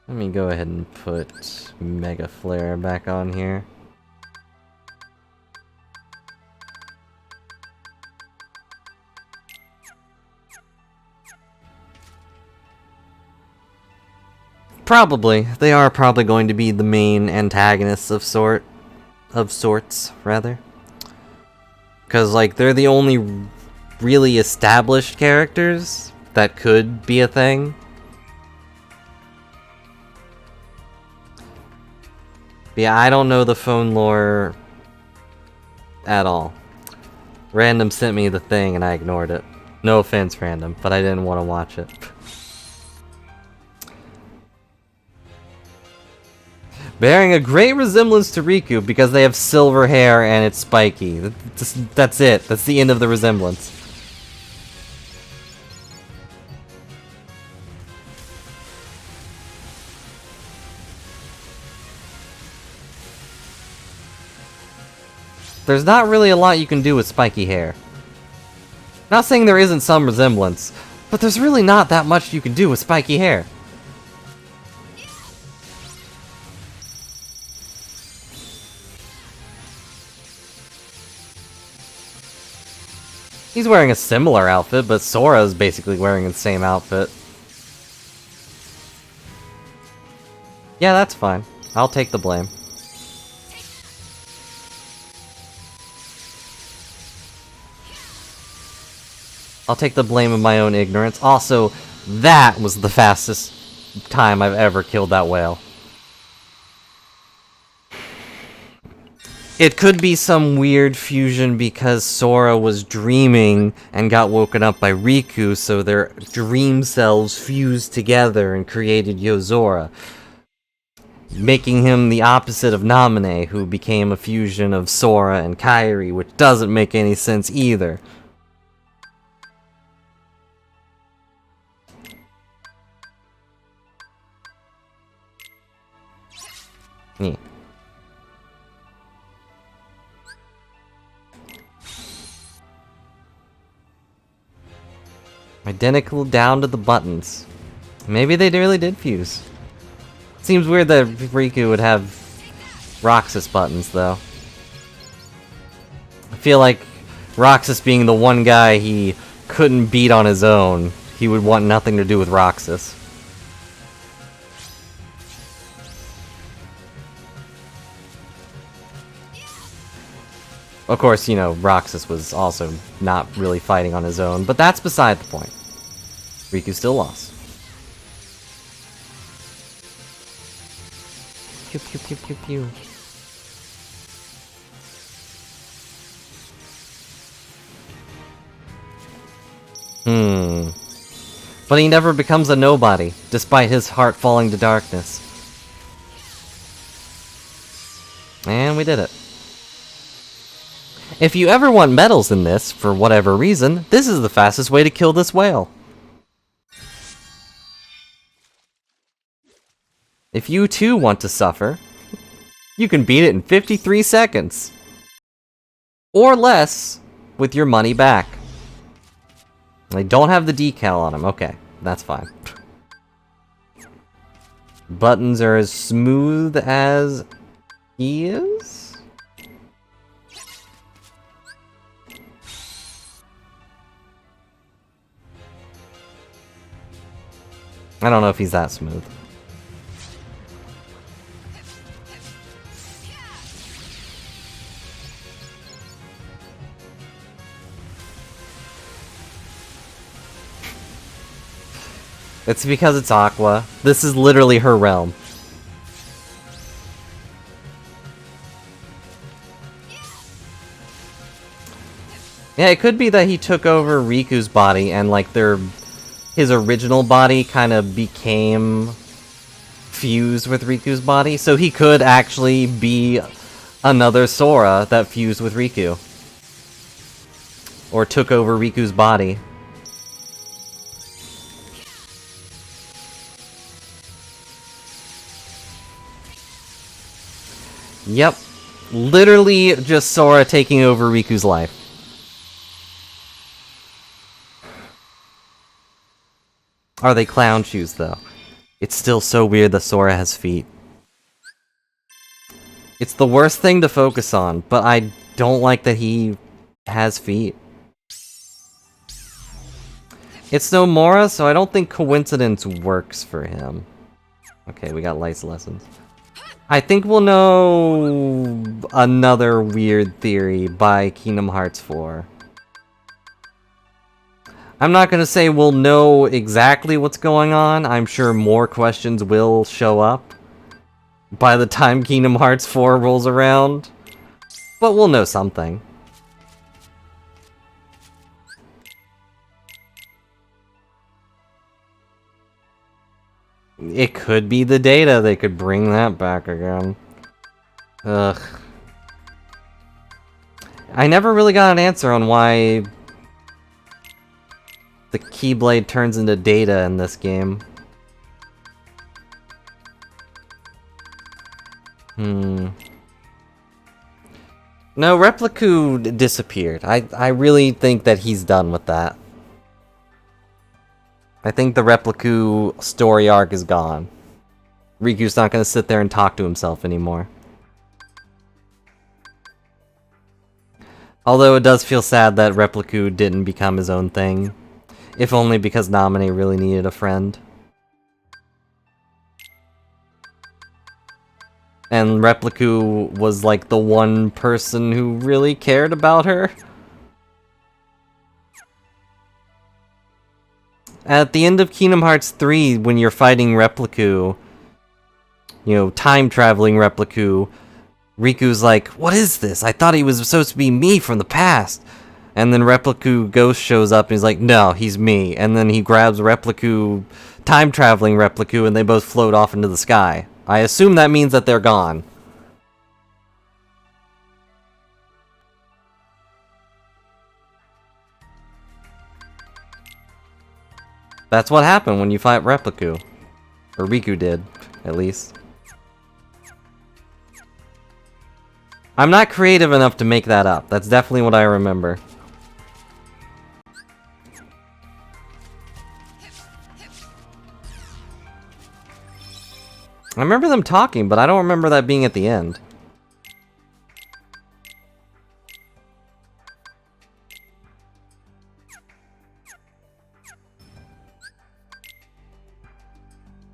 Let me go ahead and put Mega Flare back on here. Probably. They are probably going to be the main antagonists of sorts, rather. Because, like, they're the only really established characters that could be a thing. But yeah, I don't know the phone lore at all. Random sent me the thing and I ignored it. No offense, Random, but I didn't want to watch it. Bearing a great resemblance to Riku because they have silver hair and it's spiky. That's it. That's the end of the resemblance. There's not really a lot you can do with spiky hair. Not saying there isn't some resemblance, but there's really not that much you can do with spiky hair. He's wearing a similar outfit, but Sora's basically wearing the same outfit. Yeah, that's fine. I'll take the blame. I'll take the blame of my own ignorance. Also, that was the fastest time I've ever killed that whale. It could be some weird fusion because Sora was dreaming and got woken up by Riku, so their dream selves fused together and created Yozora, making him the opposite of Naminé, who became a fusion of Sora and Kairi, which doesn't make any sense either. Yeah. Identical down to the buttons. Maybe they really did fuse. Seems weird that Riku would have Roxas buttons, though. I feel like Roxas being the one guy he couldn't beat on his own, he would want nothing to do with Roxas. Of course, you know, Roxas was also not really fighting on his own, but that's beside the point. Riku still lost. Pew pew pew pew pew. But he never becomes a nobody, despite his heart falling to darkness. And we did it. If you ever want medals in this, for whatever reason, this is the fastest way to kill this whale. If you too want to suffer, you can beat it in 53 seconds. Or less, with your money back. They don't have the decal on them. Okay, that's fine. Buttons are as smooth as he is? I don't know if he's that smooth. It's because it's Aqua. This is literally her realm. Yeah, it could be that he took over Riku's body and like his original body kind of became fused with Riku's body, so he could actually be another Sora that fused with Riku. Or took over Riku's body. Yep. Literally just Sora taking over Riku's life. Are they clown shoes, though? It's still so weird that Sora has feet. It's the worst thing to focus on, but I don't like that he has feet. It's no Mora, so I don't think coincidence works for him. Okay, we got lice lessons. I think we'll know another weird theory by Kingdom Hearts 4. I'm not gonna say we'll know exactly what's going on. I'm sure more questions will show up by the time Kingdom Hearts 4 rolls around. But we'll know something. It could be the data. They could bring that back again. Ugh. I never really got an answer on why the Keyblade turns into data in this game. No, Repliku disappeared. I really think that he's done with that. I think the Repliku story arc is gone. Riku's not gonna sit there and talk to himself anymore. Although it does feel sad that Repliku didn't become his own thing. If only because Naminé really needed a friend. And Repliku was like the one person who really cared about her. At the end of Kingdom Hearts 3, when you're fighting Repliku, you know, time-traveling Repliku, Riku's like, what is this? I thought he was supposed to be me from the past. And then Repliku Ghost shows up and he's like, no, he's me. And then he grabs Repliku, time-traveling Repliku, and they both float off into the sky. I assume that means that they're gone. That's what happened when you fight Repliku. Or Riku did, at least. I'm not creative enough to make that up. That's definitely what I remember. I remember them talking, but I don't remember that being at the end.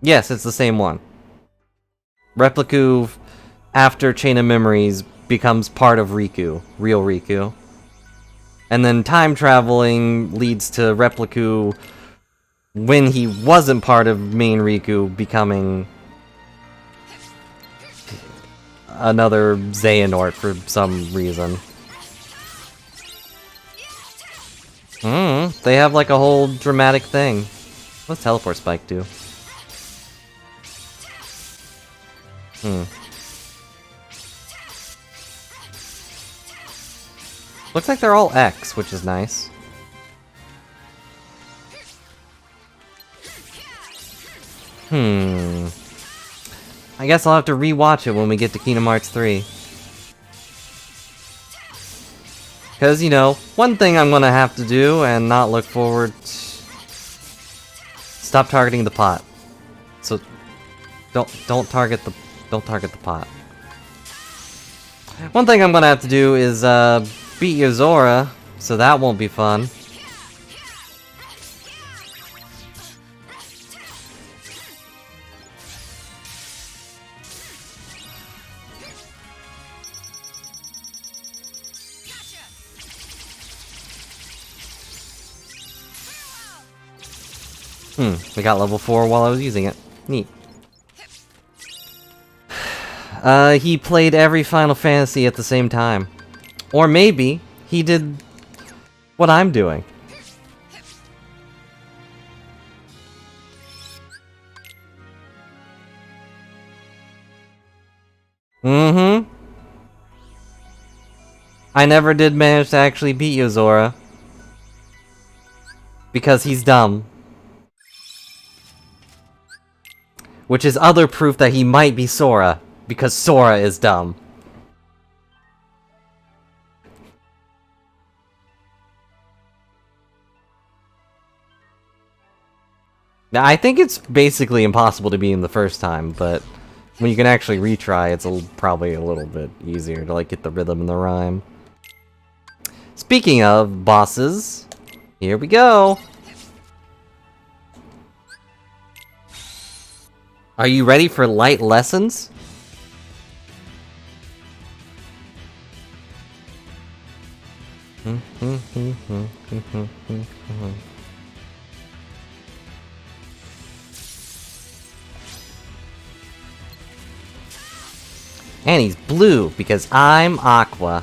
Yes, it's the same one. Repliku, after Chain of Memories, becomes part of Riku, real Riku. And then time traveling leads to Repliku, when he wasn't part of main Riku, becoming another Xehanort for some reason. They have like a whole dramatic thing. What's Teleport Spike do? Looks like they're all X, which is nice. I guess I'll have to rewatch it when we get to Kingdom Hearts 3. Because, you know, one thing I'm gonna have to do and not look forward to... Stop targeting the pot. So, don't target the pot. One thing I'm gonna have to do is, beat Yozora, so that won't be fun. We got level 4 while I was using it. Neat. He played every Final Fantasy at the same time. Or maybe he did what I'm doing. I never did manage to actually beat Yozora. Because he's dumb. Which is other proof that he might be Sora. Because Sora is dumb. Now, I think it's basically impossible to beat him the first time, but when you can actually retry, it's probably a little bit easier to like get the rhythm and the rhyme. Speaking of bosses, here we go! Are you ready for light lessons? And he's blue, because I'm Aqua.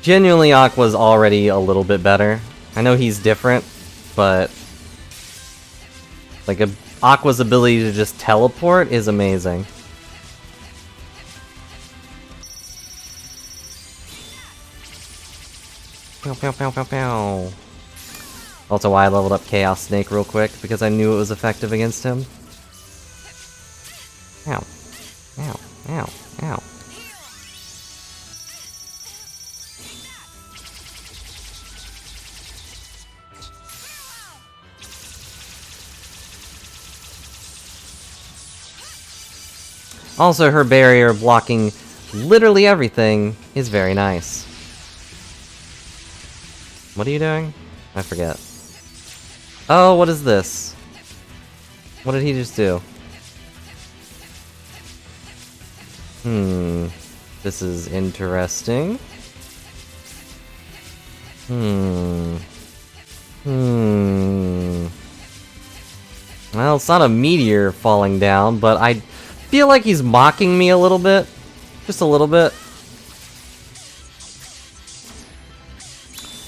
Genuinely, Aqua's already a little bit better. I know he's different, but like Aqua's ability to just teleport is amazing. Pow, pow, pow, pow, pow. Also why I leveled up Chaos Snake real quick, because I knew it was effective against him. Ow. Ow. Ow. Ow. Also, her barrier blocking literally everything is very nice. What are you doing? I forget. Oh, what is this? What did he just do? This is interesting. Well, it's not a meteor falling down, but I feel like he's mocking me a little bit. Just a little bit.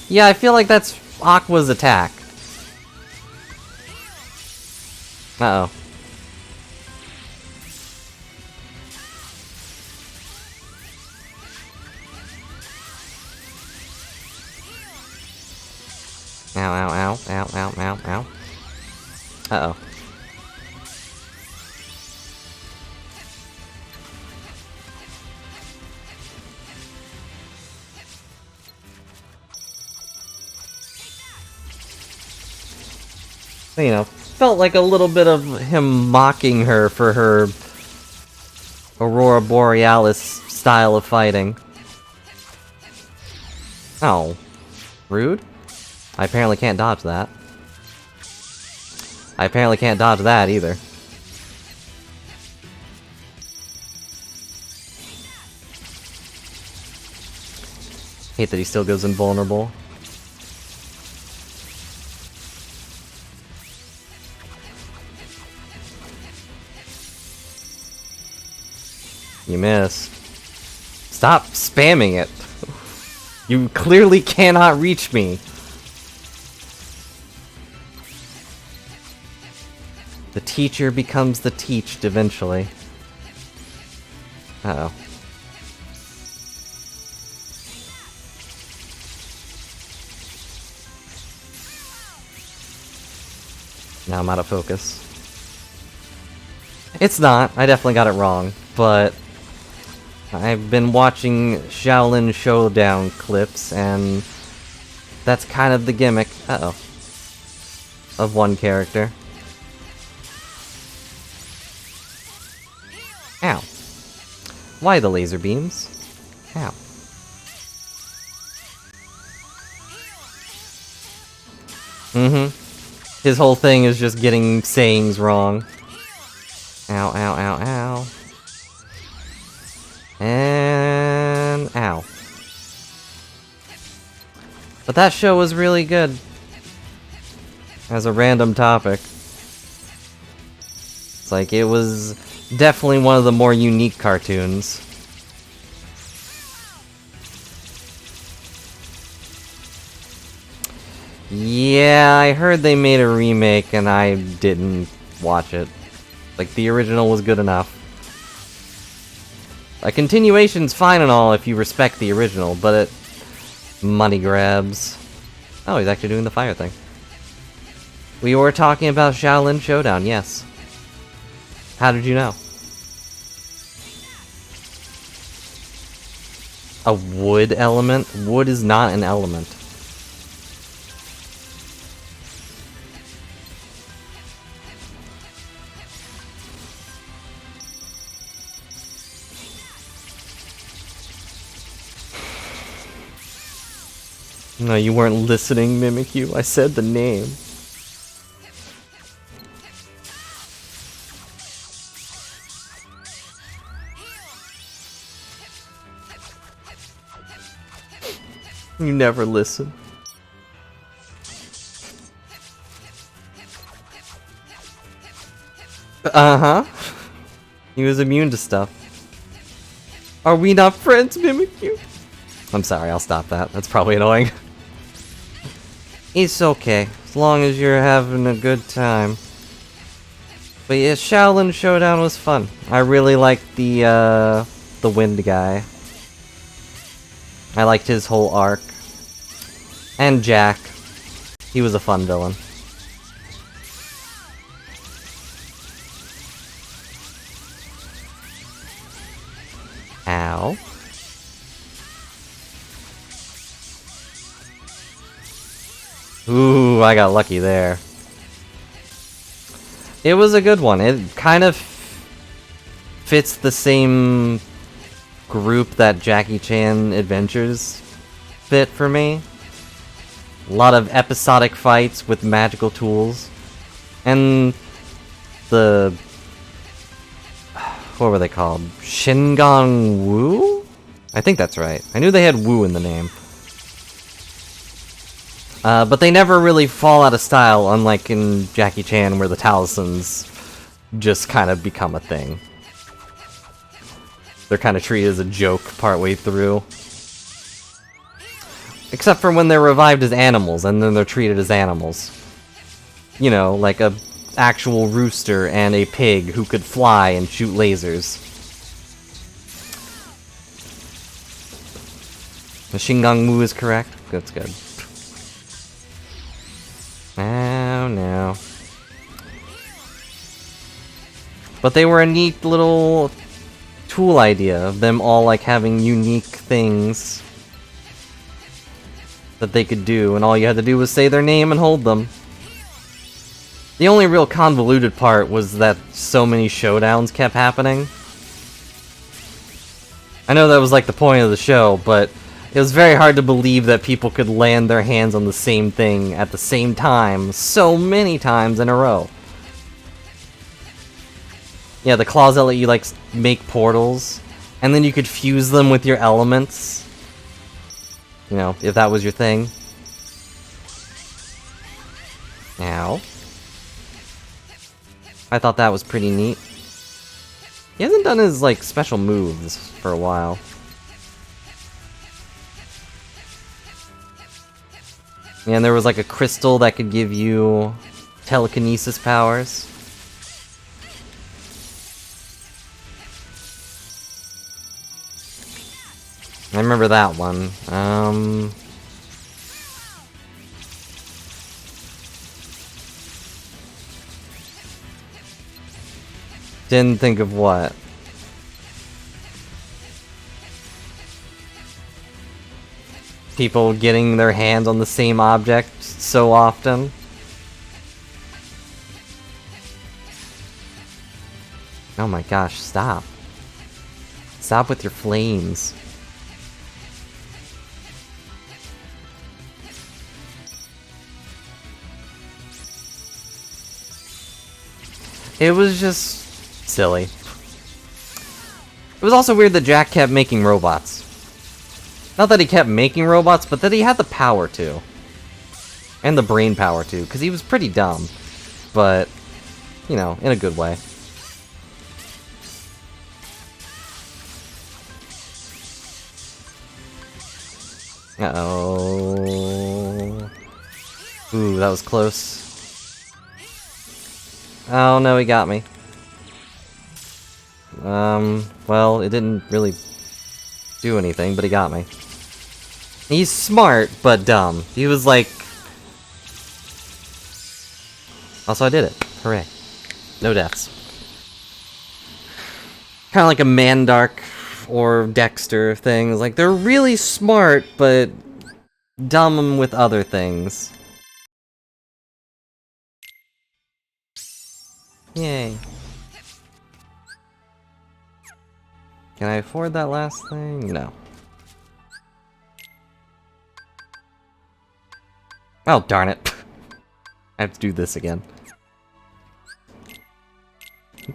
Yeah, I feel like that's Aqua's attack. Uh-oh. Ow, ow, ow, ow, ow, ow, ow. Uh-oh. You know, felt like a little bit of him mocking her for her Aurora Borealis style of fighting. Oh. Rude? I apparently can't dodge that. I apparently can't dodge that either. Hate that he still goes invulnerable. You missed. Stop spamming it. You clearly cannot reach me. The teacher becomes the teached eventually. Uh-oh. Now I'm out of focus. It's not. I definitely got it wrong, but I've been watching Shaolin Showdown clips, and that's kind of the gimmick, of one character. Ow. Why the laser beams? Ow. His whole thing is just getting sayings wrong. Ow, ow, ow, ow. And ow. But that show was really good. As a random topic. It's like, it was definitely one of the more unique cartoons. Yeah, I heard they made a remake and I didn't watch it. Like, the original was good enough. A continuation's fine and all if you respect the original, but it... money grabs. Oh, he's actually doing the fire thing. We were talking about Shaolin Showdown, yes. How did you know? A wood element? Wood is not an element. No, you weren't listening, Mimikyu. I said the name. You never listen. Uh-huh. He was immune to stuff. Are we not friends, Mimikyu? I'm sorry, I'll stop that. That's probably annoying. It's okay, as long as you're having a good time. But yeah, Shaolin Showdown was fun. I really liked the wind guy. I liked his whole arc. And Jack. He was a fun villain. Ow. Ooh, I got lucky there. It was a good one. It kind of fits the same group that Jackie Chan Adventures fit for me. A lot of episodic fights with magical tools. And the... what were they called? Shingon Wu? I think that's right. I knew they had Wu in the name. But they never really fall out of style, unlike in Jackie Chan where the talismans just kind of become a thing. They're kind of treated as a joke partway through. Except for when they're revived as animals, and then they're treated as animals. You know, like a actual rooster and a pig who could fly and shoot lasers. The Shingon Wu is correct? That's good. Oh no. But they were a neat little tool idea of them all like having unique things that they could do, and all you had to do was say their name and hold them. The only real convoluted part was that so many showdowns kept happening. I know that was like the point of the show, but it was very hard to believe that people could land their hands on the same thing at the same time so many times in a row. Yeah, the claws that let you like make portals, and then you could fuse them with your elements. You know, if that was your thing. Ow. I thought that was pretty neat. He hasn't done his, like, special moves for a while. And there was, like, a crystal that could give you telekinesis powers. I remember that one. Didn't think of what. People getting their hands on the same object so often. Oh my gosh, stop. Stop with your flames. It was just silly. It was also weird that Jack kept making robots. Not that he kept making robots, but that he had the power to. And the brain power to, because he was pretty dumb. But, you know, in a good way. Uh-oh. Ooh, that was close. Oh no, he got me. Well, it didn't really do anything, but he got me. He's smart, but dumb. He was like... Also, I did it. Hooray. No deaths. Kind of like a Mandark or Dexter thing. Like, they're really smart, but dumb with other things. Yay. Can I afford that last thing? No. Oh, darn it. I have to do this again.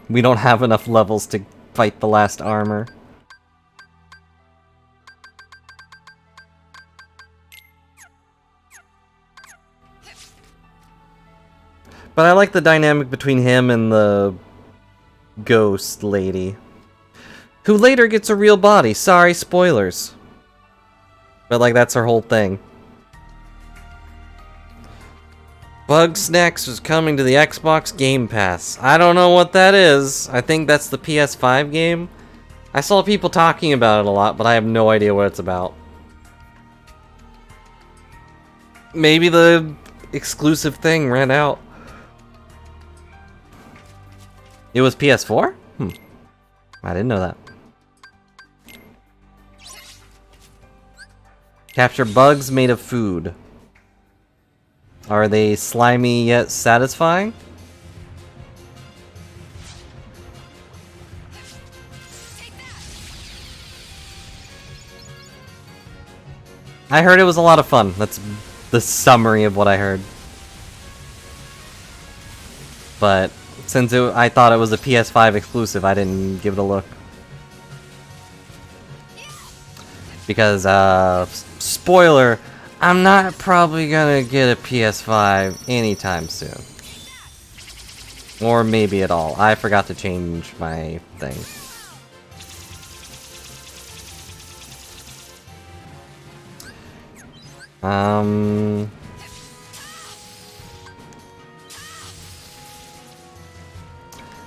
We don't have enough levels to fight the last armor. But I like the dynamic between him and the ghost lady. Who later gets a real body. Sorry, spoilers. But, like, that's her whole thing. Bugsnax is coming to the Xbox Game Pass. I don't know what that is. I think that's the PS5 game. I saw people talking about it a lot, but I have no idea what it's about. Maybe the exclusive thing ran out. It was PS4? I didn't know that. Capture bugs made of food. Are they slimy yet satisfying? I heard it was a lot of fun. That's the summary of what I heard. But since I thought it was a PS5 exclusive, I didn't give it a look. Because, spoiler, I'm not probably gonna get a PS5 anytime soon. Or maybe at all. I forgot to change my thing.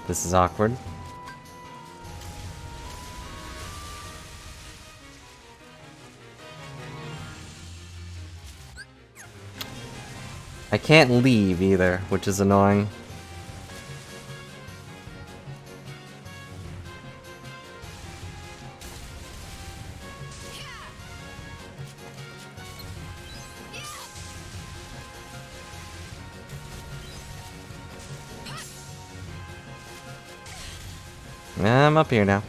This is awkward. I can't leave either, which is annoying. I'm up here now.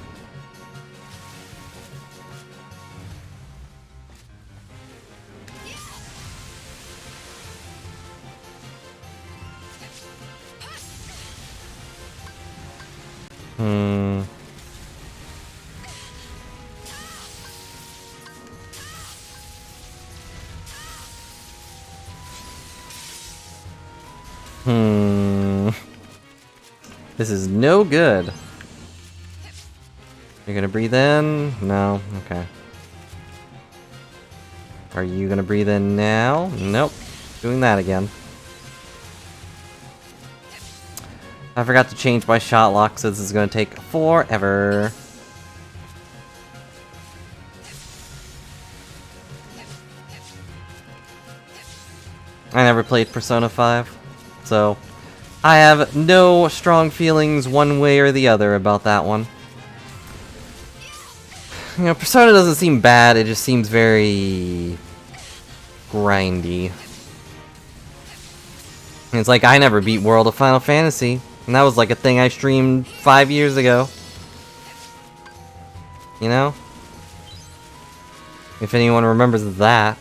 This is no good. You're gonna breathe in? No? Okay. Are you gonna breathe in now? Nope. Doing that again. I forgot to change my shot lock, so this is gonna take forever. I never played Persona 5, so I have no strong feelings one way or the other about that one. You know, Persona doesn't seem bad, it just seems very grindy. And it's like, I never beat World of Final Fantasy, and that was like a thing I streamed 5 years ago. You know? If anyone remembers that.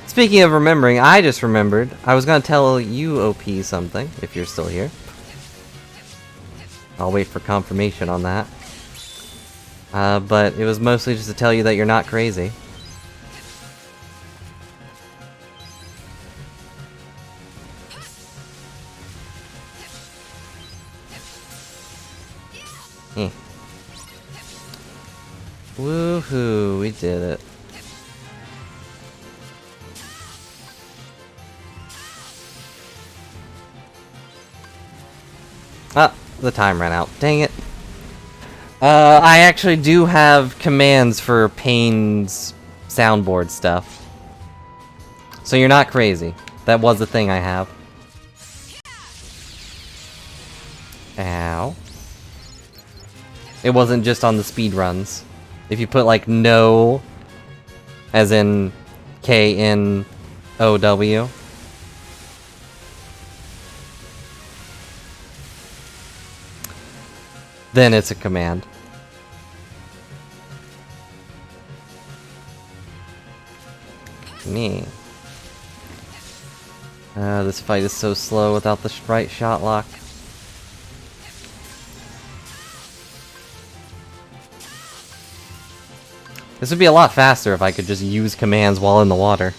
Speaking of remembering, I just remembered. I was gonna tell you, OP, something, if you're still here. I'll wait for confirmation on that. But it was mostly just to tell you that you're not crazy. Eh. Woohoo, we did it. Ah, the time ran out. Dang it. I actually do have commands for Pain's soundboard stuff. So you're not crazy. That was a thing I have. Ow. It wasn't just on the speed runs. If you put like no, as in K-N-O-W. Then it's a command. Me. This fight is so slow without the right shot lock. This would be a lot faster if I could just use commands while in the water.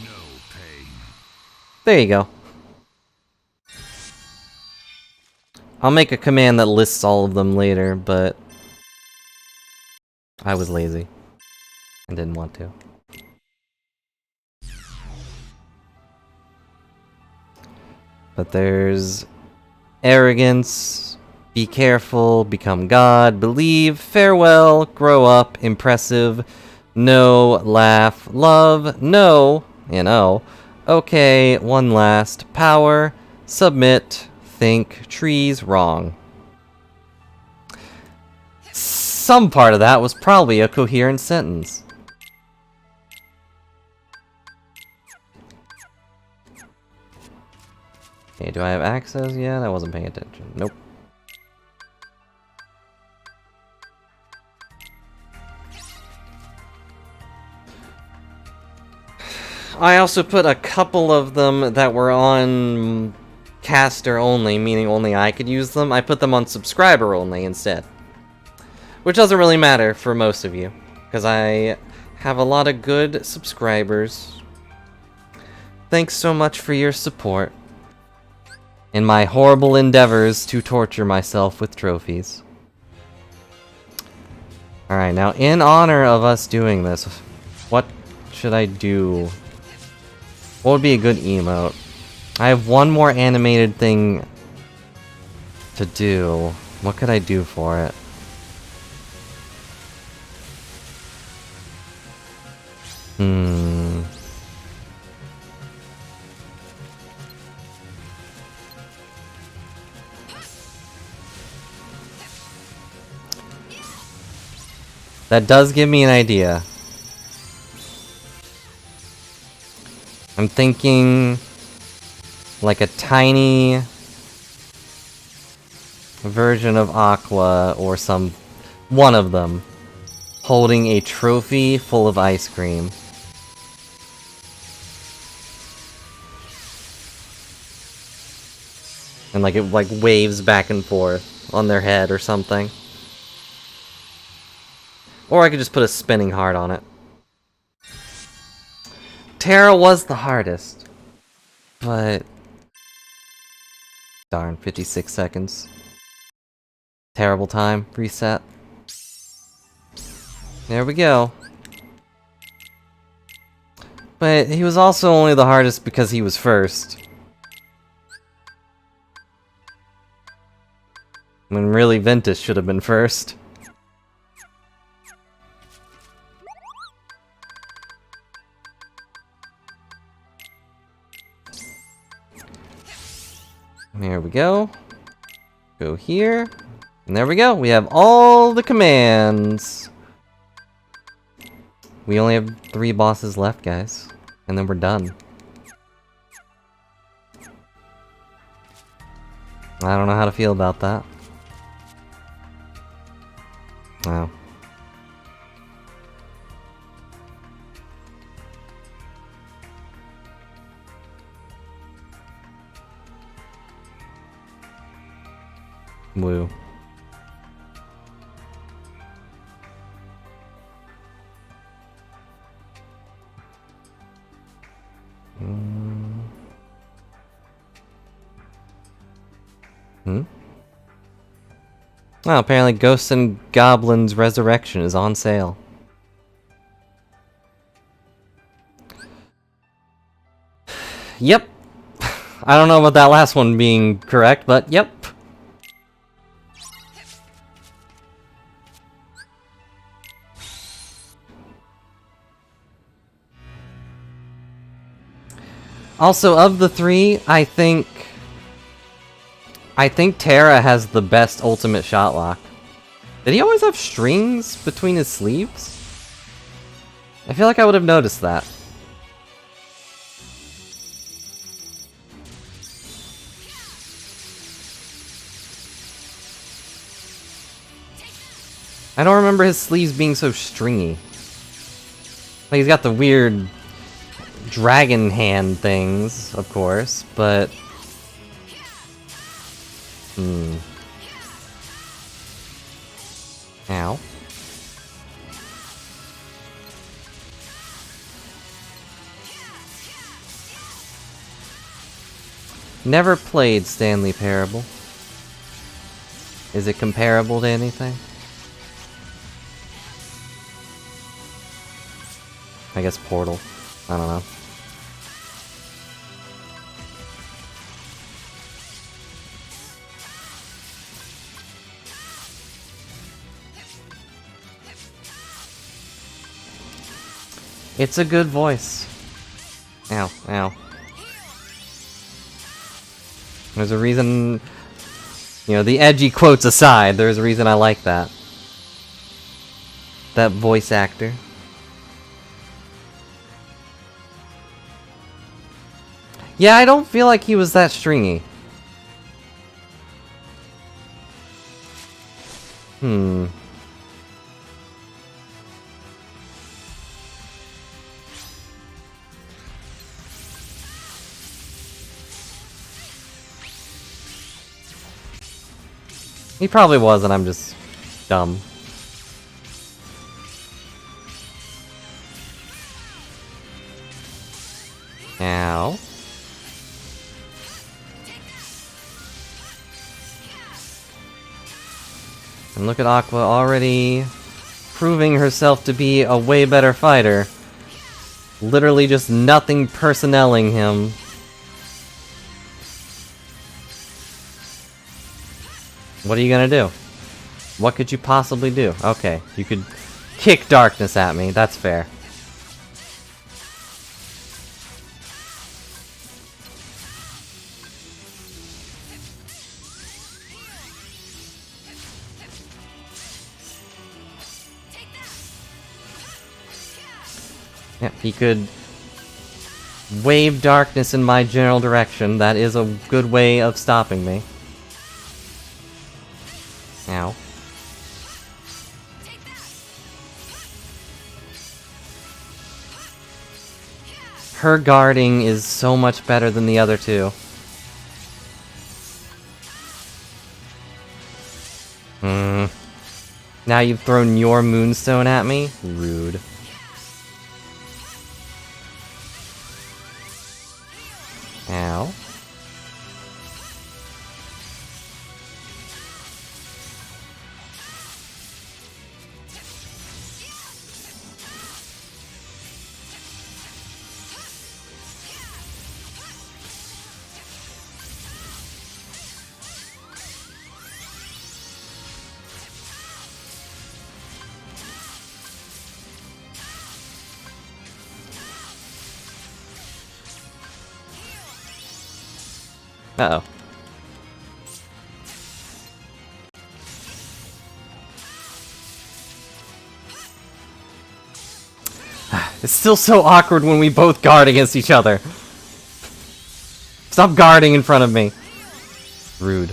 No There you go. I'll make a command that lists all of them later, but I was lazy and didn't want to. But there's arrogance, be careful, become God, believe, farewell, grow up, impressive, no, laugh, love, no, okay, one last, power, submit, think, trees, wrong. Some part of that was probably a coherent sentence. Okay, do I have access yet? I wasn't paying attention. Nope. I also put a couple of them that were on caster only, meaning only I could use them. I put them on subscriber only instead. Which doesn't really matter for most of you, because I have a lot of good subscribers. Thanks so much for your support in my horrible endeavors to torture myself with trophies. Alright, now in honor of us doing this, what should I do? What would be a good emote? I have one more animated thing to do. What could I do for it? That does give me an idea. I'm thinking like a tiny version of Aqua or one of them holding a trophy full of ice cream. And like it waves back and forth on their head or something. Or I could just put a spinning heart on it. Terra was the hardest. But darn, 56 seconds. Terrible time. Reset. There we go. But he was also only the hardest because he was first. When really Ventus should have been first. There we go. Go here. And there we go. We have all the commands. We only have 3 bosses left, guys. And then we're done. I don't know how to feel about that. Wow. Woo. Well, apparently Ghosts and Goblins Resurrection is on sale. Yep. I don't know about that last one being correct, but yep. Also, of the 3, I think Terra has the best ultimate shot lock. Did he always have strings between his sleeves? I feel like I would have noticed that. I don't remember his sleeves being so stringy. Like, he's got the weird dragon hand things, of course, but... Ow. Never played Stanley Parable. Is it comparable to anything? I guess Portal. I don't know. It's a good voice. Ow, ow. There's a reason, you know, the edgy quotes aside, there's a reason I like that. That voice actor. Yeah, I don't feel like he was that stringy. He probably was, and I'm just dumb. Ow. And look at Aqua already proving herself to be a way better fighter. Literally just nothing personnelling him. What are you gonna do? What could you possibly do? Okay, you could kick darkness at me, that's fair. Yeah, he could wave darkness in my general direction. That is a good way of stopping me. Ow. Her guarding is so much better than the other two. Now you've thrown your moonstone at me? Rude. Ow. Uh-oh. It's still so awkward when we both guard against each other. Stop guarding in front of me. Rude.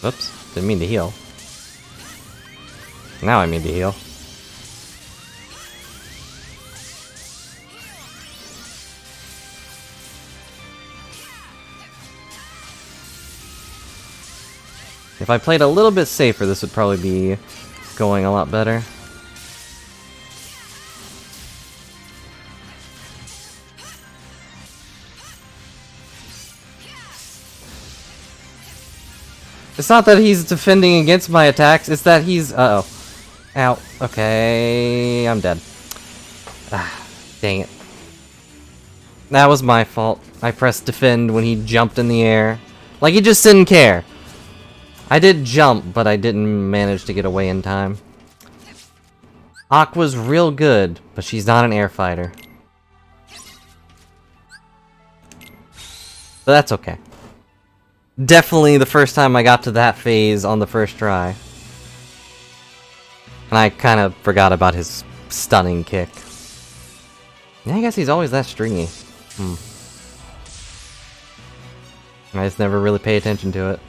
Oops, didn't mean to heal. Now I mean to heal. If I played a little bit safer, this would probably be going a lot better. It's not that he's defending against my attacks, it's that he's... Uh-oh. Ow. Okay, I'm dead. Ah, dang it. That was my fault. I pressed defend when he jumped in the air. Like he just didn't care. I did jump, but I didn't manage to get away in time. Aqua's real good, but she's not an air fighter. But that's okay. Definitely the first time I got to that phase on the first try. And I kind of forgot about his stunning kick. Yeah, I guess he's always that stringy. I just never really pay attention to it.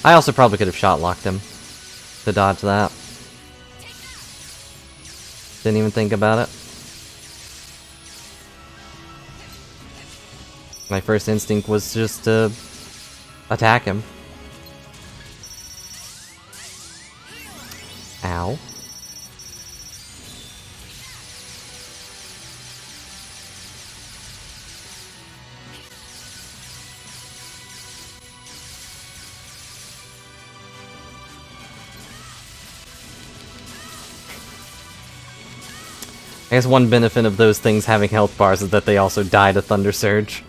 I also probably could have shot locked him to dodge that. Didn't even think about it. My first instinct was just to attack him. Ow. I guess one benefit of those things having health bars is that they also die to Thunder Surge.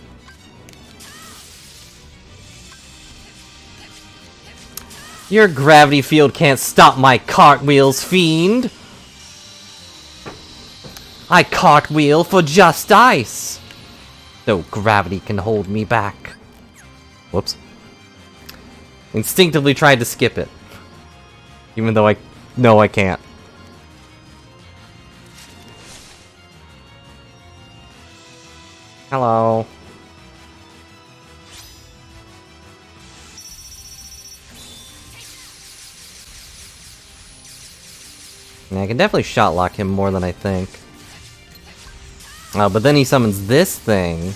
Your gravity field can't stop my cartwheels, fiend! I cartwheel for just ice! No gravity can hold me back. Whoops. Instinctively tried to skip it. Even though I know I can't. Hello. Yeah, I can definitely shot lock him more than I think. But then he summons this thing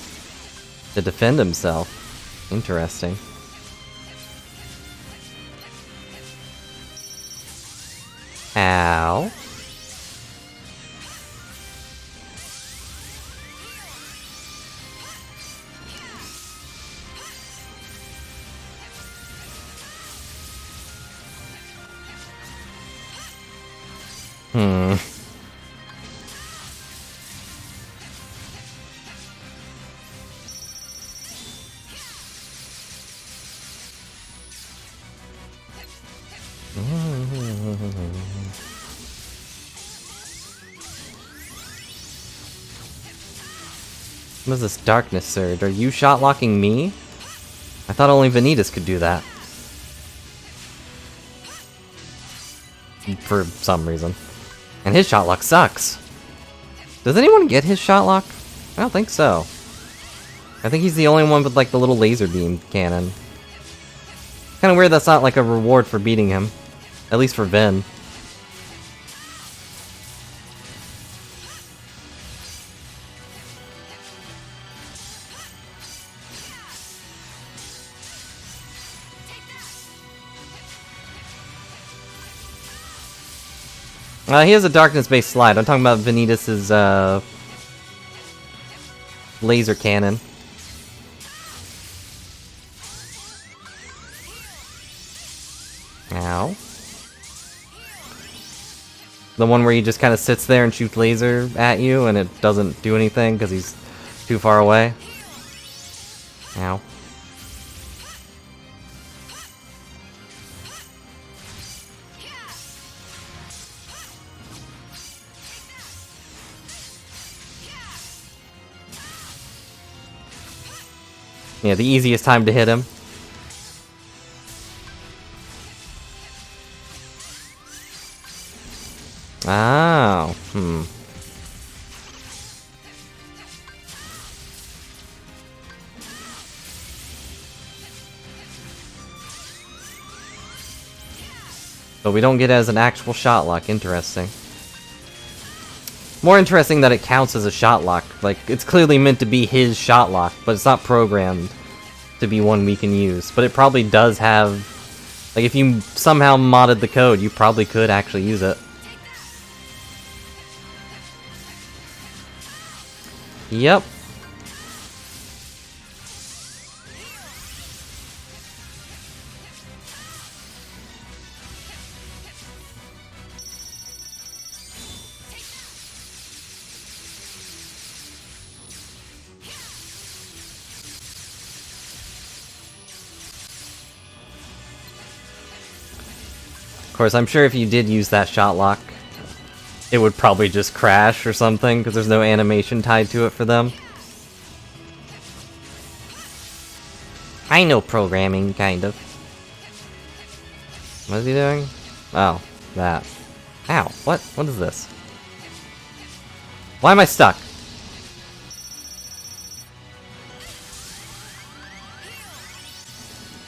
to defend himself. Interesting. Ow. Hmm. What is this darkness surge? Are you shot locking me? I thought only Vanitas could do that. For some reason. And his shot lock sucks. Does anyone get his shot lock? I don't think so. I think he's the only one with like the little laser beam cannon. Kinda weird that's not like a reward for beating him. At least for Ven. He has a darkness-based slide. I'm talking about Vanitas' laser cannon. Ow. The one where he just kind of sits there and shoots laser at you and it doesn't do anything because he's too far away. Ow. Yeah, the easiest time to hit him. Oh, But we don't get it as an actual shot lock. Interesting. More interesting that it counts as a shot lock. Like, it's clearly meant to be his shot lock, but it's not programmed to be one we can use. But it probably does have... Like, if you somehow modded the code, you probably could actually use it. Yep. Of course, I'm sure if you did use that shot lock, it would probably just crash or something, because there's no animation tied to it for them. I know programming, kind of. What is he doing? Oh, that. Ow, what? What is this? Why am I stuck?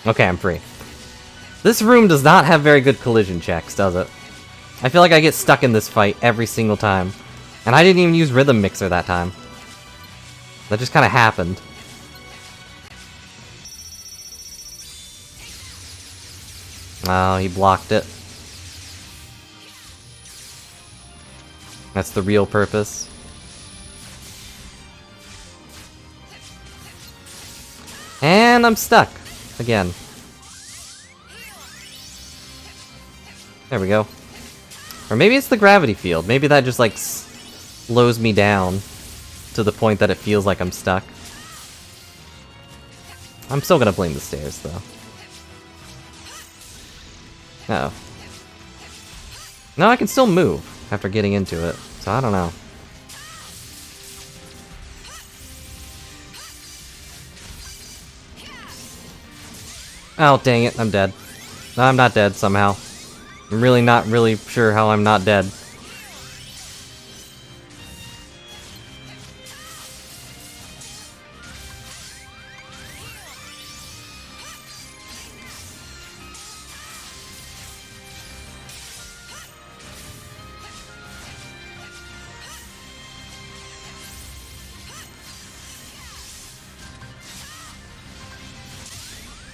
Okay, I'm free. This room does not have very good collision checks, does it? I feel like I get stuck in this fight every single time. And I didn't even use Rhythm Mixer that time. That just kind of happened. Oh, he blocked it. That's the real purpose. And I'm stuck. Again. There we go. Or maybe it's the gravity field. Maybe that just, like, slows me down to the point that it feels like I'm stuck. I'm still gonna blame the stairs, though. Uh-oh. No, I can still move after getting into it, so I don't know. Oh, dang it, I'm dead. No, I'm not dead, somehow. I'm really not really sure how I'm not dead.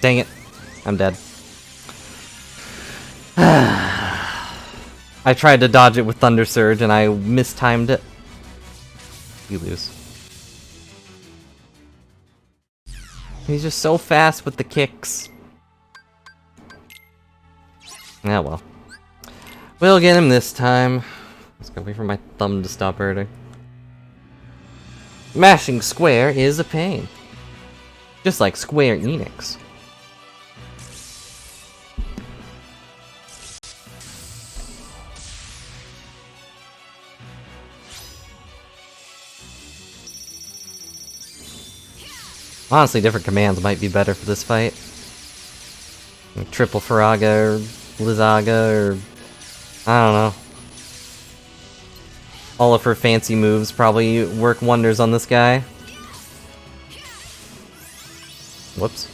Dang it. I'm dead. I tried to dodge it with Thunder Surge and I mistimed it. You lose. He's just so fast with the kicks. Ah well. We'll get him this time. Let's go wait for my thumb to stop hurting. Mashing square is a pain. Just like Square Enix. Honestly, different commands might be better for this fight. Like Triple Faraga or Blizzaga or... I don't know. All of her fancy moves probably work wonders on this guy. Whoops.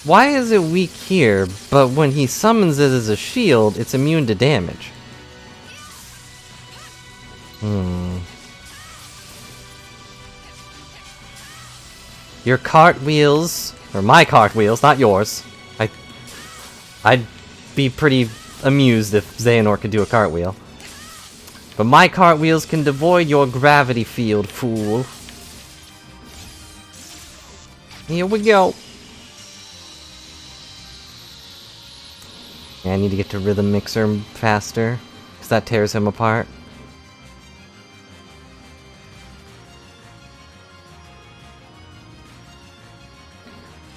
Why is it weak here, but when he summons it as a shield, it's immune to damage? Your cartwheels, or my cartwheels, not yours. I'd be pretty amused if Xehanort could do a cartwheel. But my cartwheels can devoid your gravity field, fool. Here we go. Yeah, I need to get to Rhythm Mixer faster, because that tears him apart.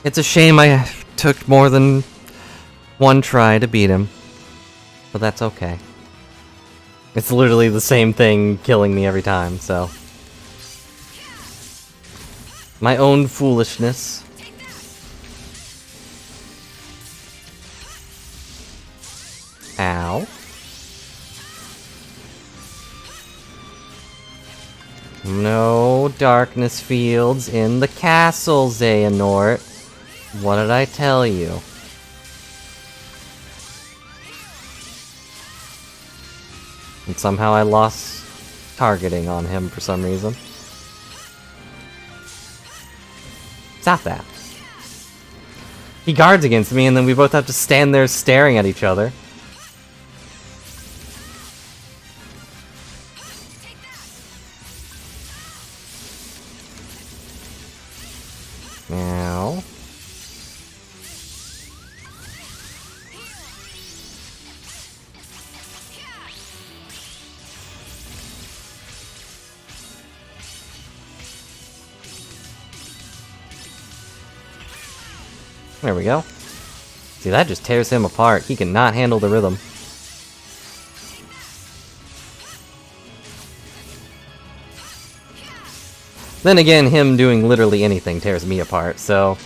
It's a shame I took more than one try to beat him, but that's okay. It's literally the same thing killing me every time, so... My own foolishness. Ow. No darkness fields in the castle, Xehanort. What did I tell you? And somehow I lost targeting on him for some reason. Stop that. He guards against me and then we both have to stand there staring at each other. Now. There we go. See, that just tears him apart. He cannot handle the rhythm. Then again, him doing literally anything tears me apart, so...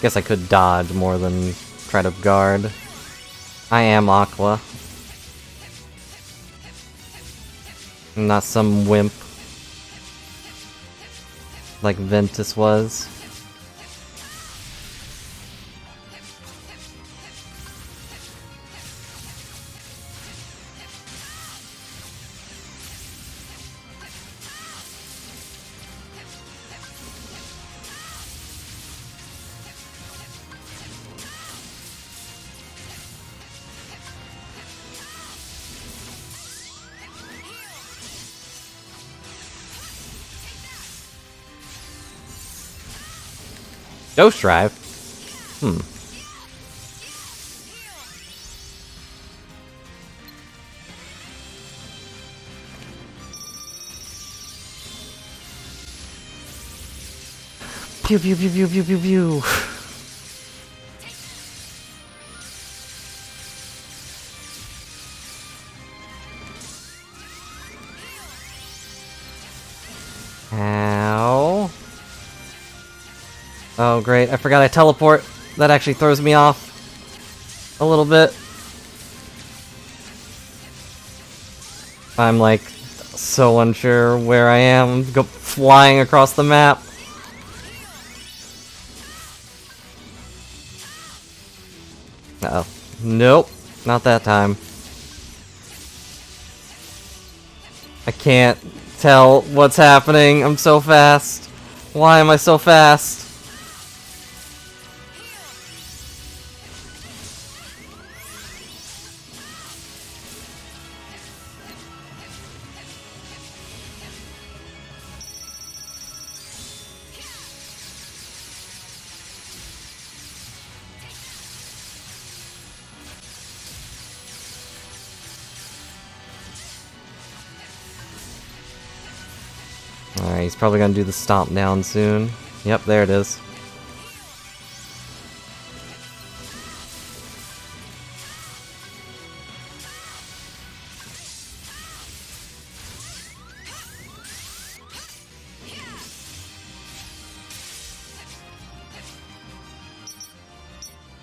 Guess I could dodge more than try to guard. I am Aqua. Not some wimp. Like Ventus was. Ghost Drive? Hmm. Pew pew pew pew pew pew pew. Ow. Oh great, I forgot I teleport. That actually throws me off a little bit. I'm like so unsure where I am. Go flying across the map. Uh-oh. Nope, not that time. I can't tell what's happening. I'm so fast. Why am I so fast? Alright, he's probably gonna do the stomp down soon. Yep, there it is.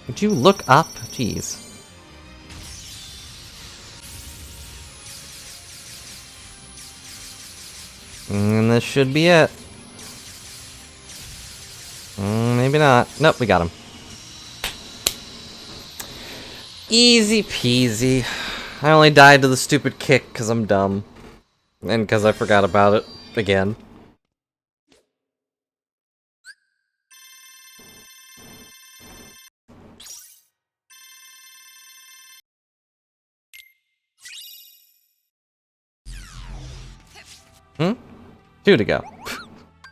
Would you look up? Jeez. And this should be it. Maybe not. Nope, we got him. Easy peasy. I only died to the stupid kick because I'm dumb. And because I forgot about it again. Hmm? 2 to go.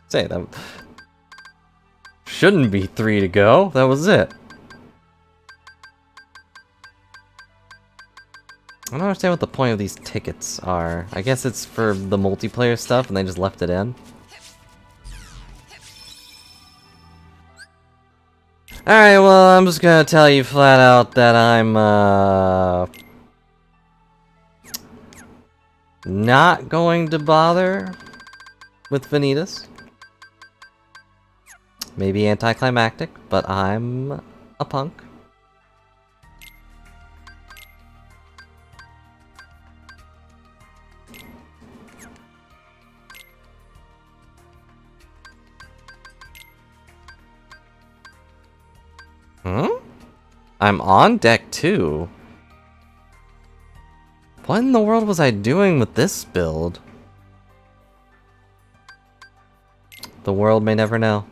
Say that. Shouldn't be 3 to go. That was it. I don't understand what the point of these tickets are. I guess it's for the multiplayer stuff and they just left it in. Alright, well, I'm just gonna tell you flat out that I'm, not going to bother with Vanitas. Maybe anticlimactic, but I'm a punk. Hmm? I'm on deck 2. What in the world was I doing with this build? The world may never know.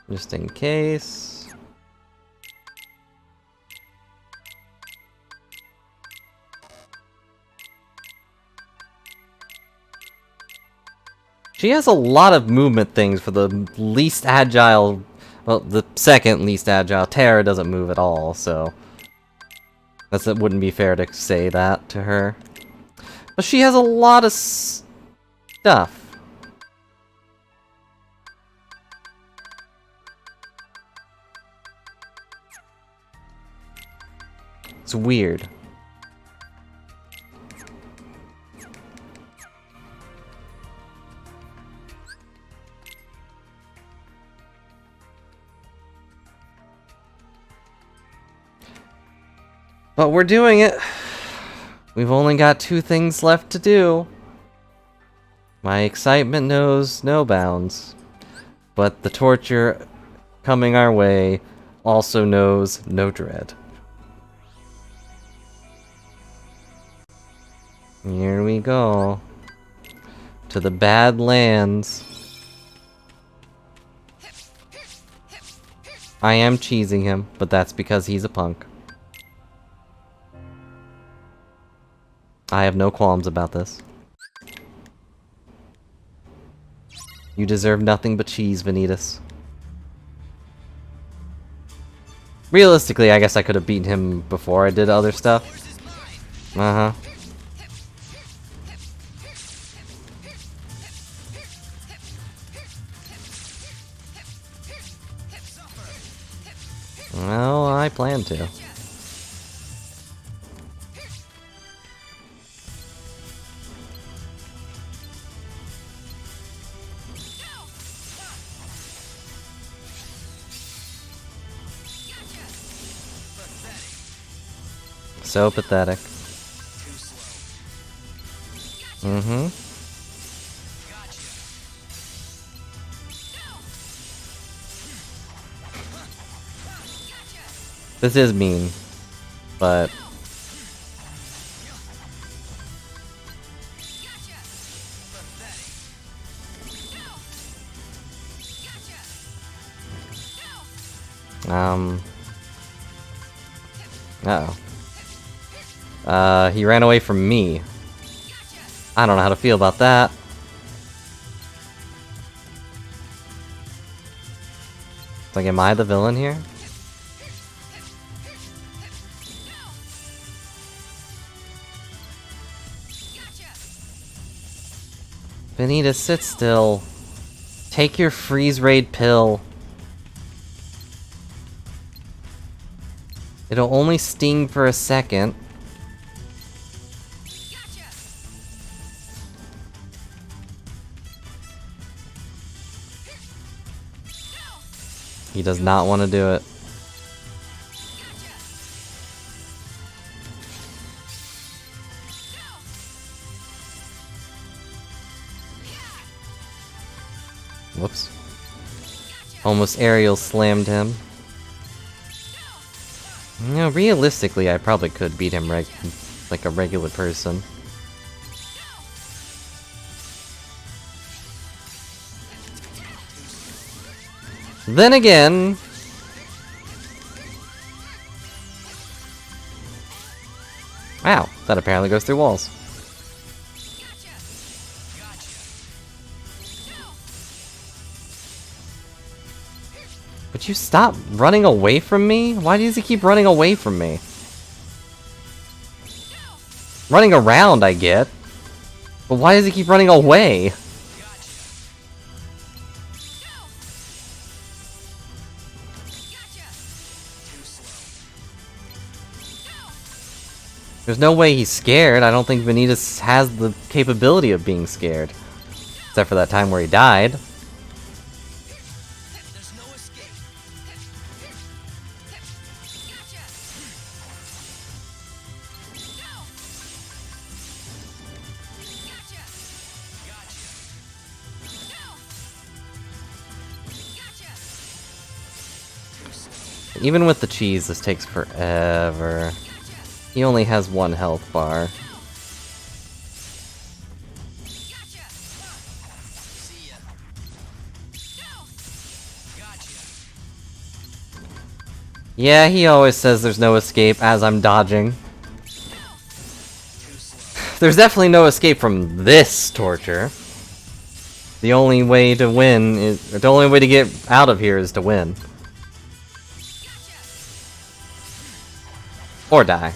Just in case. She has a lot of movement things for the least agile, well, the second least agile. Terra doesn't move at all, so it wouldn't be fair to say that to her. But she has a lot of stuff. It's weird. But we're doing it. We've only got 2 things left to do. My excitement knows no bounds. But the torture coming our way also knows no dread. Here we go. To the Badlands. I am cheesing him, but that's because he's a punk. I have no qualms about this. You deserve nothing but cheese, Vanitas. Realistically, I guess I could have beaten him before I did other stuff. Uh-huh. Well, I plan to. So pathetic. Mm-hmm. This is mean, but... Uh-oh. He ran away from me. I don't know how to feel about that. It's like, am I the villain here? Benita, sit still. Take your freeze raid pill. It'll only sting for a second. He does not want to do it. Whoops. Almost aerial slammed him. You know, realistically, I probably could beat him like a regular person. Then again... Wow, that apparently goes through walls. Would you stop running away from me? Why does he keep running away from me? Running around, I get. But why does he keep running away? There's no way he's scared. I don't think Vanitas has the capability of being scared. Except for that time where he died. Even with the cheese, this takes forever. He only has 1 health bar. Yeah, he always says there's no escape as I'm dodging. There's definitely no escape from this torture. The only way to win is... the only way to get out of here is to win. Or die.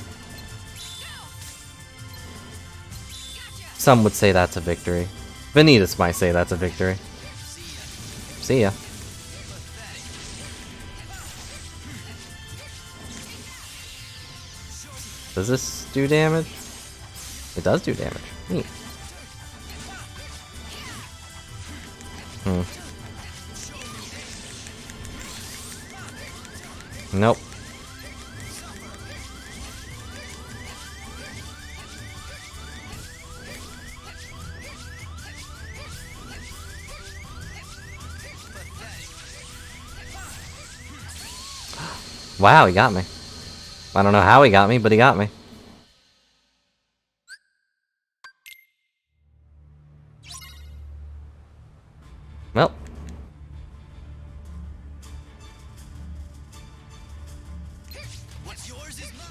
Some would say that's a victory. Vanitas might say that's a victory. See ya. Does this do damage? It does do damage. Neat. Nope. Wow, he got me. I don't know how he got me, but he got me. Well. What's yours is mine.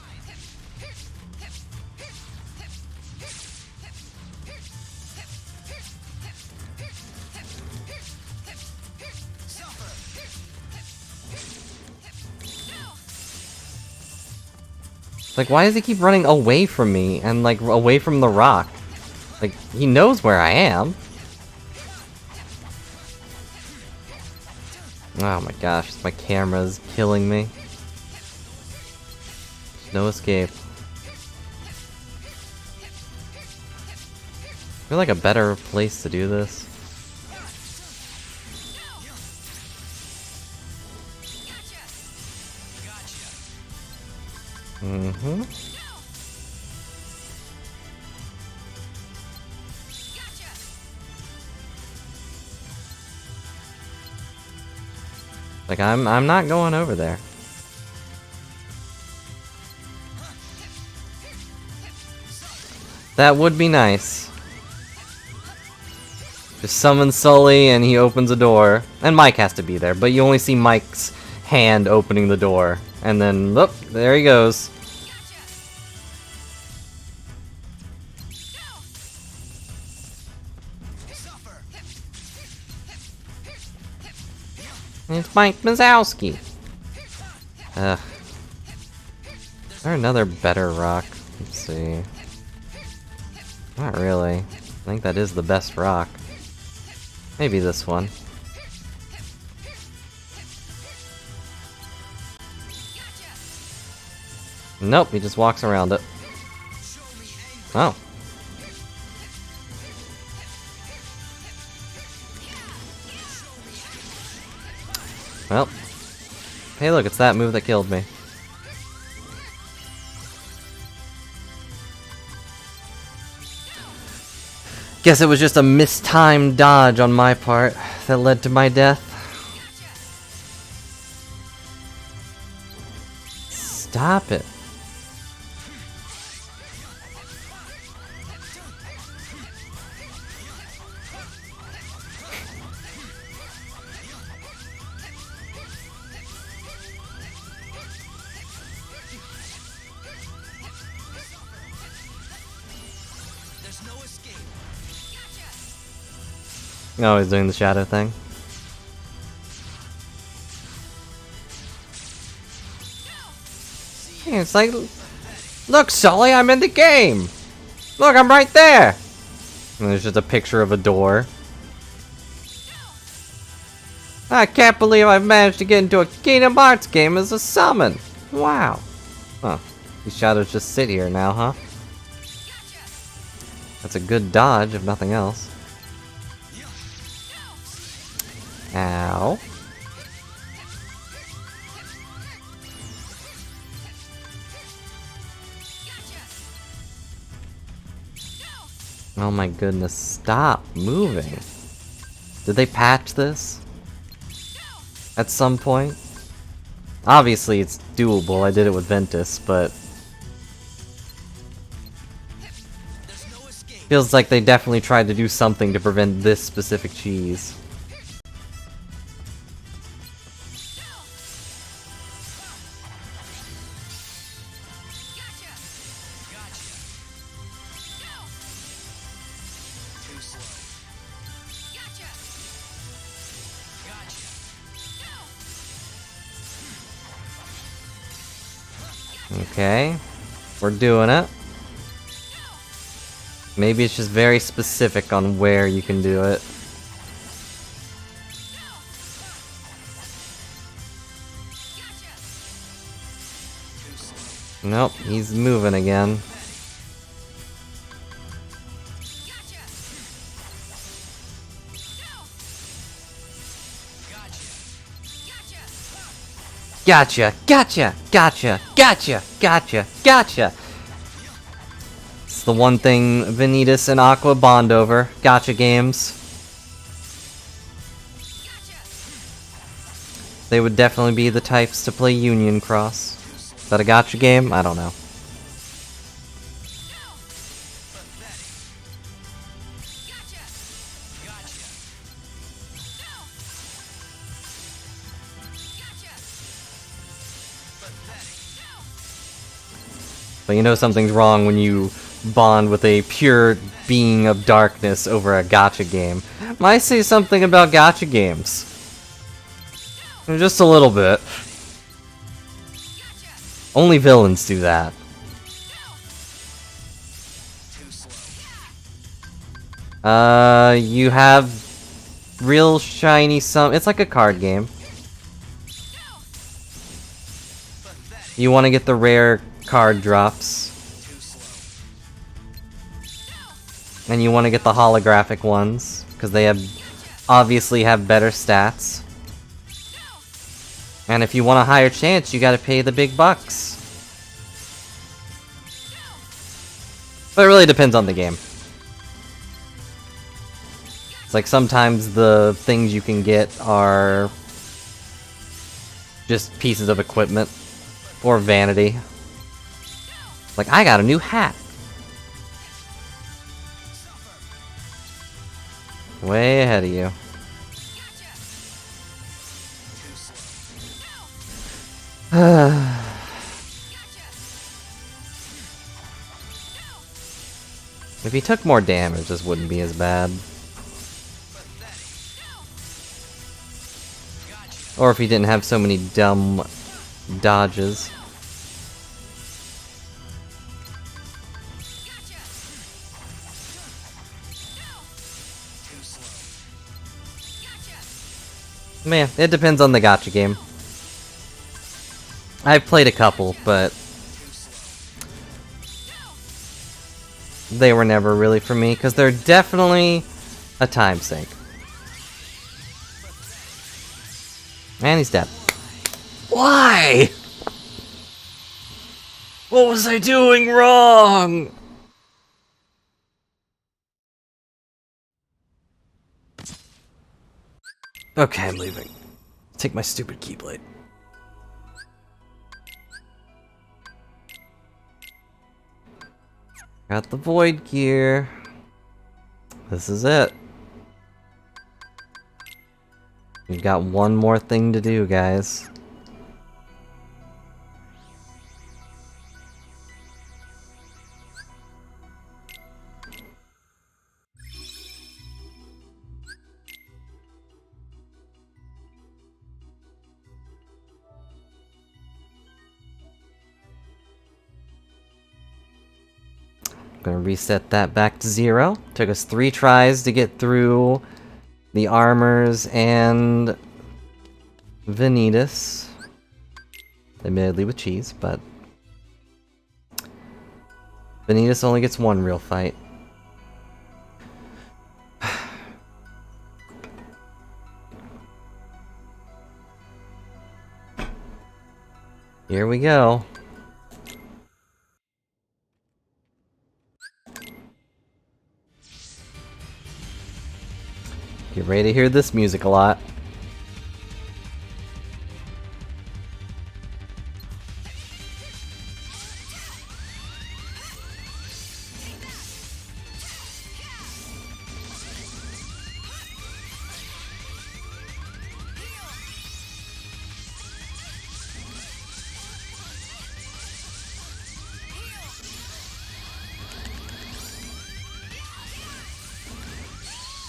Like, why does he keep running away from me and, like, away from the rock? Like, he knows where I am. Oh my gosh, my camera's killing me. No escape. I feel like a better place to do this. Mm-hmm. Like, I'm not going over there. That would be nice. Just summon Sully and he opens a door. And Mike has to be there, but you only see Mike's hand opening the door. And then, look, there he goes. It's Mike Mazowski. Ugh. Is there another better rock? Let's see. Not really. I think that is the best rock. Maybe this one. Nope, he just walks around it. Oh. Well. Hey look, it's that move that killed me. Guess it was just a mistimed dodge on my part that led to my death. Stop it. Oh, he's doing the shadow thing. Yeah, it's like, look, Sully, I'm in the game. Look, I'm right there. And there's just a picture of a door. I can't believe I've managed to get into a Kingdom Hearts game as a summon. Wow. Huh. These shadows just sit here now, huh? That's a good dodge, if nothing else. Ow. Oh my goodness, stop moving. Did they patch this? At some point? Obviously it's doable, I did it with Ventus, but... feels like they definitely tried to do something to prevent this specific cheese. Okay, we're doing it. Maybe it's just very specific on where you can do it. Nope, he's moving again. Gotcha, gotcha, gotcha, gotcha, gotcha, gotcha. It's the one thing Vanitas and Aqua bond over. Gotcha games. They would definitely be the types to play Union Cross. Is that a gotcha game? I don't know. But you know something's wrong when you bond with a pure being of darkness over a gotcha game. Might say something about gotcha games. Just a little bit. Only villains do that. You have real shiny some. It's like a card game. You want to get the rare card drops. And you want to get the holographic ones, because they have obviously have better stats. And if you want a higher chance, you gotta pay the big bucks. But it really depends on the game. It's like sometimes the things you can get are just pieces of equipment or vanity. Like, I got a new hat. Way ahead of you. If he took more damage, this wouldn't be as bad. Or if he didn't have so many dumb dodges. Man, it depends on the gacha game. I've played a couple, but they were never really for me, because they're definitely a time sink. And he's dead. Why? What was I doing wrong? Okay, I'm leaving. Take my stupid Keyblade. Got the Void Gear. This is it. We've got one more thing to do, guys. Gonna reset that back to 0. Took us 3 tries to get through the armors and Vanitas. Admittedly with cheese, but Vanitas only gets 1 real fight. Here we go. Get ready to hear this music a lot.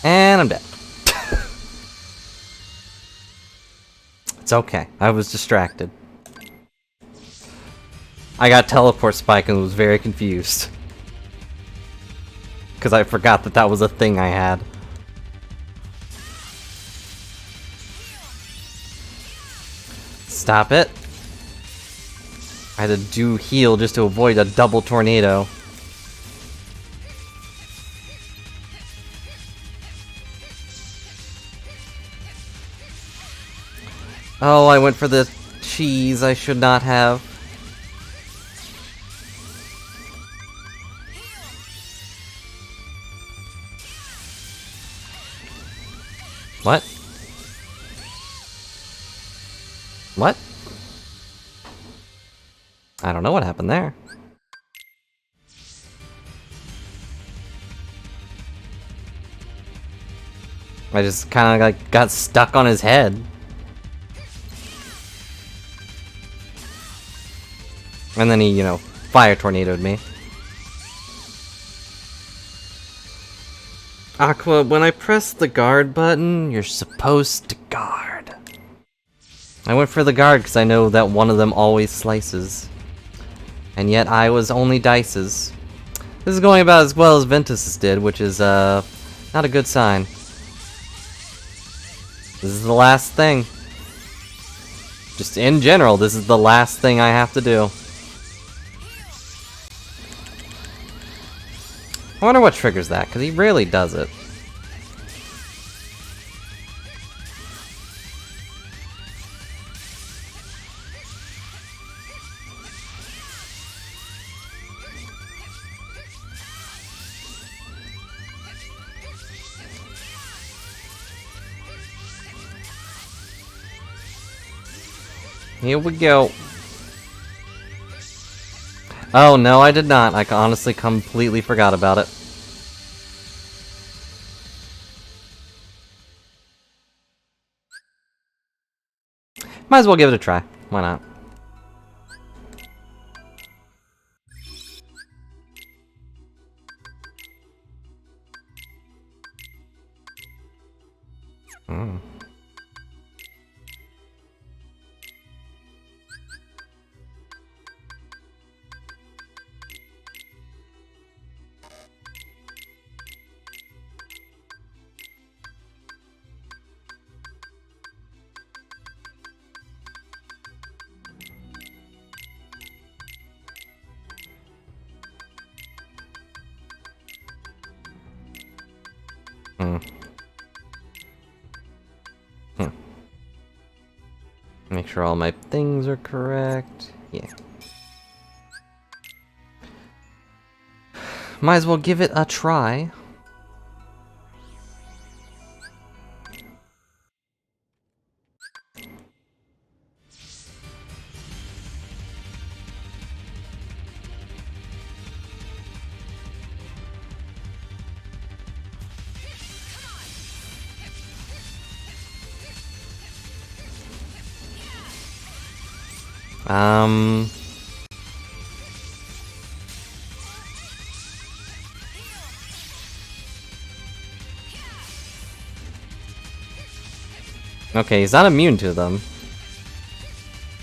And I'm dead. It's okay. I was distracted. I got teleport spike and was very confused. Because I forgot that that was a thing I had. Stop it. I had to do heal just to avoid a double tornado. Oh, I went for the cheese I should not have. What? What? I don't know what happened there. I just kind of like got stuck on his head. And then he, you know, fire tornadoed me. Aqua, when I press the guard button, you're supposed to guard. I went for the guard because I know that one of them always slices. And yet I was only dices. This is going about as well as Ventus's did, which is, not a good sign. This is the last thing. Just in general, this is the last thing I have to do. I wonder what triggers that, because he rarely does it. Here we go. Oh, no, I did not. I honestly completely forgot about it. Might as well give it a try. Why not? Hmm. Make sure all my things are correct. Yeah. Might as well give it a try. Okay, he's not immune to them.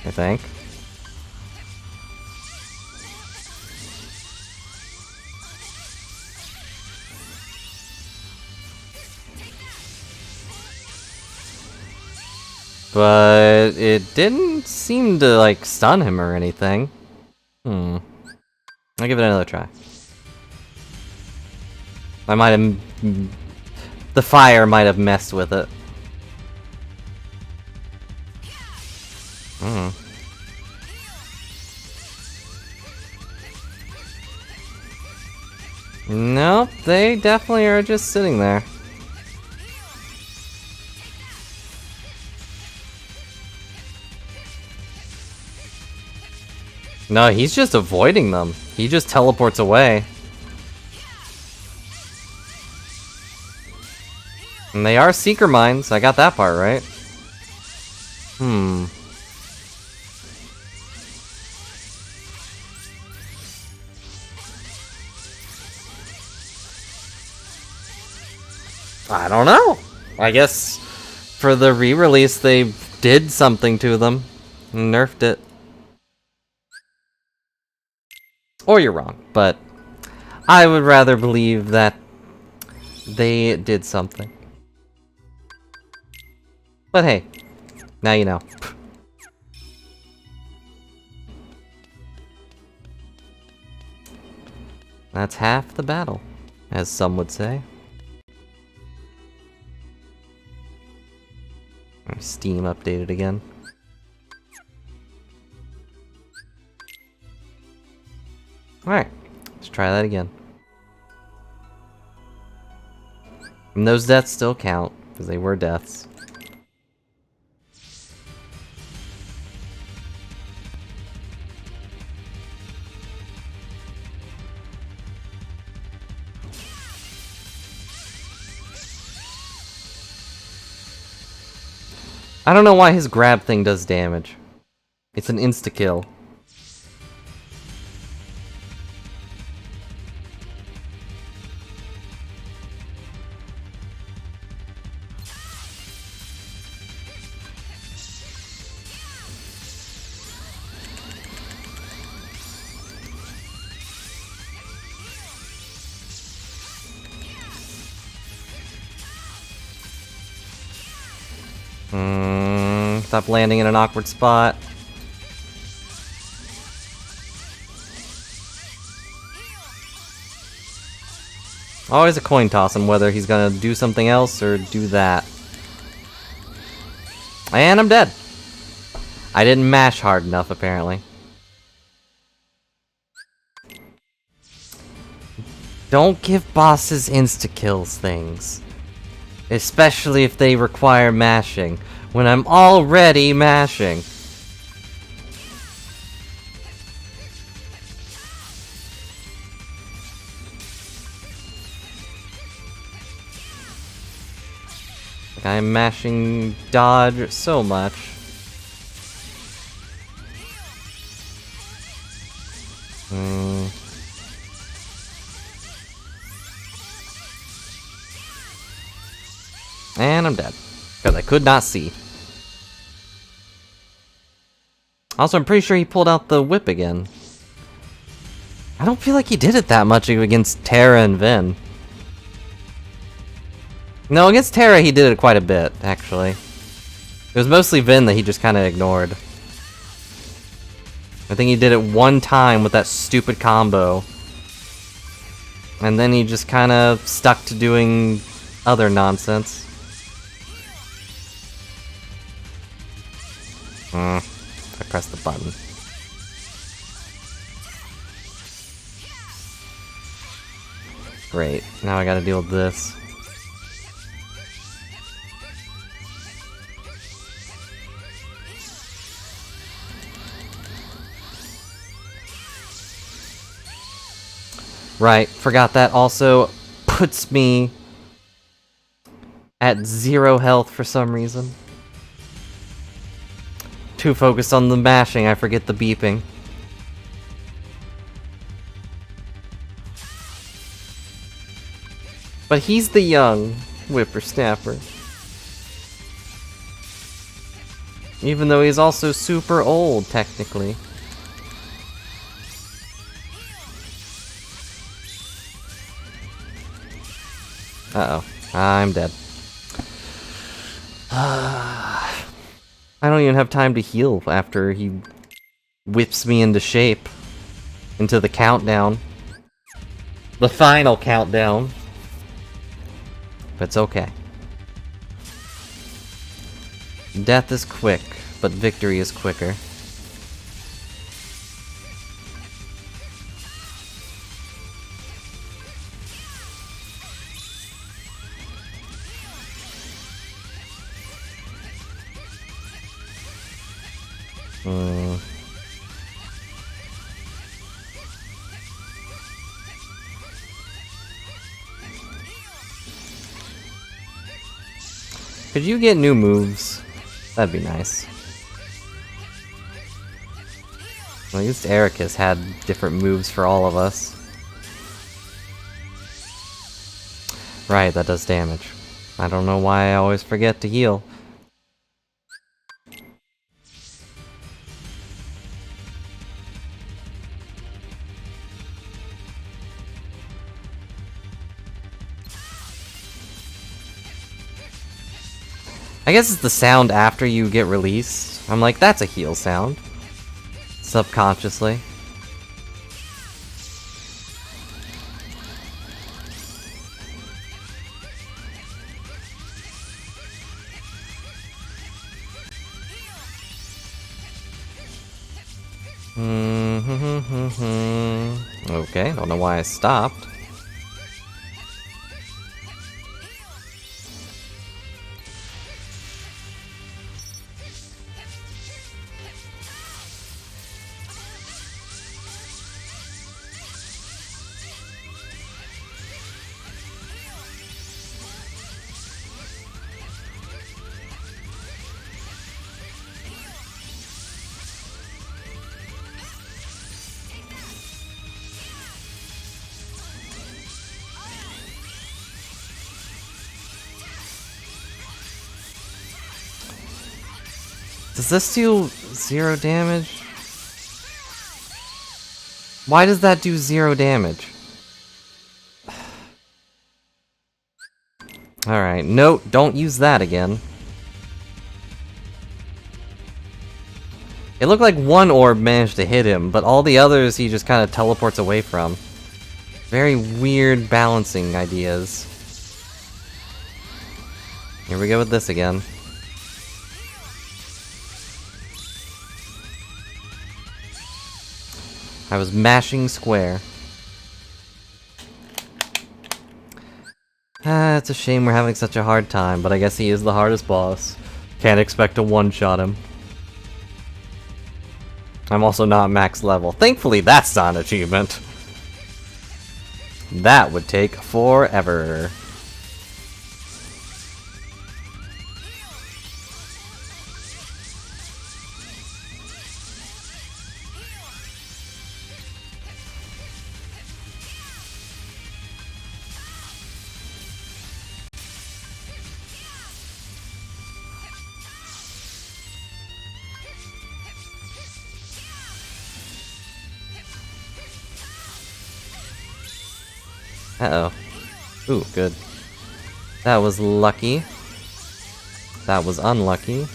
I think. But it didn't seem to, like, stun him or anything. I'll give it another try. I might have... The fire might have messed with it. Nope, they definitely are just sitting there. No, he's just avoiding them. He just teleports away. And they are Seeker Mines, I got that part right. I don't know. I guess for the re-release they did something to them. Nerfed it. Or you're wrong, but I would rather believe that they did something. But hey, now you know. That's half the battle, as some would say. Steam updated again. Alright, let's try that again. And those deaths still count, because they were deaths. I don't know why his grab thing does damage. It's an insta-kill. Stop landing in an awkward spot. Always a coin toss on whether he's gonna do something else or do that. And I'm dead. I didn't mash hard enough, apparently. Don't give bosses insta-kills things. Especially if they require mashing. When I'm already mashing. Like I'm mashing dodge so much. And I'm dead. Because I could not see. Also, I'm pretty sure he pulled out the whip again. I don't feel like he did it that much against Terra and Vin. No, against Terra he did it quite a bit, actually. It was mostly Vin that he just kind of ignored. I think he did it one time with that stupid combo. And then he just kind of stuck to doing other nonsense. I pressed the button. Great, now I gotta deal with this. Right, forgot that also puts me at 0 health for some reason. Too focused on the mashing, I forget the beeping. But he's the young whippersnapper. Even though he's also super old, technically. Uh-oh. I'm dead. I don't even have time to heal after he whips me into shape. Into the countdown. The final countdown. But it's okay. Death is quick, but victory is quicker. Could you get new moves? That'd be nice. Well, at least Ericus had different moves for all of us. Right, that does damage. I don't know why I always forget to heal. I guess it's the sound after you get released. I'm like, that's a heal sound. Subconsciously. Okay, don't know why I stopped. Does this do 0 damage? Why does that do 0 damage? Alright, no, don't use that again. It looked like one orb managed to hit him, but all the others he just kind of teleports away from. Very weird balancing ideas. Here we go with this again. I was mashing square. Ah, it's a shame we're having such a hard time, but I guess he is the hardest boss. Can't expect to one-shot him. I'm also not max level. Thankfully, that's not an achievement. That would take forever. Uh-oh. Ooh, good. That was lucky. That was unlucky.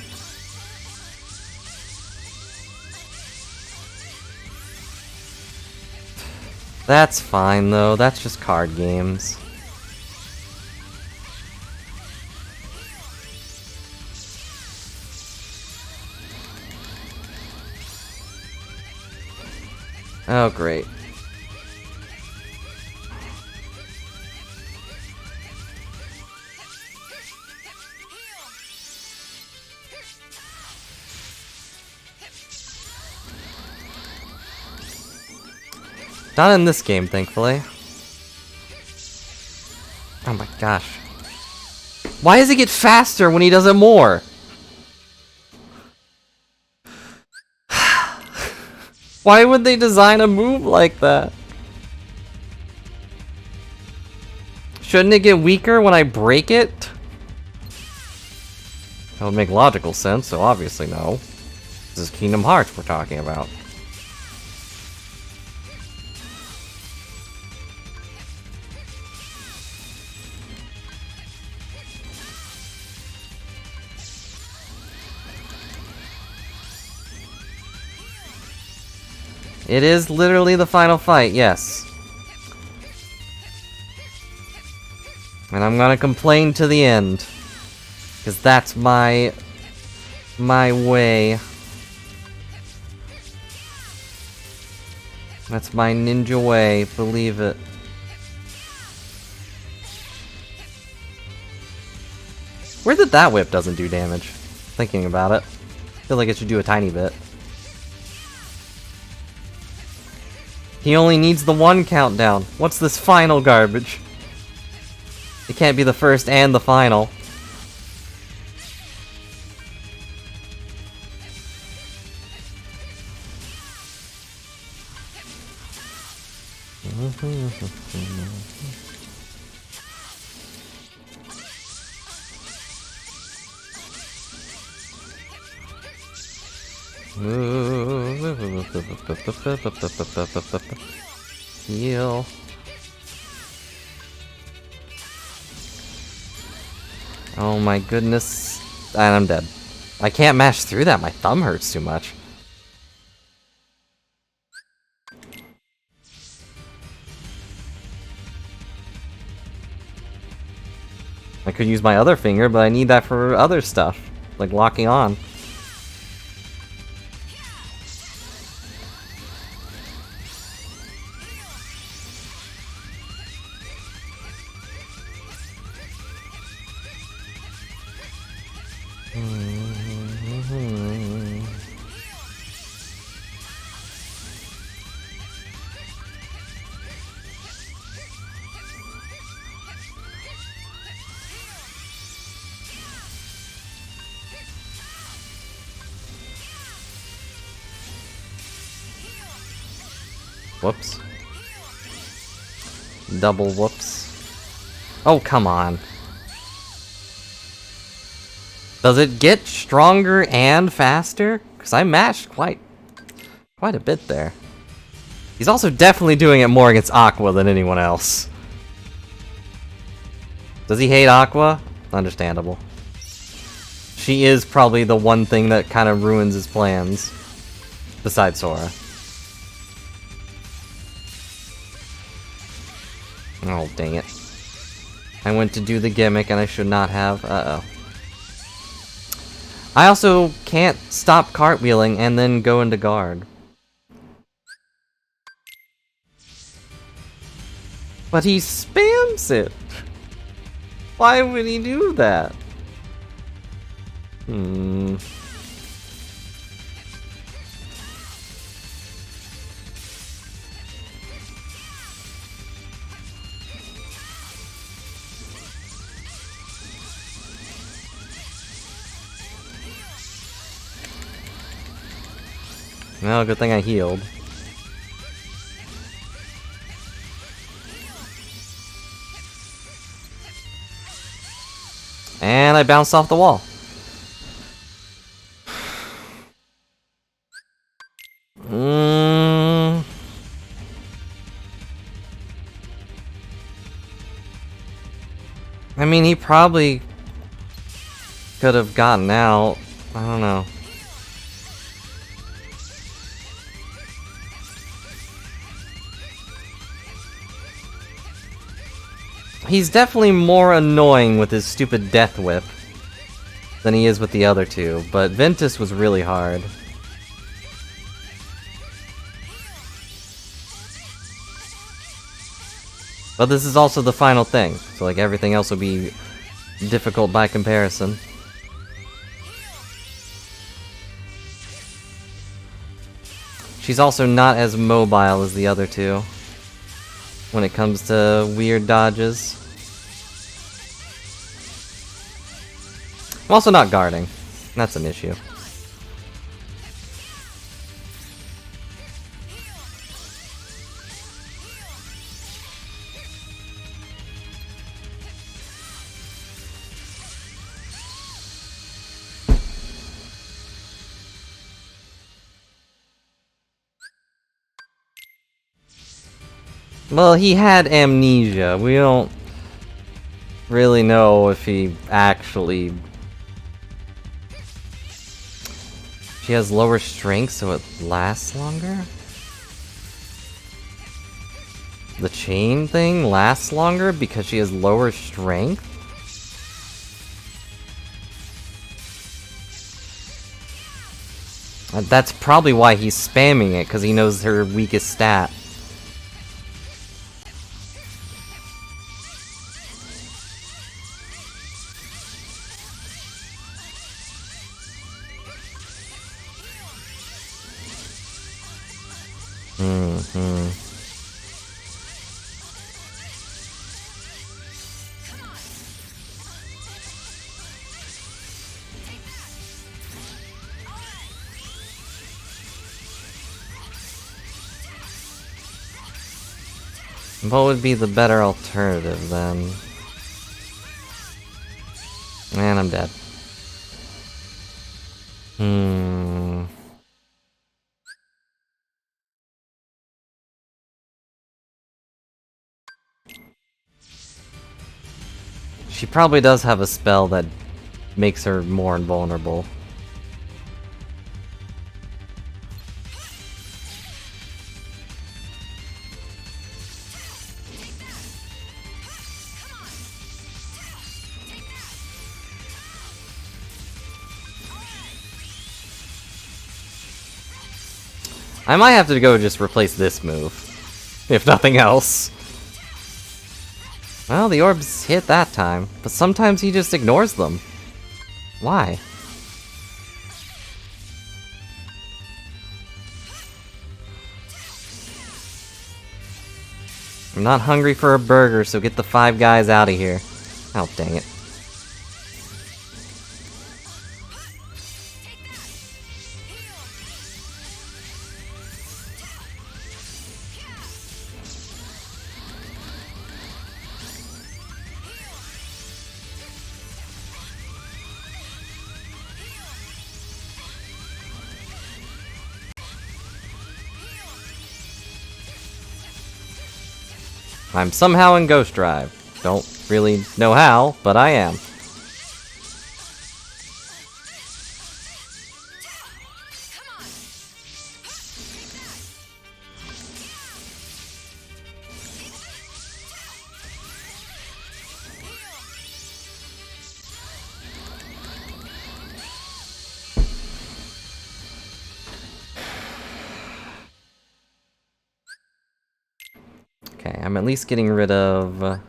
That's fine, though. That's just card games. Oh, great. Not in this game, thankfully. Oh my gosh. Why does he get faster when he does it more? Why would they design a move like that? Shouldn't it get weaker when I break it? That would make logical sense, so obviously no. This is Kingdom Hearts we're talking about. It is literally the final fight, yes. And I'm gonna complain to the end. Because that's my way. That's my ninja way, believe it. Weird that that whip doesn't do damage. Thinking about it. Feel like it should do a tiny bit. He only needs the one countdown. What's this final garbage? It can't be the first and the final. Heal. Oh my goodness. And I'm dead. I can't mash through that, my thumb hurts too much. I could use my other finger, but I need that for other stuff, like locking on. Whoops. Double whoops. Oh, come on. Does it get stronger and faster? Because I mashed quite a bit there. He's also definitely doing it more against Aqua than anyone else. Does he hate Aqua? Understandable. She is probably the one thing that kind of ruins his plans. Besides Sora. Oh, dang it. I went to do the gimmick and I should not have. Uh-oh. I also can't stop cartwheeling and then go into guard. But he spams it! Why would he do that? Well, good thing I healed. And I bounced off the wall. I mean, he probably could have gotten out. I don't know. He's definitely more annoying with his stupid death whip than he is with the other two, but Ventus was really hard. But this is also the final thing, so like everything else will be difficult by comparison. She's also not as mobile as the other two when it comes to weird dodges. I'm also not guarding. That's an issue. Well, he had amnesia. We don't really know if he actually... She has lower strength, so it lasts longer? The chain thing lasts longer because she has lower strength? That's probably why he's spamming it, because he knows her weakest stat. What would be the better alternative then? And I'm dead. She probably does have a spell that makes her more invulnerable. I might have to go just replace this move, if nothing else. Well, the orbs hit that time, but sometimes he just ignores them. Why? I'm not hungry for a burger, so get the 5 guys out of here. Oh, dang it. I'm somehow in Ghost Drive. Don't really know how, but I am. Okay, I'm at least getting rid of... I'll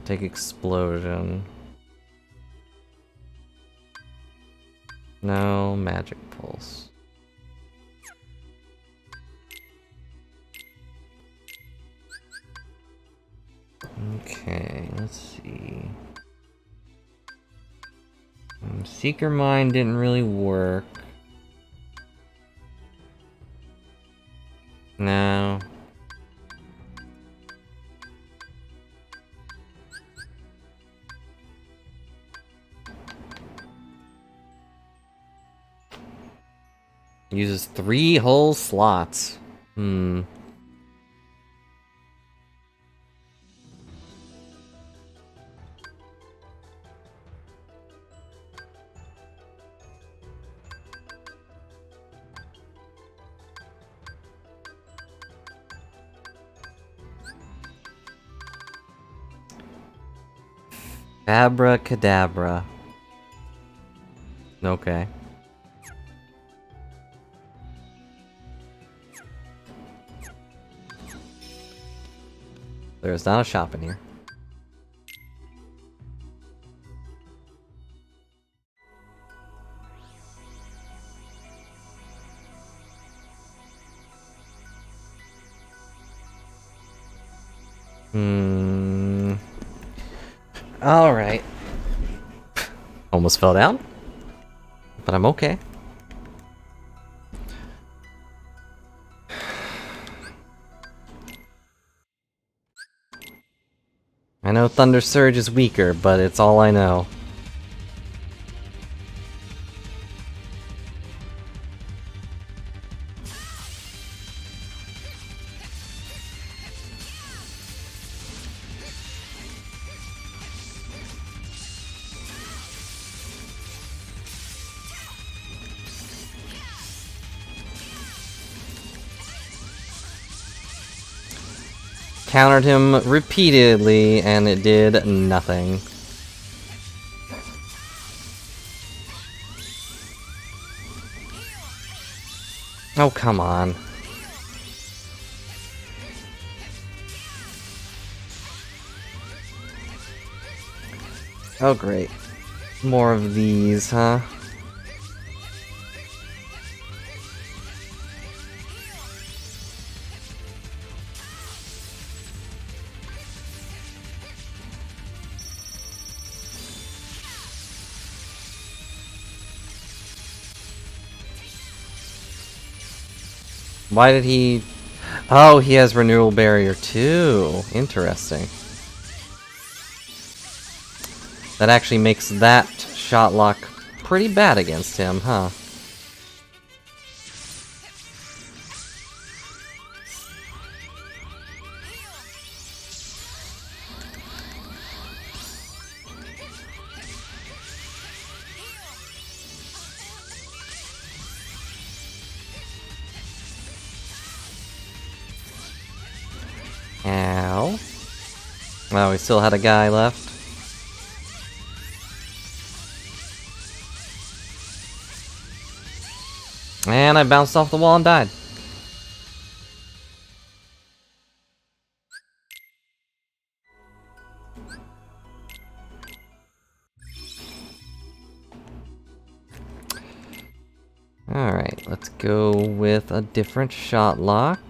take Explosion. No, Magic Pulse. Okay, let's see. Seeker Mine didn't really work. No. Uses 3 whole slots. Abracadabra. Okay. There's not a shop in here. Alright. Almost fell down. But I'm okay. I know Thunder Surge is weaker, but it's all I know. Countered him repeatedly, and it did nothing. Oh, come on. Oh, great. More of these, huh? Why did he... Oh, he has Renewal Barrier too. Interesting. That actually makes that shot lock pretty bad against him, huh? Ow. Oh, we still had a guy left. And I bounced off the wall and died. Alright, let's go with a different shot lock.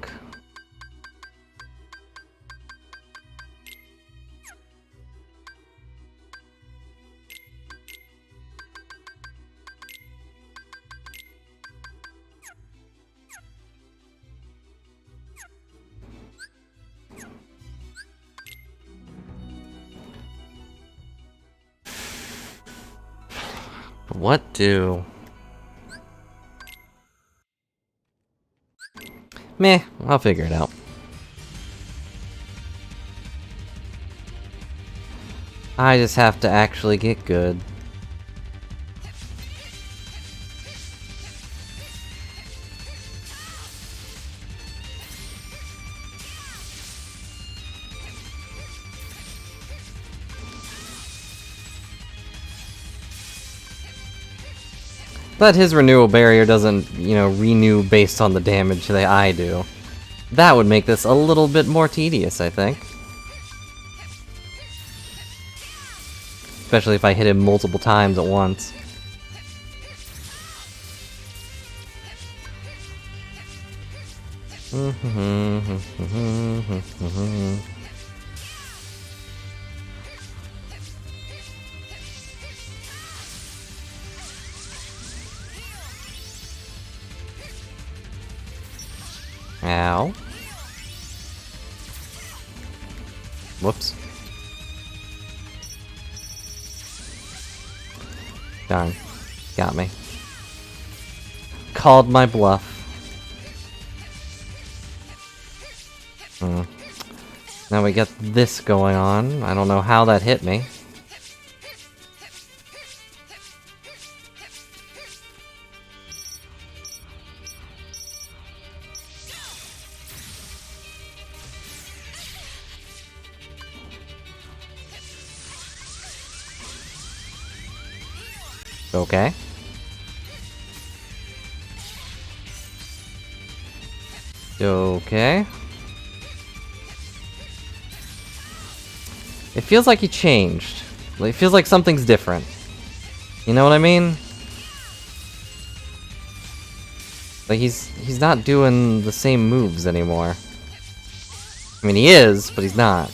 what do? Meh, I'll figure it out. I just have to actually get good. But his renewal barrier doesn't, you know, renew based on the damage that I do. That would make this a little bit more tedious, I think. Especially if I hit him multiple times at once. Ow. Whoops. Darn. Got me. Called my bluff. Now we get this going on. I don't know how that hit me. Okay. Okay. It feels like he changed. It feels like something's different. You know what I mean? Like he's not doing the same moves anymore. I mean, he is, but he's not.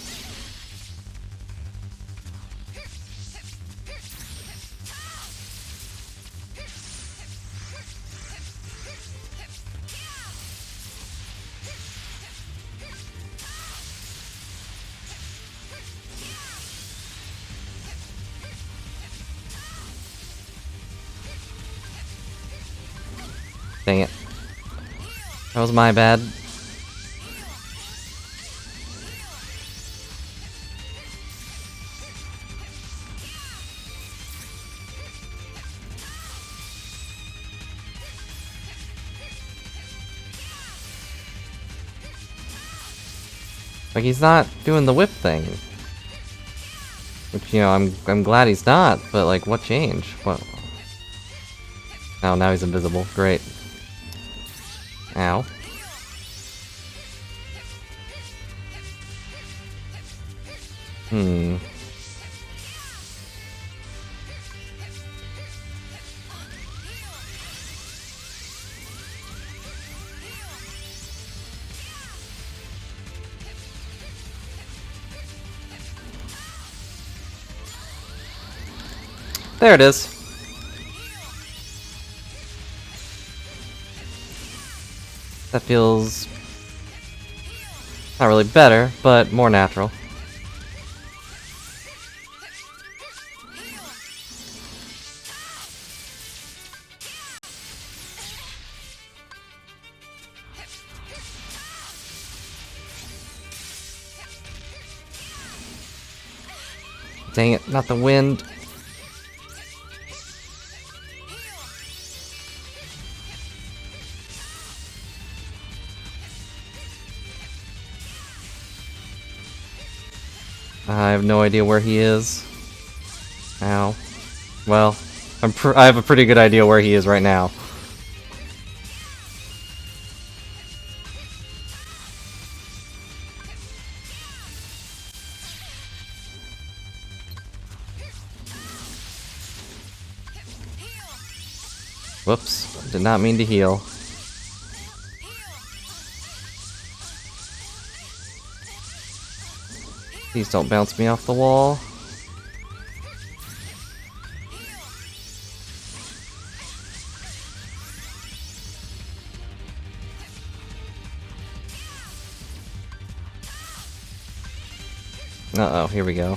Dang it. That was my bad. Like, he's not doing the whip thing. Which, you know, I'm glad he's not, but like, what changed? What? Oh, now he's invisible. Great. Ow. There it is. That feels not really better, but more natural. Dang it, not the wind. I have no idea where he is. Ow. Well, I have a pretty good idea where he is right now. Whoops, did not mean to heal. Please don't bounce me off the wall. Uh-oh, here we go.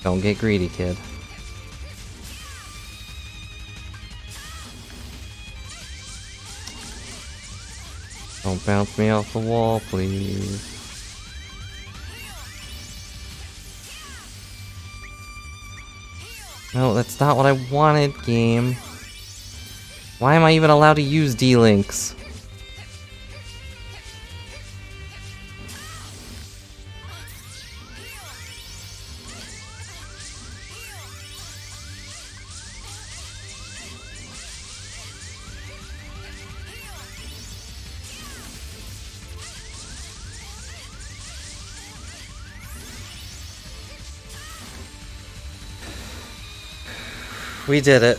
Don't get greedy, kid. Don't bounce me off the wall, please. No, that's not what I wanted, game. Why am I even allowed to use D-Links? We did it.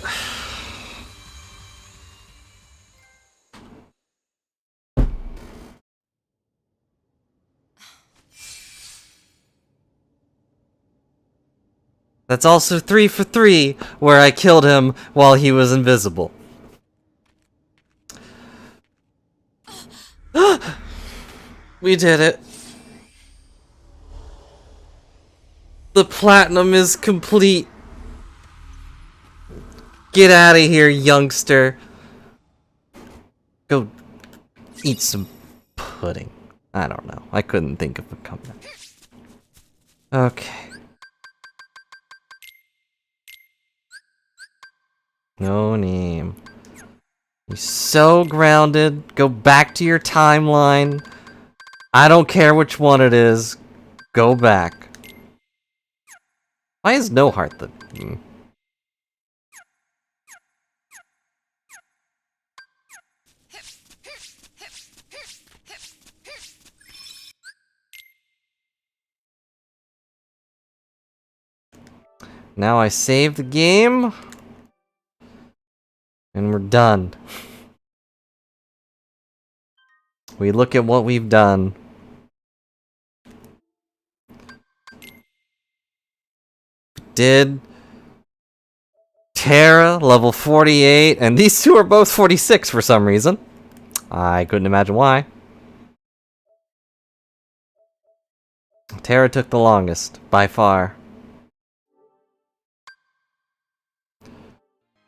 That's also 3 for 3, where I killed him while he was invisible. We did it. The platinum is complete. Get out of here, youngster. Go eat some pudding. I don't know. I couldn't think of a comeback. Okay. No name. You're so grounded. Go back to your timeline. I don't care which one it is. Go back. Why is no heart the... Now I save the game. And we're done. We look at what we've done. Did Terra, level 48, and these two are both 46 for some reason. I couldn't imagine why. Terra took the longest, by far.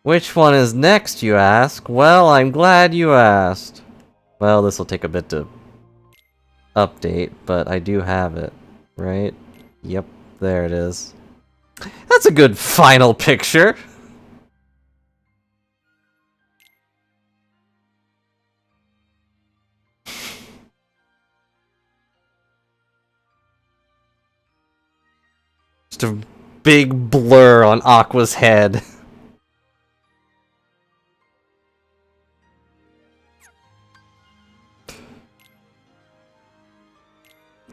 Which one is next, you ask? Well, I'm glad you asked. Well, this will take a bit to update, but I do have it, right? Yep, there it is. That's a good final picture. Just a big blur on Aqua's head.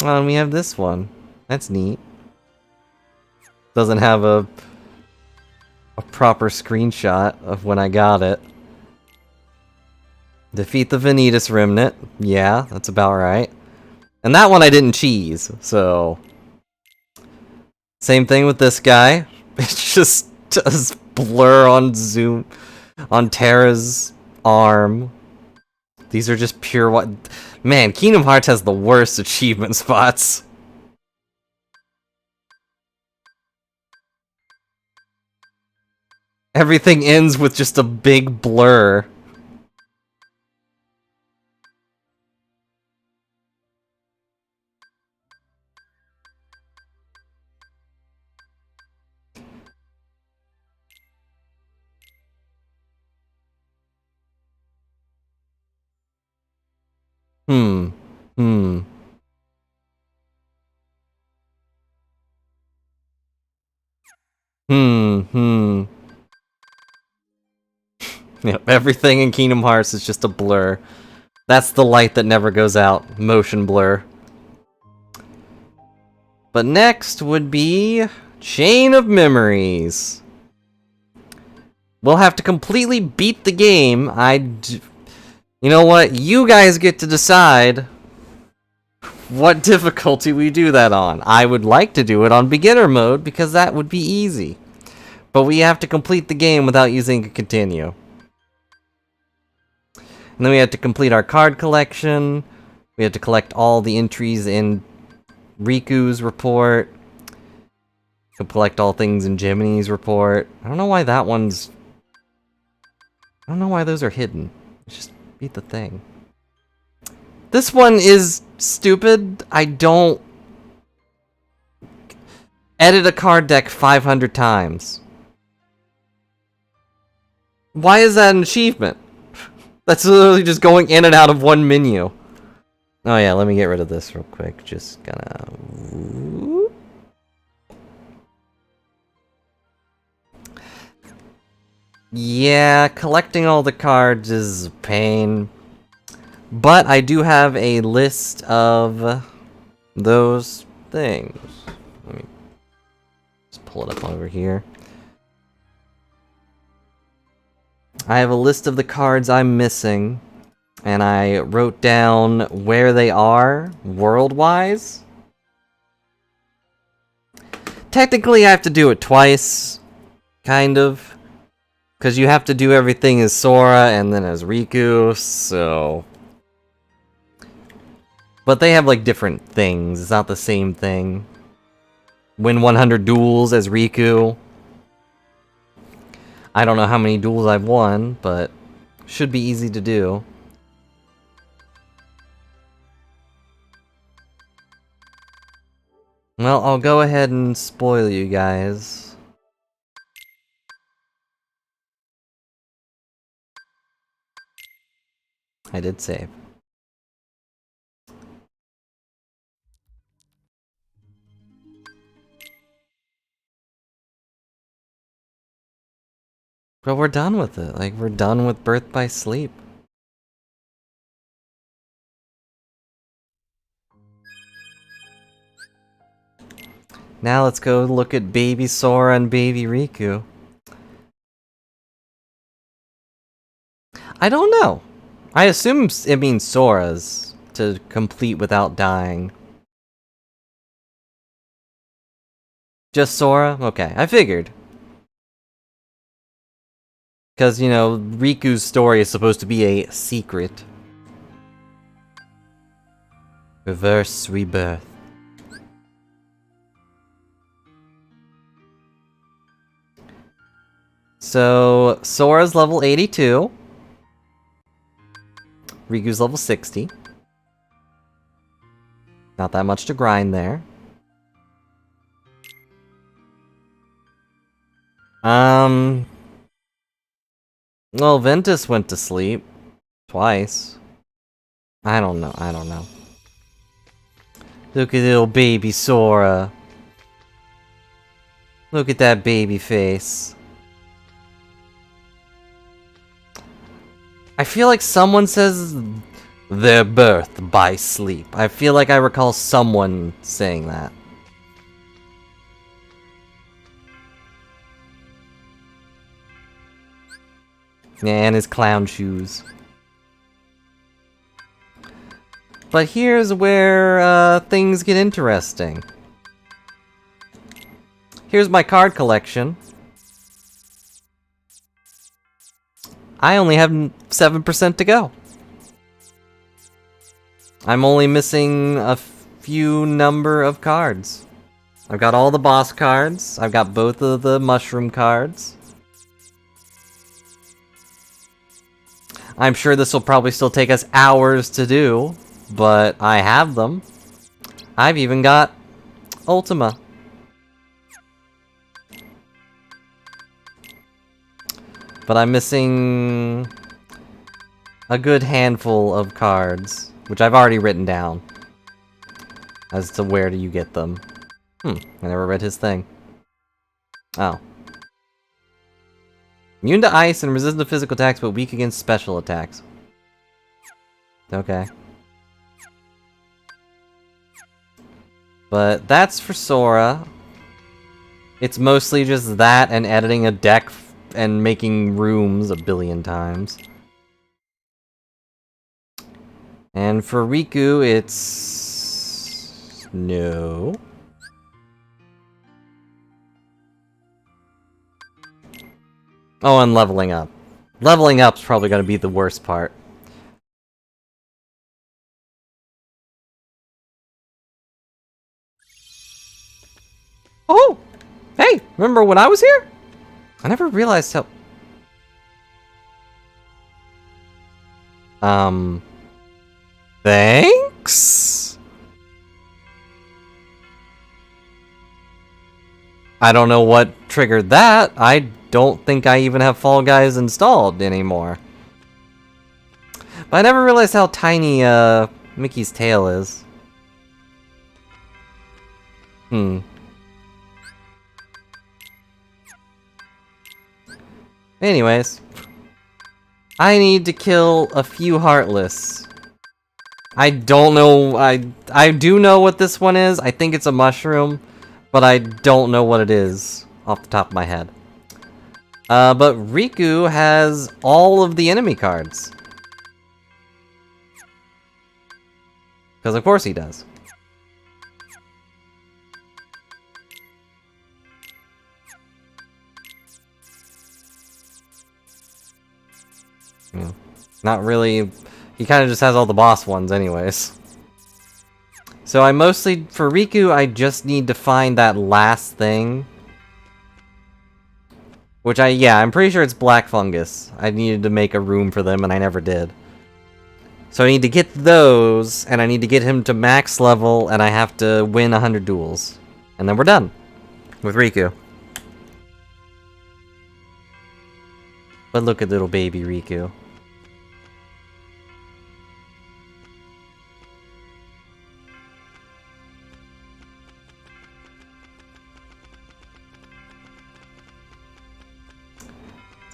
Oh, and we have this one. That's neat. Doesn't have a proper screenshot of when I got it. Defeat the Vanitas Remnant. Yeah, that's about right. And that one I didn't cheese, so... Same thing with this guy. It just does blur on zoom on Terra's arm. These are just pure what... Man, Kingdom Hearts has the worst achievement spots. Everything ends with just a big blur. Hmm. Yep, everything in Kingdom Hearts is just a blur. That's the light that never goes out. Motion blur. But next would be Chain of Memories. We'll have to completely beat the game. You know what? You guys get to decide what difficulty we do that on. I would like to do it on beginner mode because that would be easy. But we have to complete the game without using a continue. And then we have to complete our card collection. We have to collect all the entries in Riku's report. Collect all things in Jiminy's report. I don't know why that one's... I don't know why those are hidden. Just beat the thing. This one is stupid. I don't... Edit a card deck 500 times. Why is that an achievement? That's literally just going in and out of one menu. Oh yeah, let me get rid of this real quick. Just gonna... Yeah, collecting all the cards is a pain. But I do have a list of those things. Let me just pull it up over here. I have a list of the cards I'm missing, and I wrote down where they are world-wise. Technically, I have to do it twice, kind of. Because you have to do everything as Sora and then as Riku, so... But they have, like, different things. It's not the same thing. Win 100 duels as Riku. I don't know how many duels I've won, but should be easy to do. Well, I'll go ahead and spoil you guys. I did save. But we're done with it. Like, we're done with Birth by Sleep. Now let's go look at Baby Sora and Baby Riku. I don't know. I assume it means Sora's to complete without dying. Just Sora? Okay, I figured. Because, you know, Riku's story is supposed to be a secret. Reverse rebirth. So, Sora's level 82. Riku's level 60. Not that much to grind there. Well, Ventus went to sleep. Twice. I don't know. Look at little baby Sora. Look at that baby face. I feel like someone says their birth by sleep. I feel like I recall someone saying that. And his clown shoes. But here's where things get interesting. Here's my card collection. I only have 7% to go. I'm only missing a few number of cards. I've got all the boss cards. I've got both of the mushroom cards. I'm sure this will probably still take us hours to do, but I have them. I've even got Ultima. But I'm missing a good handful of cards, which I've already written down as to where do you get them. I never read his thing. Oh. Immune to ice and resistant to physical attacks, but weak against special attacks. Okay. But that's for Sora. It's mostly just that and editing a deck and making rooms a billion times. And for Riku, it's... no. Oh, and leveling up. Leveling up's probably gonna be the worst part. Oh! Hey, remember when I was here? I never realized how... Thanks? I don't know what triggered that. I don't think I even have Fall Guys installed anymore. But I never realized how tiny, Mickey's tail is. Anyways. I need to kill a few Heartless. I don't know, I do know what this one is. I think it's a mushroom, but I don't know what it is off the top of my head. But Riku has all of the enemy cards. Because of course he does. Not really. He kind of just has all the boss ones anyways. So I mostly, for Riku, I just need to find that last thing. Which I'm pretty sure it's black fungus. I needed to make a room for them and I never did. So I need to get those, and I need to get him to max level, and I have to win 100 duels. And then we're done with Riku. But look at little baby Riku.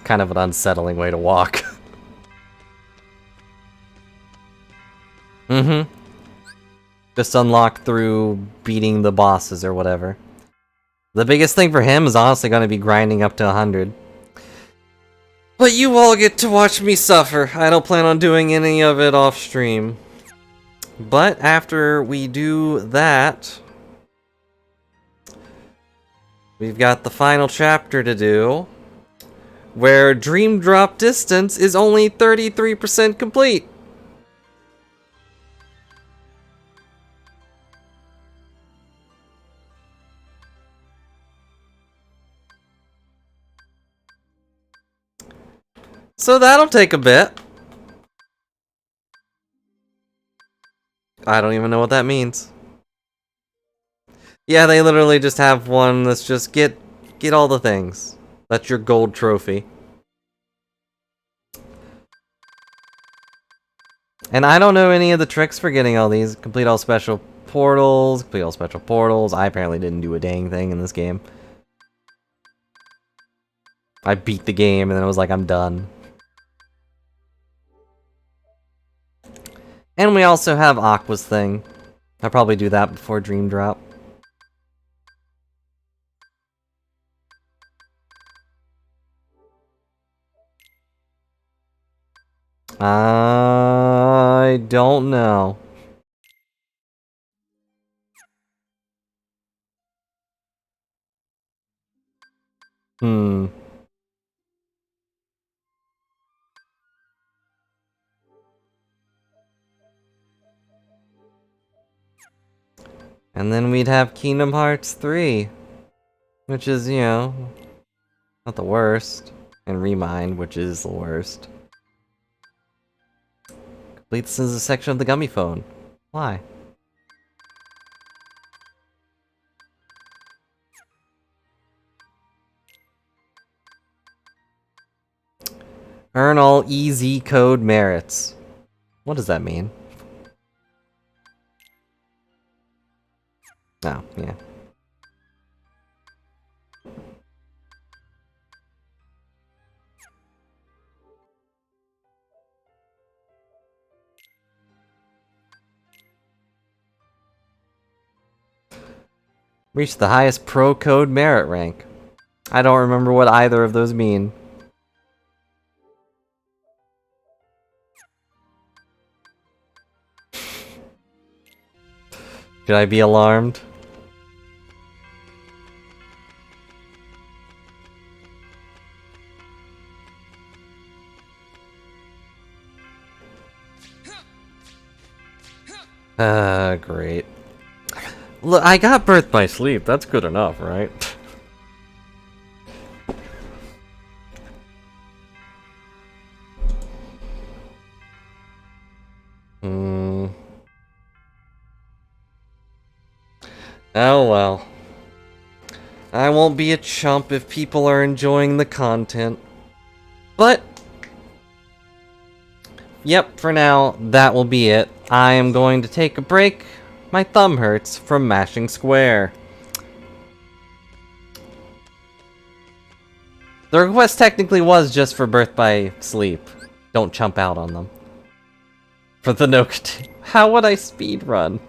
Kind of an unsettling way to walk. Just unlock through beating the bosses or whatever. The biggest thing for him is honestly going to be grinding up to 100. But you all get to watch me suffer. I don't plan on doing any of it off stream. But after we do that, we've got the final chapter to do, where Dream Drop Distance is only 33% complete. So that'll take a bit. I don't even know what that means. Yeah, they literally just have one that's just get all the things. That's your gold trophy. And I don't know any of the tricks for getting all these. Complete all special portals, complete all special portals. I apparently didn't do a dang thing in this game. I beat the game and then I was like, I'm done. And we also have Aqua's thing. I'll probably do that before Dream Drop. I don't know. And then we'd have Kingdom Hearts 3. Which is, you know, not the worst. And Remind, which is the worst. Completes as a section of the Gummy Phone. Why? Earn all EZ code merits. What does that mean? Oh, yeah. Reach the highest pro code merit rank. I don't remember what either of those mean. Should I be alarmed? Great. Look, I got Birth by Sleep. That's good enough, right? Oh well. I won't be a chump if people are enjoying the content. But, yep, for now, that will be it. I am going to take a break. My thumb hurts from mashing square. The request technically was just for Birth by Sleep. Don't chump out on them. For the no continue. How would I speedrun?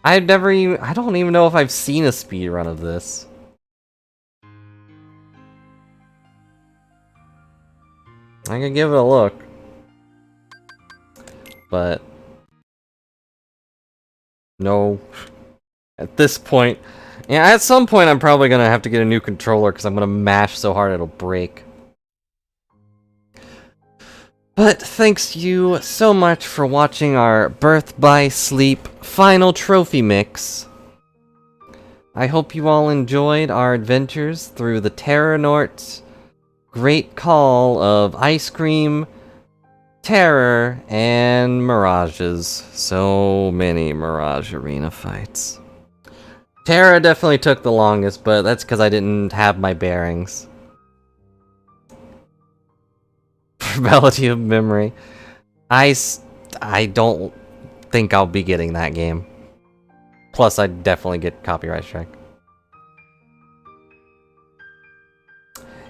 I don't even know if I've seen a speedrun of this. I can give it a look. But no. At this point, yeah, at some point I'm probably gonna have to get a new controller because I'm gonna mash so hard it'll break. But thanks you so much for watching our Birth by Sleep final trophy mix. I hope you all enjoyed our adventures through the Terranort's great call of ice cream, terror, and mirages. So many Mirage arena fights. Terra definitely took the longest, but that's because I didn't have my bearings. Fidelity of memory. I don't think I'll be getting that game. Plus, I'd definitely get copyright strike.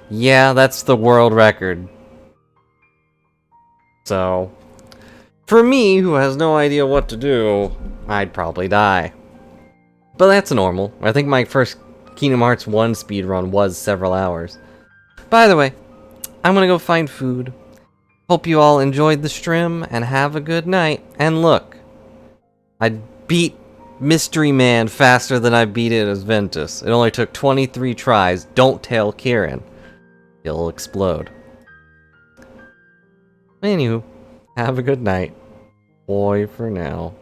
Yeah, that's the world record. So, for me, who has no idea what to do, I'd probably die. But that's normal. I think my first Kingdom Hearts 1 speedrun was several hours. By the way, I'm gonna go find food. Hope you all enjoyed the stream, and have a good night. And look, I beat Mystery Man faster than I beat it as Ventus. It only took 23 tries. Don't tell Kieran. He'll explode. Anywho, have a good night. Bye for now.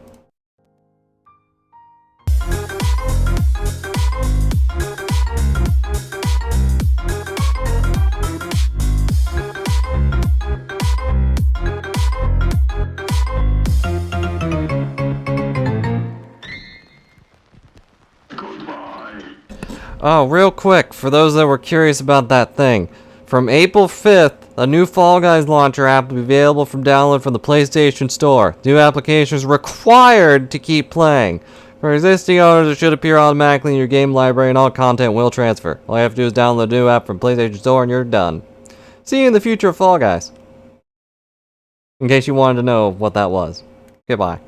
Oh, real quick, for those that were curious about that thing. From April 5th, a new Fall Guys launcher app will be available from download from the PlayStation Store. New applications required to keep playing. For existing owners, it should appear automatically in your game library and all content will transfer. All you have to do is download the new app from PlayStation Store and you're done. See you in the future of Fall Guys. In case you wanted to know what that was. Goodbye.